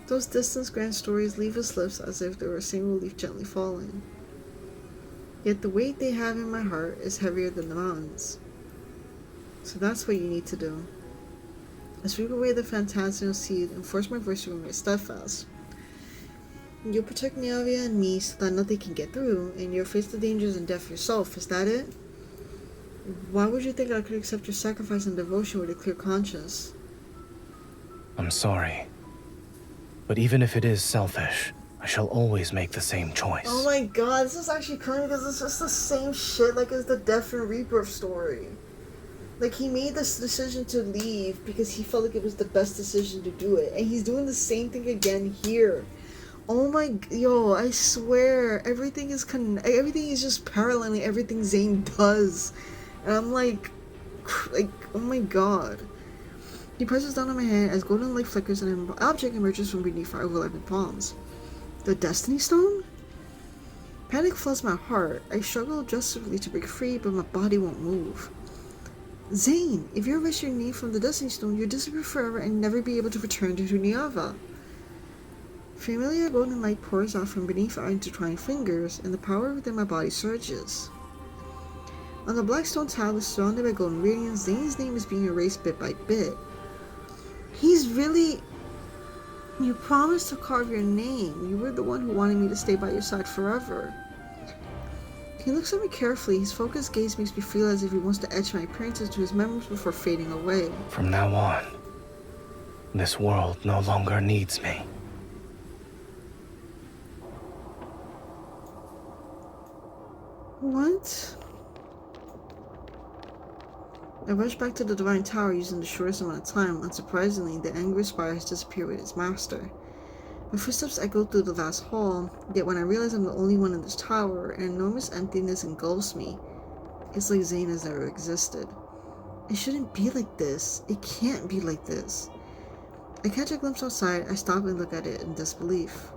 Those distant grand stories leave his lips as if they were a single leaf gently falling. Yet the weight they have in my heart is heavier than the mountains. So that's what you need to do. I sweep away the phantasmal seed and force my voice to remain steadfast. You'll protect Nyavia and me so that nothing can get through, and you'll face the dangers and death yourself, is that it? Why would you think I could accept your sacrifice and devotion with a clear conscience? I'm sorry. But even if it is selfish, I shall always make the same choice. Oh my god, this is actually crazy because it's just the same shit like as the Death and Rebirth story. Like, he made this decision to leave because he felt like it was the best decision to do it. And he's doing the same thing again here. Oh my, yo, I swear, everything is just paralleling everything Zayne does. And I'm like, oh my god. He presses down on my hand as golden light flickers and an object emerges from beneath our overlapping palms. The Destiny Stone? Panic floods my heart. I struggle desperately to break free, but my body won't move. Zayne, if you erase your name from the Destiny Stone, you'll disappear forever and never be able to return to Nyava. Familiar golden light pours out from beneath our intertwined fingers, and the power within my body surges. On the black stone tablet surrounded by golden radiance, Zayne's name is being erased bit by bit. He's really... You promised to carve your name. You were the one who wanted me to stay by your side forever. He looks at me carefully. His focused gaze makes me feel as if he wants to etch my appearances to his memories before fading away. From now on, this world no longer needs me. What? I rush back to the Divine Tower using the shortest amount of time. Unsurprisingly, the angry spire has disappeared with its master. My footsteps echo through the vast hall, yet when I realize I'm the only one in this tower, an enormous emptiness engulfs me. It's like Zayne has never existed. It shouldn't be like this. It can't be like this. I catch a glimpse outside. I stop and look at it in disbelief.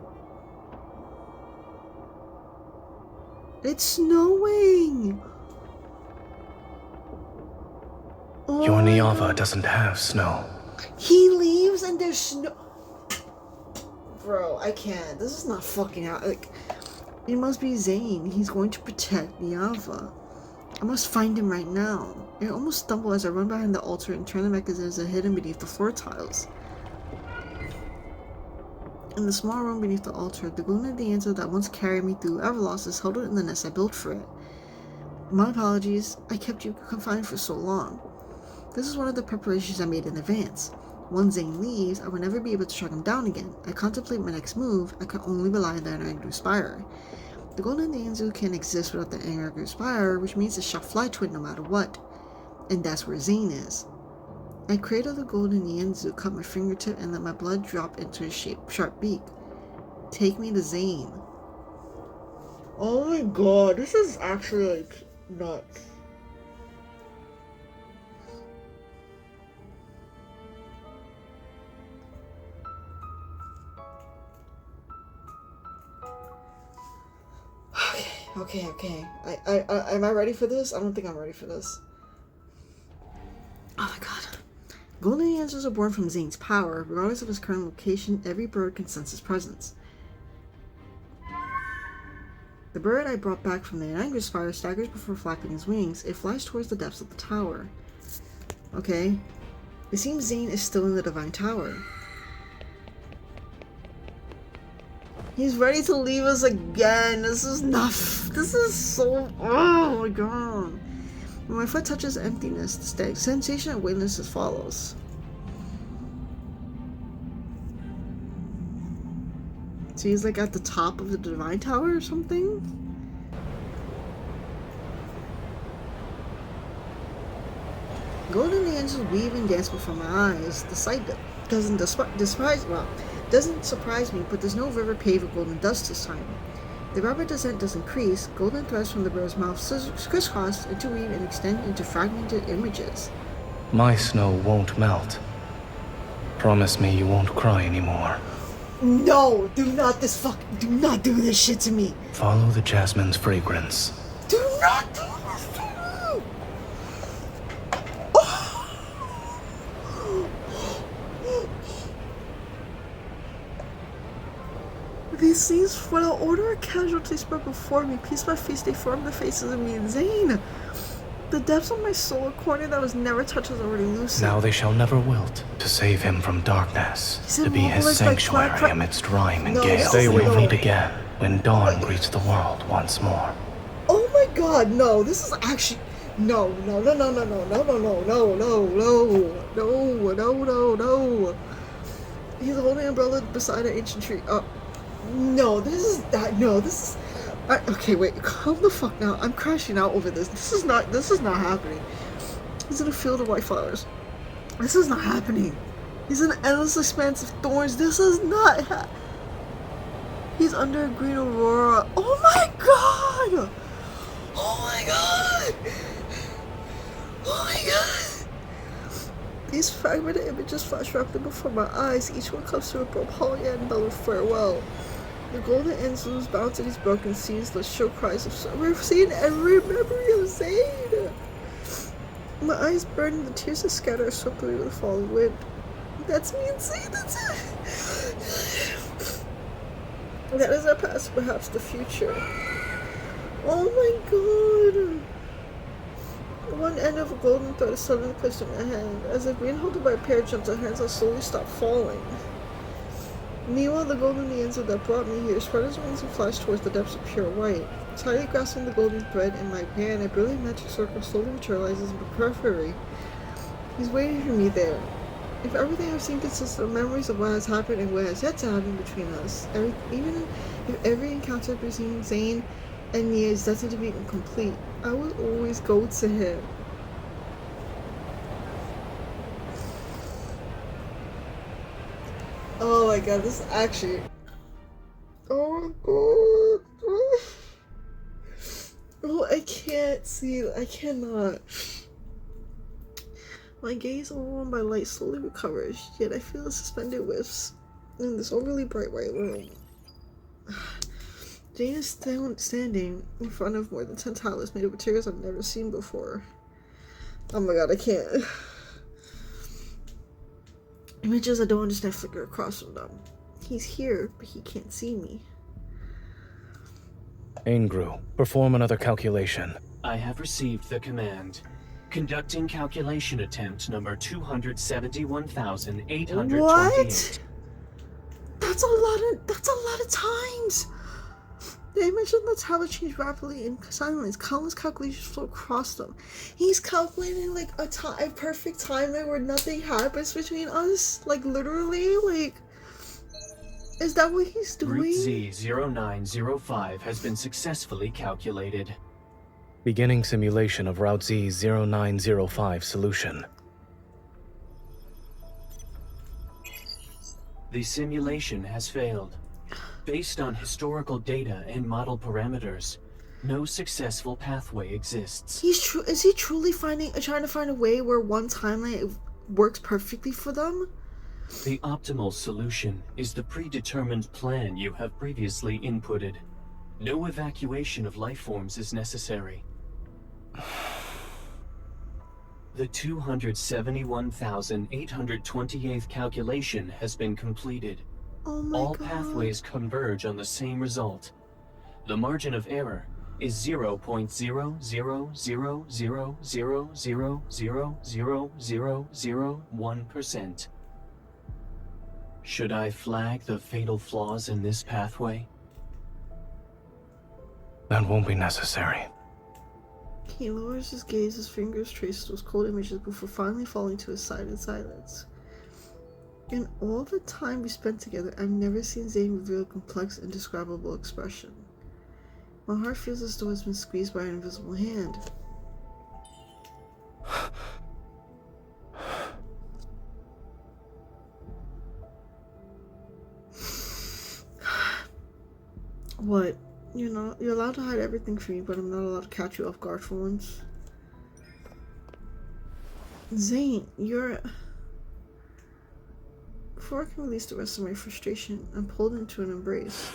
It's snowing! Oh, Your Niava doesn't have snow. He leaves and there's snow. Bro, I can't. This is not fucking out. Like, it must be Zayne. He's going to protect Niava. I must find him right now. I almost stumble as I run behind the altar and turn the mechanisms that are hidden beneath the floor tiles. In the small room beneath the altar, the golden dancer that once carried me through Everlost is huddled in the nest I built for it. My apologies. I kept you confined for so long. This is one of the preparations I made in advance. Once Zayne leaves, I will never be able to track him down again. I contemplate my next move. I can only rely on the Angry Spire. The Golden Danzu can't exist without the Angry Spire, which means it shall fly to it no matter what. And that's where Zayne is. I cradle the Golden Nianzu, cut my fingertip, and let my blood drop into his sharp beak. Take me to Zayne. Oh my god, this is actually like nuts. Okay. Am I ready for this? I don't think I'm ready for this. Oh my god. Golden Nianzus are born from Zayne's power. Regardless of his current location, every bird can sense his presence. The bird I brought back from the Angry Spire staggers before flapping his wings. It flies towards the depths of the tower. Okay. It seems Zayne is still in the Divine Tower. He's ready to leave us again. This is so... Oh my god. When my foot touches emptiness, the sensation of weightlessness follows. So he's like at the top of the Divine Tower or something? Golden Angels weave and dance before my eyes. The sight doesn't surprise me, but there's no river paved with golden dust this time. The rapid descent does increase. Golden threads from the bird's mouth crisscross, interweave, and extend into fragmented images. My snow won't melt. Promise me you won't cry anymore. No, do not do this shit to me. Follow the jasmine's fragrance. Do not do this to me. These scenes, without order or casualty, spread before me. Piece by piece, they form the faces of me and Zayne. The depths of my soul, a corner that was never touched, was already loosened. Now they shall never wilt, to save him from darkness, to be his sanctuary amidst rime and gale. They will meet again, when dawn greets the world once more. Oh my god, no, this is actually... No. He's holding an umbrella beside an ancient tree. Okay, wait, calm the fuck down. I'm crashing out over this. This is not happening. He's in a field of white flowers. This is not happening. He's in an endless expanse of thorns. This is not He's under a green aurora. Oh my god! Oh my god! Oh my god! These fragmented images flash rapidly before my eyes. Each one comes to a Propulsion and another farewell. The golden ensigns bounce in these broken seas. Let's show cries of sorrow. We're seeing every memory of Zayne. My eyes burn and the tears that scatter swiftly with the falling wind. That's me and Zayne. That's it. That is our past, perhaps the future. Oh my god. One end of a golden thread is suddenly placed in my hand. As if being held by a pair of gentle hands, I slowly stop falling. Meanwhile, the golden answer that brought me here spread its wings and flashed towards the depths of pure white. Tightly grasping the golden thread in my hand, a brilliant magic circle slowly materializes in my periphery. He's waiting for me there. If everything I've seen consists of memories of what has happened and what has yet to happen between us, even if every encounter between Zayne and me is destined to be incomplete, I will always go to him. Oh my god, this is actually... Oh my god. Oh, I can't see. I cannot. My gaze overwhelmed by light slowly recovers, yet I feel suspended whiffs in this overly bright white room. Jane is standing in front of more than 10 tablets made of materials I've never seen before. Oh my god, I can't. Images I don't understand flicker across from them. He's here, but he can't see me. Aingru, perform another calculation. I have received the command. Conducting calculation attempt number 271,828. What? That's a lot of times. The image on the tablet changed rapidly in silence. Countless calculations flow across them. He's calculating like a perfect timeline where nothing happens between us. Like literally, like, is that what he's doing? Route Z0905 has been successfully calculated. Beginning simulation of Route Z0905 solution. The simulation has failed. Based on historical data and model parameters, no successful pathway exists. Is he truly trying to find a way where one timeline works perfectly for them? The optimal solution is the predetermined plan you have previously inputted. No evacuation of life forms is necessary. The 271,828th calculation has been completed. Oh my All god. pathways converge on the same result. The margin of error is 0.00000000001%. Should I flag the fatal flaws in this pathway? That won't be necessary. He lowers his gaze, his fingers trace those cold images before finally falling to his side in silence. In all the time we spent together, I've never seen Zayne reveal a complex, indescribable expression. My heart feels as though it's been squeezed by an invisible hand. What? You're allowed to hide everything from me, but I'm not allowed to catch you off guard for once. Zayne, Before I can release the rest of my frustration, I'm pulled into an embrace.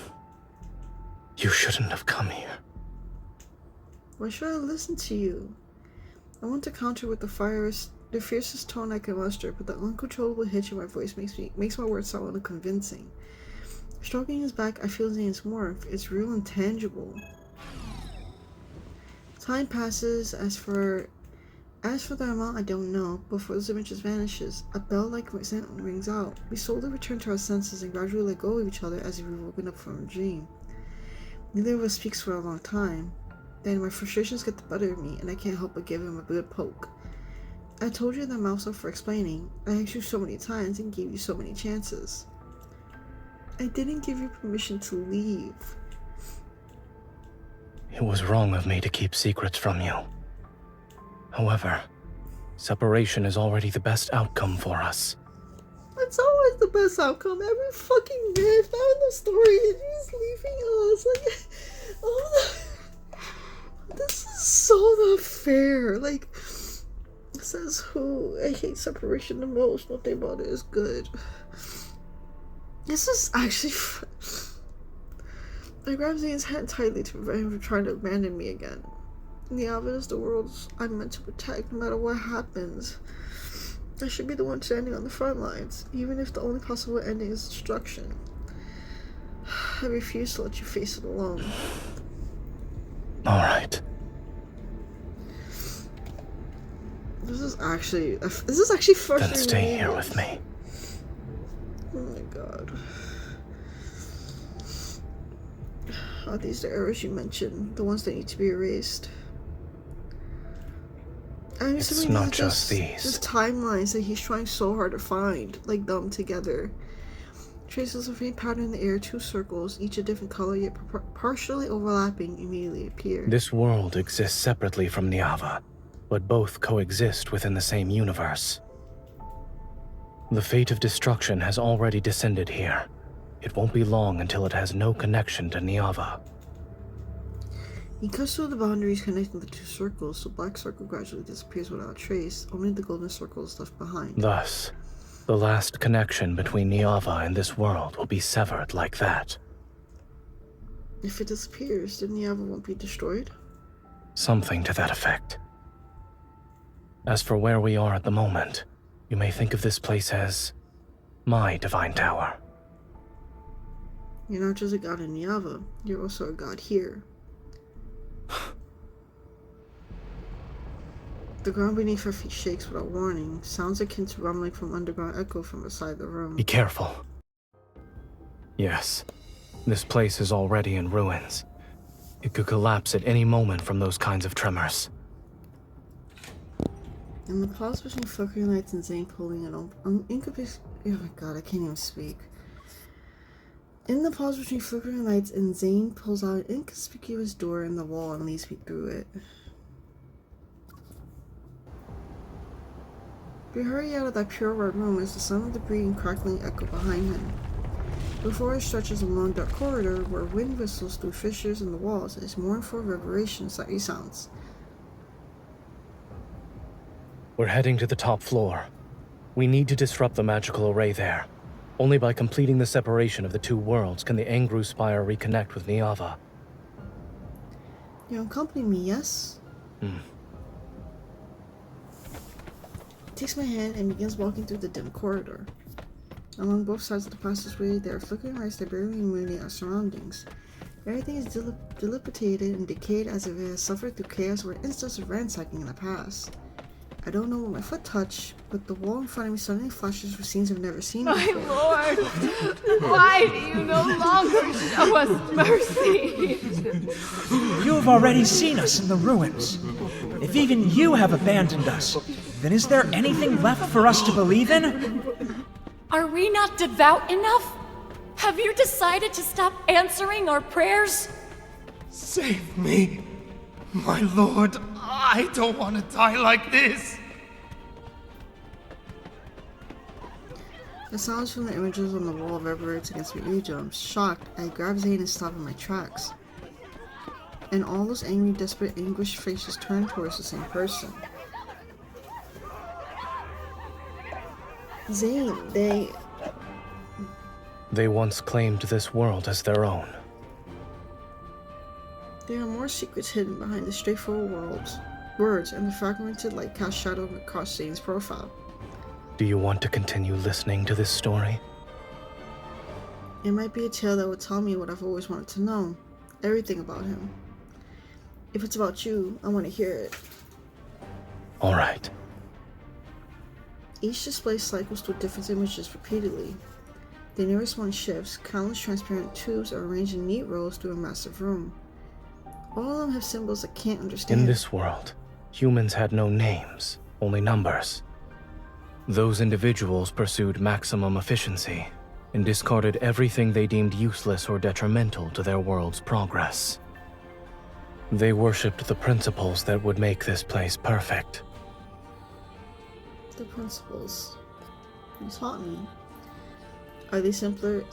You shouldn't have come here. Why should I listen to you? I want to counter with the fiercest tone I can muster, but the uncontrollable hitch in my voice makes my words sound unconvincing. Stroking his back, I feel Zayne's warmth. It's real and tangible. Time passes. As for the amount, I don't know. Before this image just vanishes, a bell-like sound rings out. We slowly return to our senses and gradually let go of each other as if we've woken up from a dream. Neither of us speaks for a long time. Then my frustrations get the better of me, and I can't help but give him a good poke. I told you that I'm also for explaining. I asked you so many times and gave you so many chances. I didn't give you permission to leave. It was wrong of me to keep secrets from you. However, separation is already the best outcome for us. It's always the best outcome. Every fucking minute now in the story, he's leaving us. Like, oh, this is so not fair. Like, it says who I hate separation the most. Nothing about it is good. This is actually. I grab Zayne's hand tightly to prevent him from trying to abandon me again. The Alvin is the world I'm meant to protect, no matter what happens. I should be the one standing on the front lines, even if the only possible ending is destruction. I refuse to let you face it alone. Alright. This is actually frustrating. Then stay here with me. Oh my god. Are these the errors you mentioned? The ones that need to be erased? I'm It's assuming not these are just these. just timelines that he's trying so hard to find, like them together. Traces of faint pattern in the air, 2 circles, each a different color yet partially overlapping, immediately appear. This world exists separately from Niava, but both coexist within the same universe. The fate of destruction has already descended here. It won't be long until it has no connection to Niava. He cuts through the boundaries connecting the 2 circles, the black circle gradually disappears without trace, only the golden circle is left behind. Thus, the last connection between Niava and this world will be severed like that. If it disappears, then Niava won't be destroyed? Something to that effect. As for where we are at the moment, you may think of this place as my divine tower. You're not just a god in Niava, you're also a god here. The ground beneath her feet shakes without warning, sounds akin to rumbling from underground echo from beside the room. Be careful. Yes, this place is already in ruins. It could collapse at any moment from those kinds of tremors. In the pause between flickering lights and Zayne pulling an oh my god, I can't even speak. In the pause between flickering lights and Zayne pulls out an inconspicuous door in the wall and leads me through it. We hurry out of that pure red room as the sound of debris and crackling echo behind him. Before us stretches a long dark corridor where wind whistles through fissures in the walls as mournful reverberations that resounds. We're heading to the top floor. We need to disrupt the magical array there. Only by completing the separation of the 2 worlds can the Angru Spire reconnect with Niava. You'll accompany me, yes? He takes my hand and begins walking through the dim corridor. Along both sides of the passageway, there are flickering lights that barely illuminate our surroundings. Everything is dilapidated and decayed as if it has suffered through chaos or instances of ransacking in the past. I don't know what my foot touched, but the wall in front of me suddenly flashes with scenes I've never seen before. My lord, why do you no longer show us mercy? You have already seen us in the ruins. If even you have abandoned us, then is there anything left for us to believe in? Are we not devout enough? Have you decided to stop answering our prayers? Save me, my lord. I don't want to die like this. The sounds from the images on the wall reverberates against my eardrums. Shocked, I grab Zayne and stop in my tracks. And all those angry, desperate, anguished faces turn towards the same person. Zayne, They once claimed this world as their own. There are more secrets hidden behind the straightforward words and the fragmented light cast shadow across Zayne's profile. Do you want to continue listening to this story? It might be a tale that would tell me what I've always wanted to know. Everything about him. If it's about you, I want to hear it. Alright. Each display cycles through different images repeatedly. The nearest one shifts, countless transparent tubes are arranged in neat rows through a massive room. All of them have symbols I can't understand. In this world, humans had no names, only numbers. Those individuals pursued maximum efficiency and discarded everything they deemed useless or detrimental to their world's progress. They worshipped the principles that would make this place perfect. The principles you taught me. Are they similar?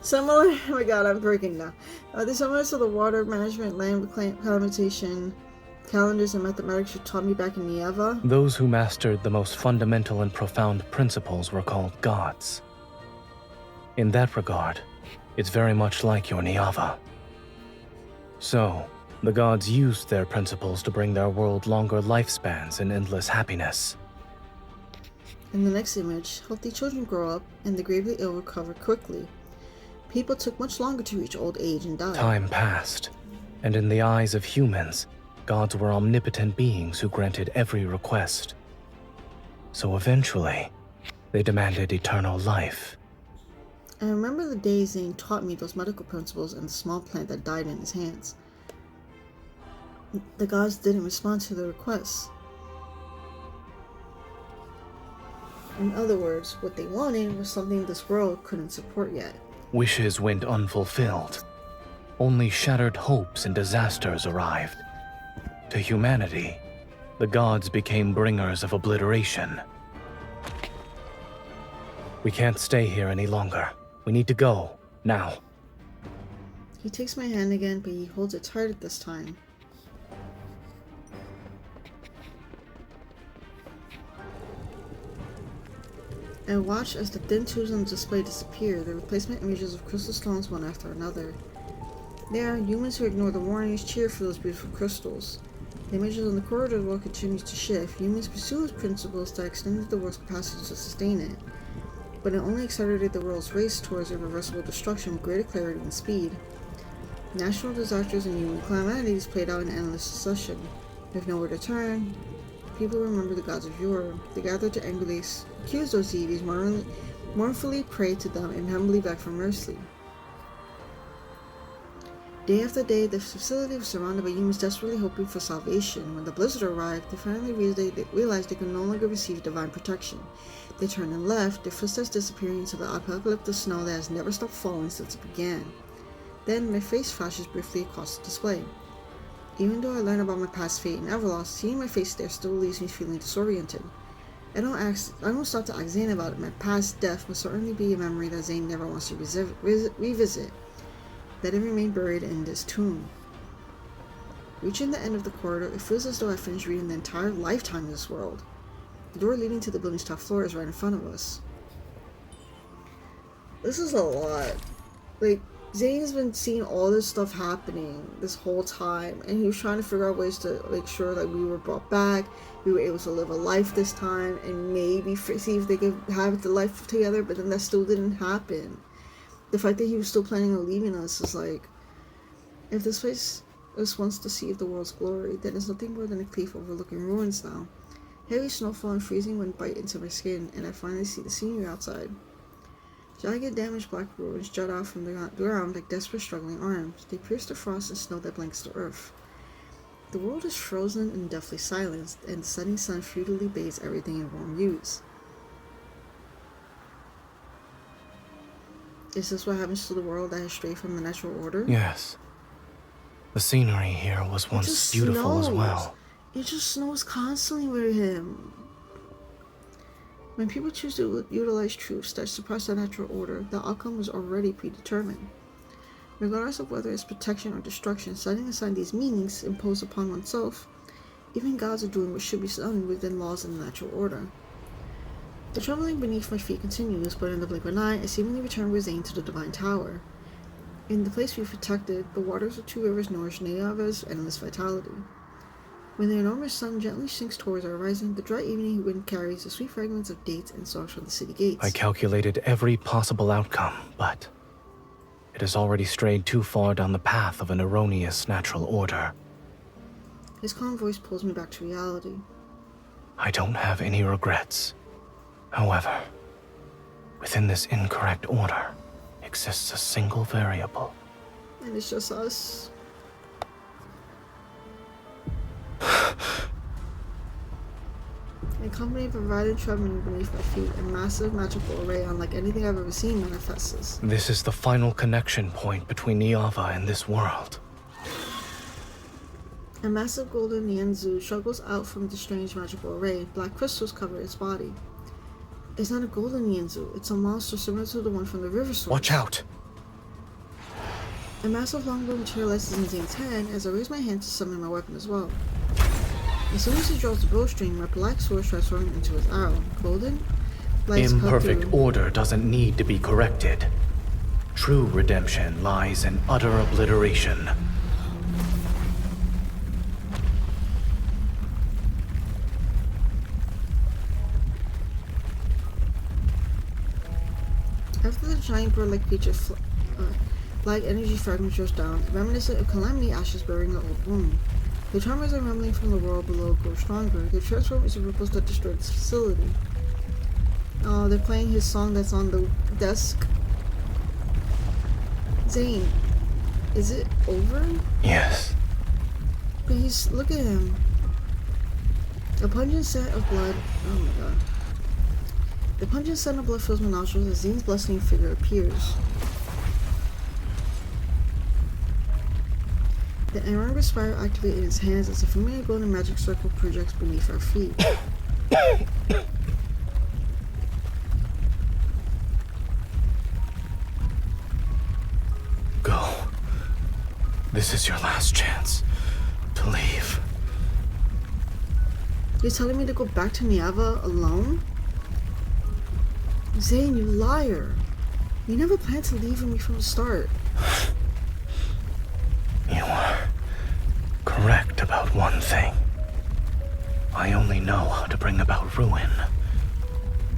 Oh my god, I'm breaking now. Are they similar to the water management, land reclamation, calendars, and mathematics you taught me back in Niava? Those who mastered the most fundamental and profound principles were called gods. In that regard, it's very much like your Niava. So, the gods used their principles to bring their world longer lifespans and endless happiness. In the next image, healthy children grow up and the gravely ill recover quickly. People took much longer to reach old age and die. Time passed, and in the eyes of humans, gods were omnipotent beings who granted every request. So eventually, they demanded eternal life. I remember the day Zayne taught me those medical principles and the small plant that died in his hands. The gods didn't respond to the requests. In other words, what they wanted was something this world couldn't support yet. Wishes went unfulfilled. Only shattered hopes and disasters arrived. To humanity, the gods became bringers of obliteration. We can't stay here any longer. We need to go, now. He takes my hand again, but he holds it tight this time. I watch as the thin tubes on the display disappear, the replacement images of crystal stones one after another. There, humans who ignore the warnings cheer for those beautiful crystals. The images on the corridor will continue to shift. Humans pursue principles that extended the world's capacity to sustain it, but it only accelerated the world's race towards irreversible destruction with greater clarity and speed. National disasters and human calamities played out in endless succession. With nowhere to turn, people remember the gods of yore. They gathered to angrily accuse those deities, mournfully prayed to them, and humbly begged for mercy. Day after day, the facility was surrounded by humans desperately hoping for salvation. When the blizzard arrived, they finally realized they could no longer receive divine protection. They turned and left, their footsteps disappearing into the apocalyptic snow that has never stopped falling since it began. Then my face flashes briefly across the display. Even though I learned about my past fate and Everlost, seeing my face there still leaves me feeling disoriented. I don't stop to ask Zayne about it. My past death will certainly be a memory that Zayne never wants to revisit. Let it remain buried in this tomb. Reaching the end of the corridor, it feels as though I finished reading the entire lifetime of this world. The door leading to the building's top floor is right in front of us. This is a lot. Like, Zayne's been seeing all this stuff happening this whole time, and he was trying to figure out ways to make sure that we were brought back, we were able to live a life this time, and maybe see if they could have the life together, but then that still didn't happen. The fact that he was still planning on leaving us is like, if this place is once the seat of the world's glory, then it's nothing more than a cliff overlooking ruins now. Heavy snowfall and freezing wind bite into my skin, and I finally see the scenery outside. Jagged, damaged black ruins jut out from the ground like desperate, struggling arms. They pierce the frost and snow that blankets the earth. The world is frozen and deathly silenced, and the setting sun futilely bathes everything in warm hues. Is this what happens to the world that has strayed from the natural order? Yes. The scenery here was once beautiful as well. It just snows constantly with him. When people choose to utilize truths that suppress the natural order, the outcome was already predetermined. Regardless of whether it's protection or destruction, setting aside these meanings imposed upon oneself, even gods are doing what should be done within laws in the natural order. The trembling beneath my feet continues, but in the blink of an eye, I seemingly return with Zayne to the Divine Tower. In the place we've protected, the waters of two rivers nourish Neava's endless vitality. When the enormous sun gently sinks towards our horizon, the dry evening wind carries the sweet fragments of dates and songs from the city gates. I calculated every possible outcome, but it has already strayed too far down the path of an erroneous natural order. His calm voice pulls me back to reality. I don't have any regrets. However, within this incorrect order exists a single variable. And it's just us. Accompanied by riding trembling beneath my feet, a massive magical array unlike anything I've ever seen manifests. This is the final connection point between Niava and this world. A massive golden Nianzu struggles out from the strange magical array. Black crystals cover its body. It's not a golden Nianzu, it's a monster similar to the one from the river source. Watch out! A massive longbow materializes in Zayne's hand as I raise my hand to summon my weapon as well. As soon as he draws the bowstring, my black sword transforms into his arrow. Golden lights Imperfect order doesn't need to be corrected. True redemption lies in utter obliteration. After the giant bird-like creature black energy fragment drops down, reminiscent of calamity ashes burying the old wound. The tremors and rumbling from the world below grow stronger. They transform into ripples that destroy this facility. Oh, they're playing his song that's on the desk. Zayne, is it over? Yes. But look at him. A pungent scent of blood. Oh my god. The pungent scent of blood fills my nostrils as Zayne's bloodstained figure appears. The aromatic spiral activates in his hands as a familiar golden magic circle projects beneath our feet. Go. This is your last chance to leave. You're telling me to go back to Niava alone? Zayne, you liar. You never planned to leave me from the start. You are correct about one thing. I only know how to bring about ruin,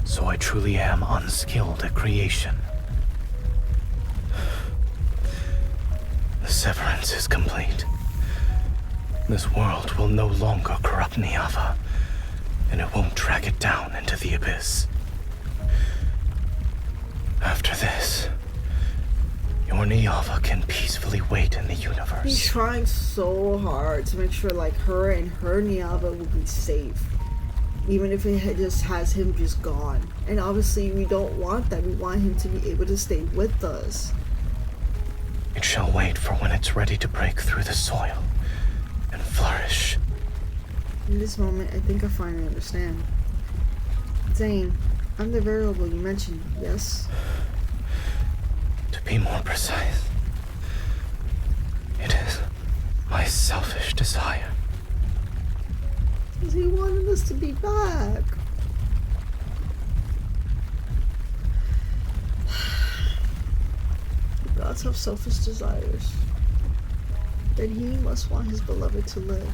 so I truly am unskilled at creation. The severance is complete. This world will no longer corrupt Niava, and it won't drag it down into the abyss. After this, your Niava can peacefully wait in the universe. He's trying so hard to make sure like her and her Niava will be safe. Even if it just has him just gone. And obviously we don't want that. We want him to be able to stay with us. It shall wait for when it's ready to break through the soil and flourish. In this moment, I think I finally understand. Zayne, I'm the variable you mentioned, yes? To be more precise, it is my selfish desire. Because he wanted us to be back. Gods have selfish desires. Then he must want his beloved to live.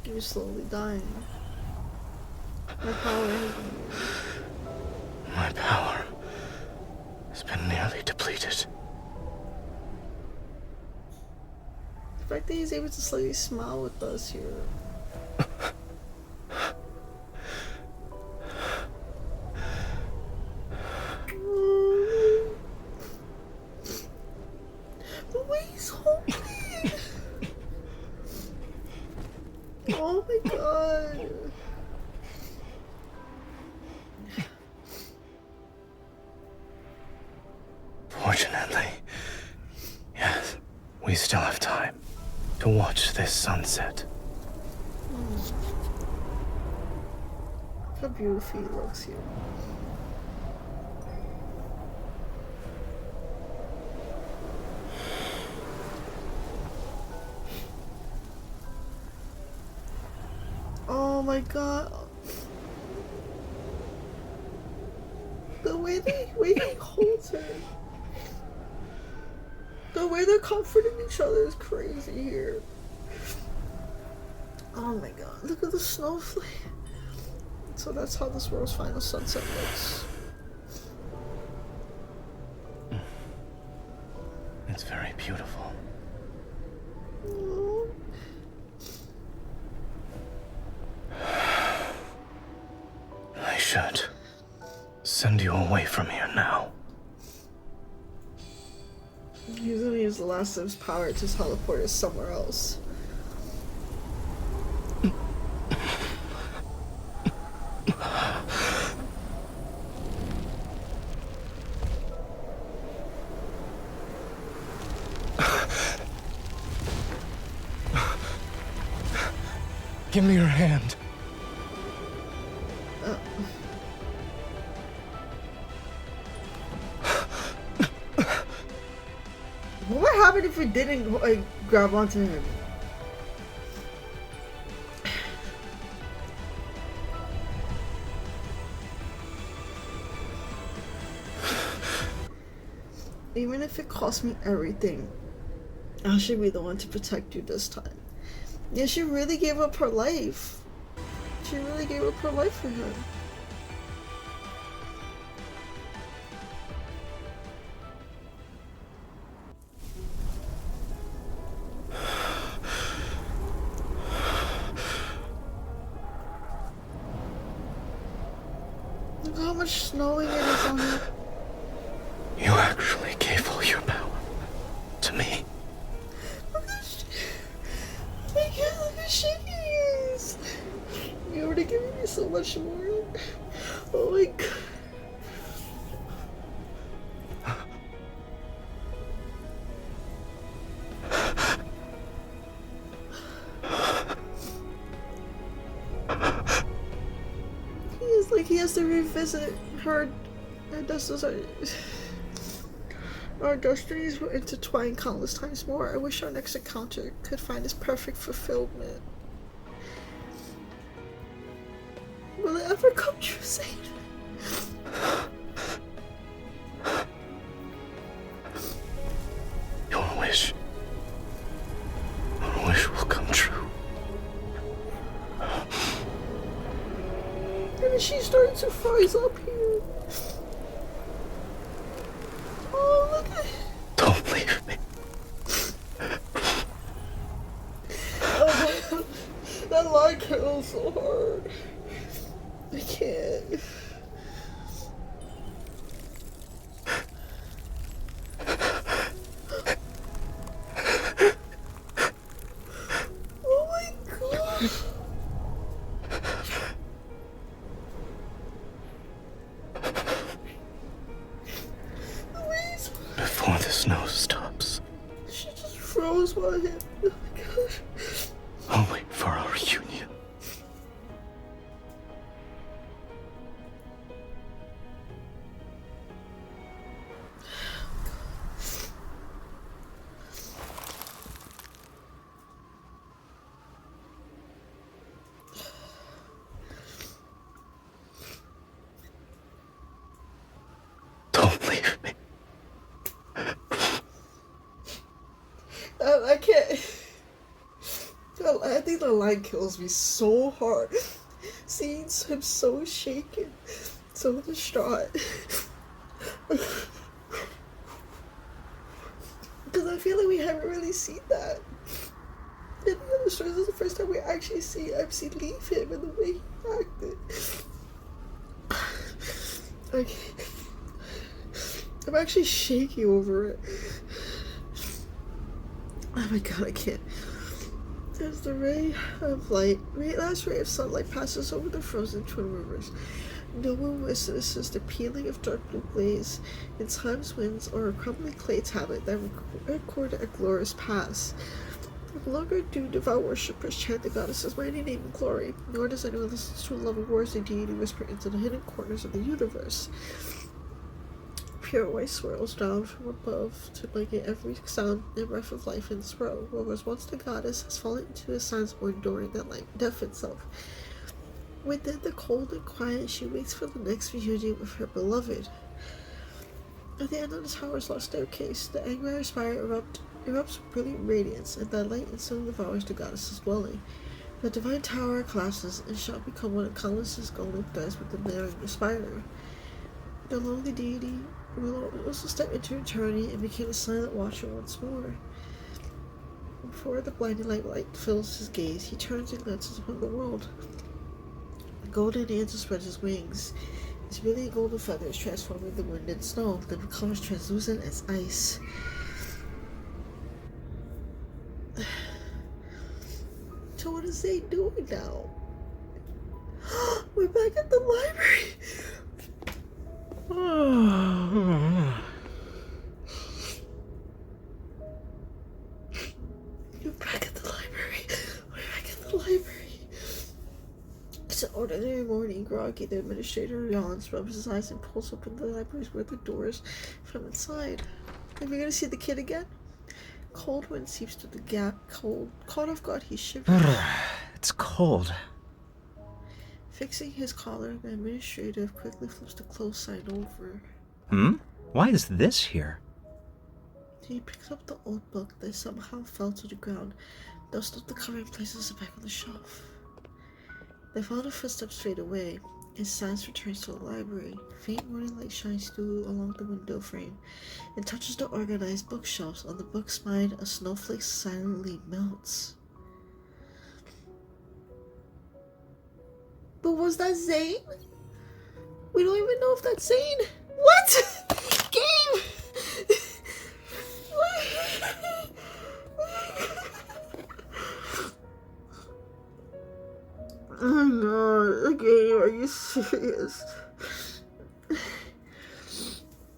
You're slowly dying. My power has been used. My power has been nearly depleted. The fact that he's able to slowly smile with us here. The way he's holding. Oh my god. Fortunately, yes, we still have time to watch this sunset. How beautiful he looks here. Oh my god. The way he holds her. The way they're comforting each other is crazy here. Oh my god, look at the snowflake. So that's how this world's final sunset looks. It's very beautiful. Oh. I should send you away from here now. He's gonna use the last of his power to teleport us somewhere else. Give me your hand. What would happen if we didn't like grab onto him? Even if it cost me everything, I should be the one to protect you this time. Yeah, she really gave up her life. She really gave up her life for him. Look how much snowing it is on her. You actually gave all your power to me. Look how shaky he is. You're already giving me so much more. Oh my god. He's like he has to revisit her. And this is our destinies were intertwined countless times more. I wish our next encounter could find its perfect fulfillment. Will it ever come true, Zayne? Your wish will come true. And she's starting to rise up here. Oh, look at it. Don't leave me. Oh my god. That line kills so hard. I can't. Oh my god. Before the snow stops, She just froze my head. Oh my god. I'll wait for our reunion. Don't leave me. I can't. I think the line kills me so hard. Seeing him so shaken, so distraught. Because I feel like we haven't really seen that. In the other stories, this is the first time we actually see MC leave him and the way he acted. Okay. I'm actually shaking over it. Oh my god, I can't. As the ray of light, last ray of sunlight passes over the frozen twin rivers, no one witnesses the peeling of dark blue blaze in time's winds or a crumbling clay tablet that recorded a glorious past. No longer do devout worshippers chant the goddess's mighty name and glory, nor does anyone listen to the loving words the deity whisper into the hidden corners of the universe. Pure white swirls down from above to blanket every sound and breath of life in this world. What was once the goddess has fallen into a silence more enduring than death itself. Within the cold and quiet, she waits for the next reunion with her beloved. At the end of the tower's lost staircase, the Angmar spire erupts with brilliant radiance, and that light instantly devours the goddess's dwelling. The divine tower collapses and shall become one of countless golden threads with the daring aspirer. The lonely deity will also step into eternity and became a silent watcher once more. Before the blinding light fills his gaze, he turns and glances upon the world. The golden answer spreads his wings. His brilliant golden feathers transforming the wind and snow, then becomes translucent as ice. So what is Zayne doing now? We're back at the library! You're back at the library. We're back at the library. It's an ordinary morning. Groggy, the administrator yawns, rubs his eyes, and pulls open the library's withered doors from inside. Are we gonna see the kid again? Cold wind seeps through the gap. Caught off guard, he shivers. It's cold. Fixing his collar, the administrator quickly flips the close sign over. Why is this here? He picks up the old book that somehow fell to the ground. They'll stop the cover and places it back on the shelf. They follow the footsteps fade away, and silence returns to the library. Faint morning light shines through along the window frame and touches the organized bookshelves. On the book spine, a snowflake silently melts. But was that Zayne? We don't even know if that's Zayne. What? Game! Oh my god, Game, are you serious?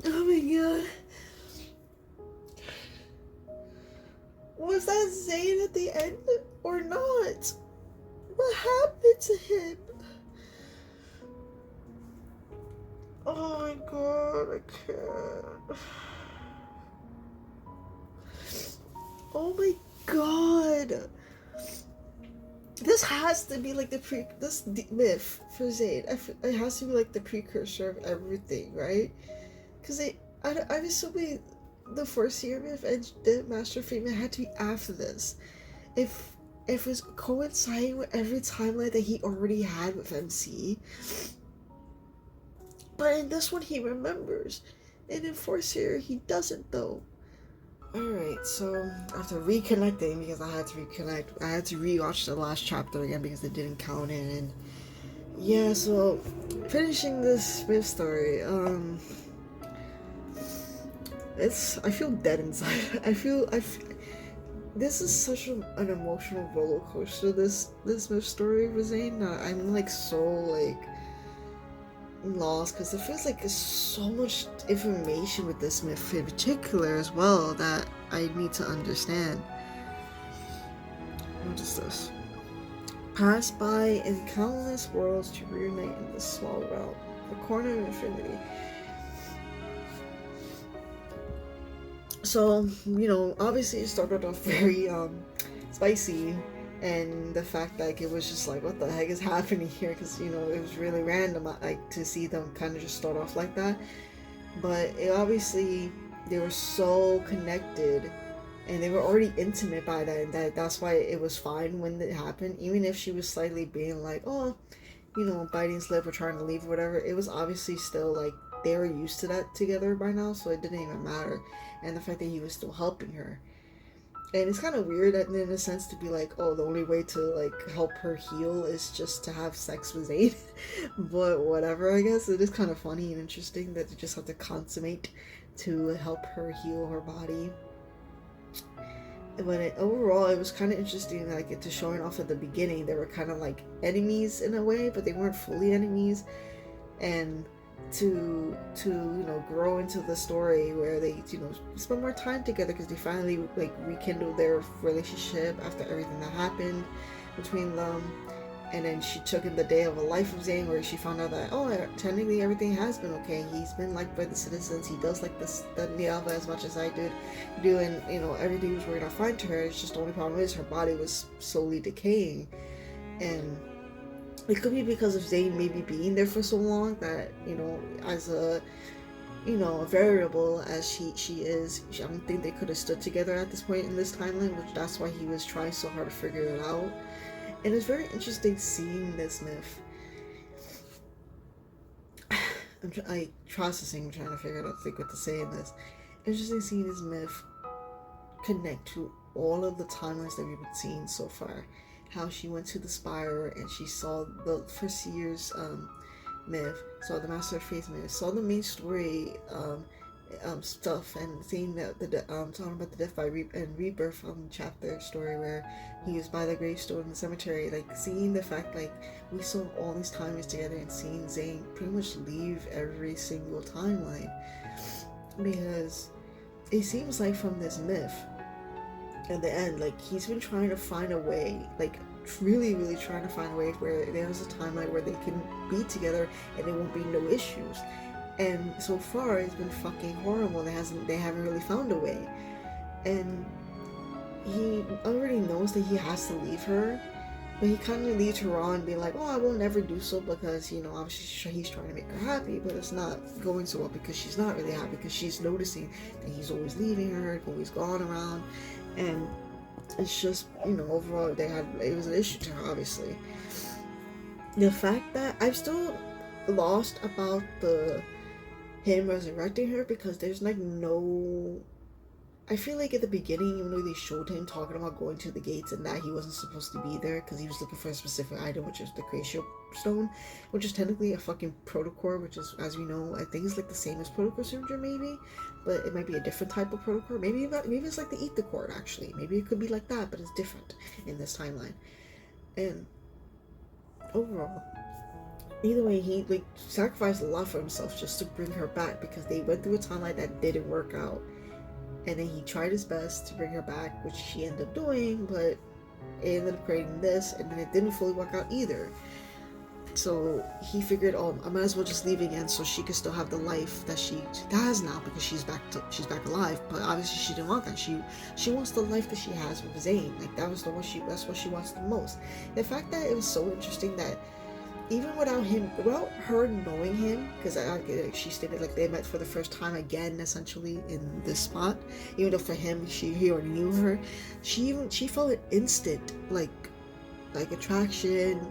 Oh my god. Was that Zayne at the end or not? What happened to him? Oh my god, I can't. Oh my god. This has to be like this myth for Zayne. It has to be like the precursor of everything, right? Because I'm assuming the first year myth and the Master Freeman had to be after this. If it was coinciding with every timeline that he already had with MC. But in this one, he remembers. And in Force Year, he doesn't, though. Alright, so after reconnecting, because I had to reconnect, I had to rewatch the last chapter again because it didn't count in. And yeah, so finishing this Smith story, I feel dead inside. I feel this is such an emotional roller coaster, this Smith story for Zayne. I'm like so like lost because it feels like there's so much information with this myth in particular as well that I need to understand. What is this? Pass by in countless worlds to reunite in this small realm, the corner of infinity. So, obviously it started off very spicy, and the fact that it was just like, what the heck is happening here? Because it was really random, like, to see them kind of just start off like that. But obviously they were so connected, and they were already intimate by then. That's why it was fine when it happened, even if she was slightly being like, oh, biting his lip or trying to leave or whatever. It was obviously still like they were used to that together by now, so it didn't even matter. And the fact that he was still helping her. And it's kind of weird in a sense to be like, oh, the only way to like help her heal is just to have sex with Zayne. But whatever, I guess. It is kind of funny and interesting that they just have to consummate to help her heal her body. But overall, it was kind of interesting, like, to showing off at the beginning. They were kind of like enemies in a way, but they weren't fully enemies. And to grow into the story where they spend more time together because they finally like rekindled their relationship after everything that happened between them. And then she took in the day of a life of Zayne where she found out that, oh, technically everything has been okay. He's been liked by the citizens. He does like the Niava as much as I do, and everything was working out fine to her. It's just the only problem is her body was slowly decaying, and it could be because of Zayne maybe being there for so long that, as a variable as she is, I don't think they could have stood together at this point in this timeline, which that's why he was trying so hard to figure it out. And it's very interesting seeing this myth. I'm trying to figure out what to say in this. Interesting seeing this myth connect to all of the timelines that we've been seeing so far. How she went to the Spire and she saw the first year's myth, saw the Master of Faith myth, saw the main story stuff, and seeing that talking about the death by rebirth chapter story where he was by the gravestone in the cemetery, like seeing the fact like we saw all these timelines together and seeing Zayne pretty much leave every single timeline, because it seems like from this myth at the end, like he's been trying to find a way, like really trying to find a way where there's a timeline where they can be together and there won't be no issues. And so far it's been fucking horrible. They haven't really found a way. And he already knows that he has to leave her, but he kind of leads her on being like, oh, I will never do so, because obviously he's trying to make her happy, but it's not going so well because she's not really happy, because she's noticing that he's always leaving her, always gone around. And It's just, you know, overall it was an issue to her, obviously. The fact that I'm still lost about him resurrecting her, because there's like no, I feel like at the beginning, even though they showed him talking about going to the gates and that he wasn't supposed to be there because he was looking for a specific item, which is the Creatio Stone, which is technically a fucking protocore, which is, as we know, I think it's like the same as protocore syndrome, maybe, but it might be a different type of protocore. Maybe it's like the Ether Core, actually. Maybe it could be like that, but it's different in this timeline. And overall, either way, he like sacrificed a lot for himself just to bring her back, because they went through a timeline that didn't work out. And then he tried his best to bring her back, which she ended up doing, but it ended up creating this, and then it didn't fully work out either. So he figured, oh, I might as well just leave again so she could still have the life that she has now, because she's back alive. But obviously she didn't want that. She wants the life that she has with Zayne. Like that's what she wants the most. The fact that it was so interesting that even without her knowing him, because she stated like they met for the first time again, essentially in this spot. Even though for him, he already knew her. She felt an instant like attraction,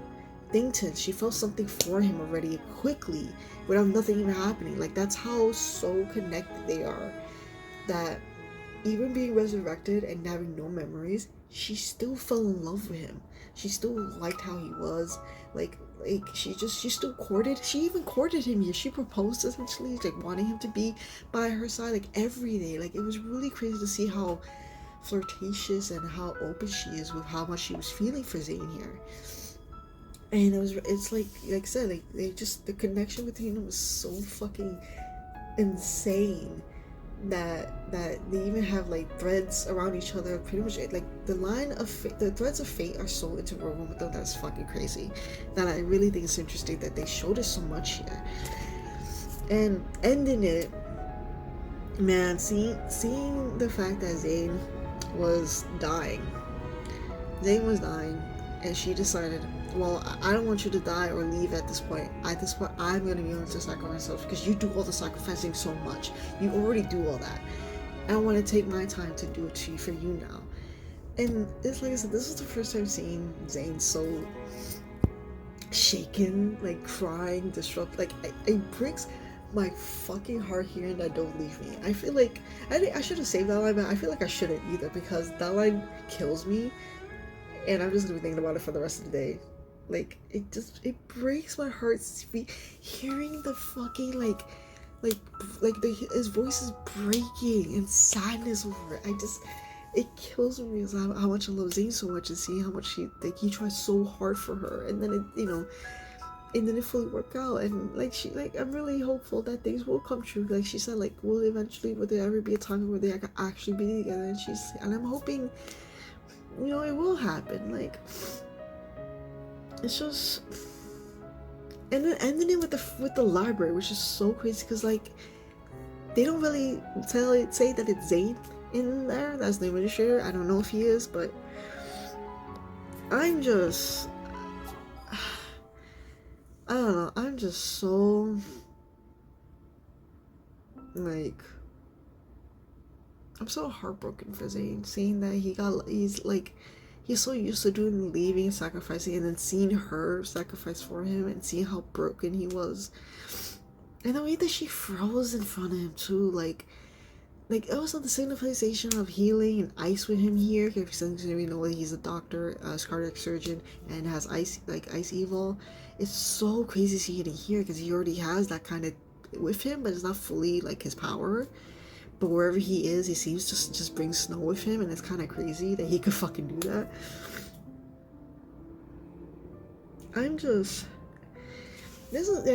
she felt something for him already quickly, without nothing even happening. Like that's how so connected they are. That even being resurrected and having no memories, she still fell in love with him. She still liked how he was. Like she still courted. She even courted him here. She proposed, essentially, like wanting him to be by her side like every day. Like it was really crazy to see how flirtatious and how open she is with how much she was feeling for Zayne here. And it's like I said, like the connection between them was so fucking insane that they even have like threads around each other. Pretty much like the threads of fate are so interwoven with them. That's fucking crazy. That I really think it's interesting that they showed us so much here. And ending it, man, seeing the fact that Zayne was dying, and she decided, well, I don't want you to die or leave at this point. At this point, I'm going to be able to sacrifice myself, because you do all the sacrificing so much. You already do all that. I want to take my time to do it for you now. And it's like I said, this is the first time seeing Zayne so shaken, like crying, disrupt. Like it breaks my fucking heart hearing that "Don't leave me." I feel like I should have saved that line, but I feel like I shouldn't either, because that line kills me. And I'm just gonna be thinking about it for the rest of the day. Like it breaks my heart hearing the fucking his voice is breaking and sadness over it. It kills me because how much I love Zayne so much, and seeing how much he tries so hard for her, and then and then it fully worked out. And I'm really hopeful that things will come true. Like she said, like will there ever be a time where they can actually be together? And I'm hoping, it will happen. Like it's just, and then ending it with the library, which is so crazy, because like they don't really say that it's Zayne in there. That's the administrator. I don't know if he is, but I'm just, I don't know. I'm just so like, I'm so heartbroken for Zayne, seeing that he's so used to doing leaving, sacrificing, and then seeing her sacrifice for him, and seeing how broken he was. And the way that she froze in front of him too, like it was the signification of healing and ice with him here, because we know he's a doctor, a cardiac surgeon, and has ice evil. It's so crazy seeing it here, because he already has that kind of with him, but it's not fully like his power. But wherever he is, he seems to just bring snow with him, and it's kind of crazy that he could fucking do that.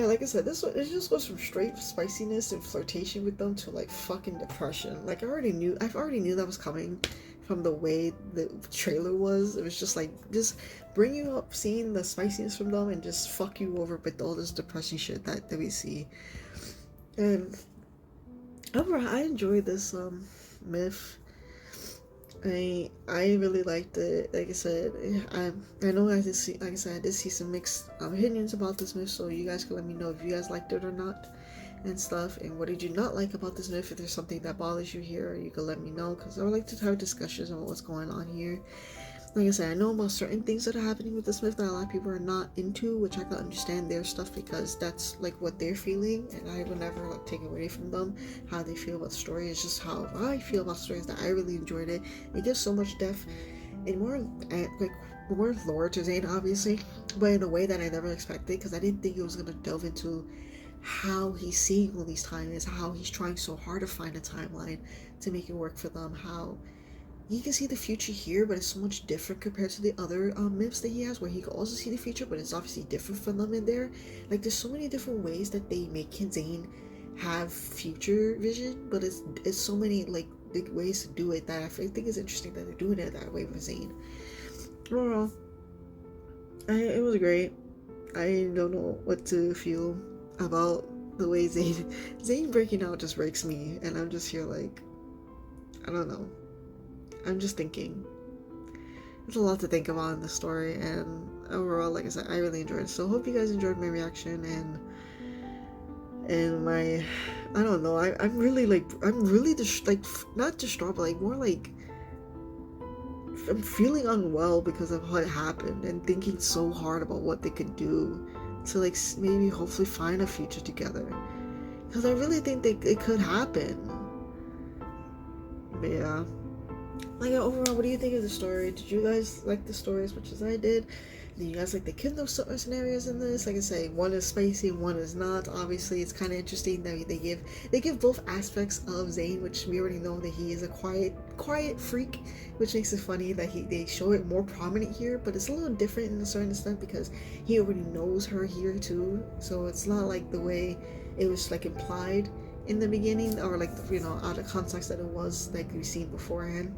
Like I said, it just goes from straight spiciness and flirtation with them to like fucking depression. Like I already knew that was coming from the way the trailer was. It was just bring you up, seeing the spiciness from them, and just fuck you over with all this depressing shit that we see. And overall, I enjoyed this myth. I really liked it. Like I said, I know I did see some mixed opinions about this myth, so you guys can let me know if you guys liked it or not. and stuff, and what did you not like about this myth. If there's something that bothers you here, you can let me know, because I would like to have discussions on what's going on here. Like I said, I know about certain things that are happening with this myth that a lot of people are not into, which I can understand their stuff, because that's like what they're feeling, and I will never like take away from them how they feel about the story. It's just how I feel about the story, is that I really enjoyed it. It gives so much depth and more lore to Zayne, obviously, but in a way that I never expected, because I didn't think it was gonna delve into how he's seeing all these timelines, how he's trying so hard to find a timeline to make it work for them, how he can see the future here, but it's so much different compared to the other myths that he has, where he can also see the future, but it's obviously different from them in there. Like, there's so many different ways that they make Zayne have future vision, but it's so many like big ways to do it that I think it's interesting that they're doing it that way with Zayne. Overall, it was great. I don't know what to feel about the way Zayne breaking out just breaks me, and I'm just here like, I don't know. I'm just thinking. There's a lot to think about in the story, and overall, like I said, I really enjoyed it. So hope you guys enjoyed my reaction and my, I don't know. I'm really not distraught, but like more like I'm feeling unwell because of what happened, and thinking so hard about what they could do to like maybe hopefully find a future together, because I really think it could happen. But yeah. Like, overall, what do you think of the story? Did you guys like the story as much as I did? Do you guys like the Kindle scenarios in this? Like I say, one is spicy, one is not. Obviously, it's kind of interesting that they give both aspects of Zayne, which we already know that he is a quiet freak, which makes it funny that they show it more prominent here. But it's a little different in a certain extent because he already knows her here too. So it's not like the way it was like implied in the beginning, or like, you know, out of context that it was like we've seen beforehand.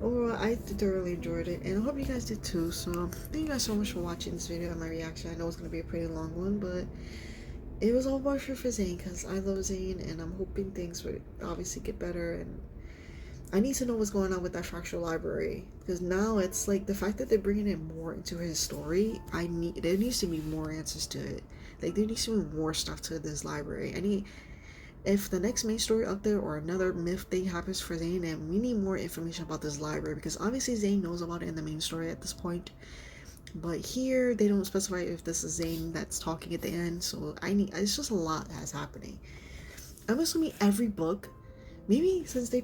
Overall, I thoroughly enjoyed it, and I hope you guys did too. So thank you guys so much for watching this video and my reaction. I know it's gonna be a pretty long one, but it was all worth it for Zayne, because I love Zayne, and I'm hoping things would obviously get better. And I need to know what's going on with that fractal library, because now it's like the fact that they're bringing in more into his story. There needs to be more answers to it. Like, there needs to be more stuff to this library. If the next main story up there or another myth thing happens for Zayne, and we need more information about this library, because obviously Zayne knows about it in the main story at this point, but here they don't specify if this is Zayne that's talking at the end. So it's just a lot that's happening. I'm assuming every book, maybe since he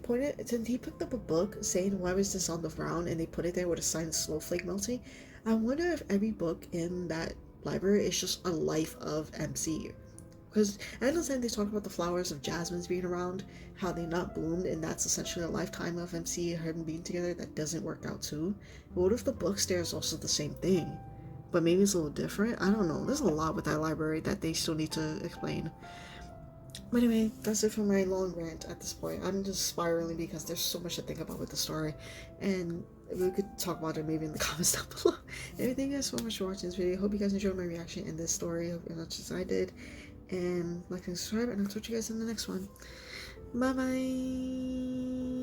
picked up a book saying why was this on the ground, and they put it there with a sign snowflake melting, I wonder if every book in that library is just a life of MC. Because I understand they talk about the flowers of jasmines being around, how they not bloomed, and that's essentially a lifetime of MC and her being together. That doesn't work out too. But what if the book there is also the same thing, but maybe it's a little different? I don't know. There's a lot with that library that they still need to explain. But anyway, that's it for my long rant at this point. I'm just spiraling because there's so much to think about with the story, and we could talk about it maybe in the comments down below. Anyway, thank you guys so much for watching this video. Hope you guys enjoyed my reaction in this story as much as I did. And like and subscribe, and I'll talk to you guys in the next one. Bye bye.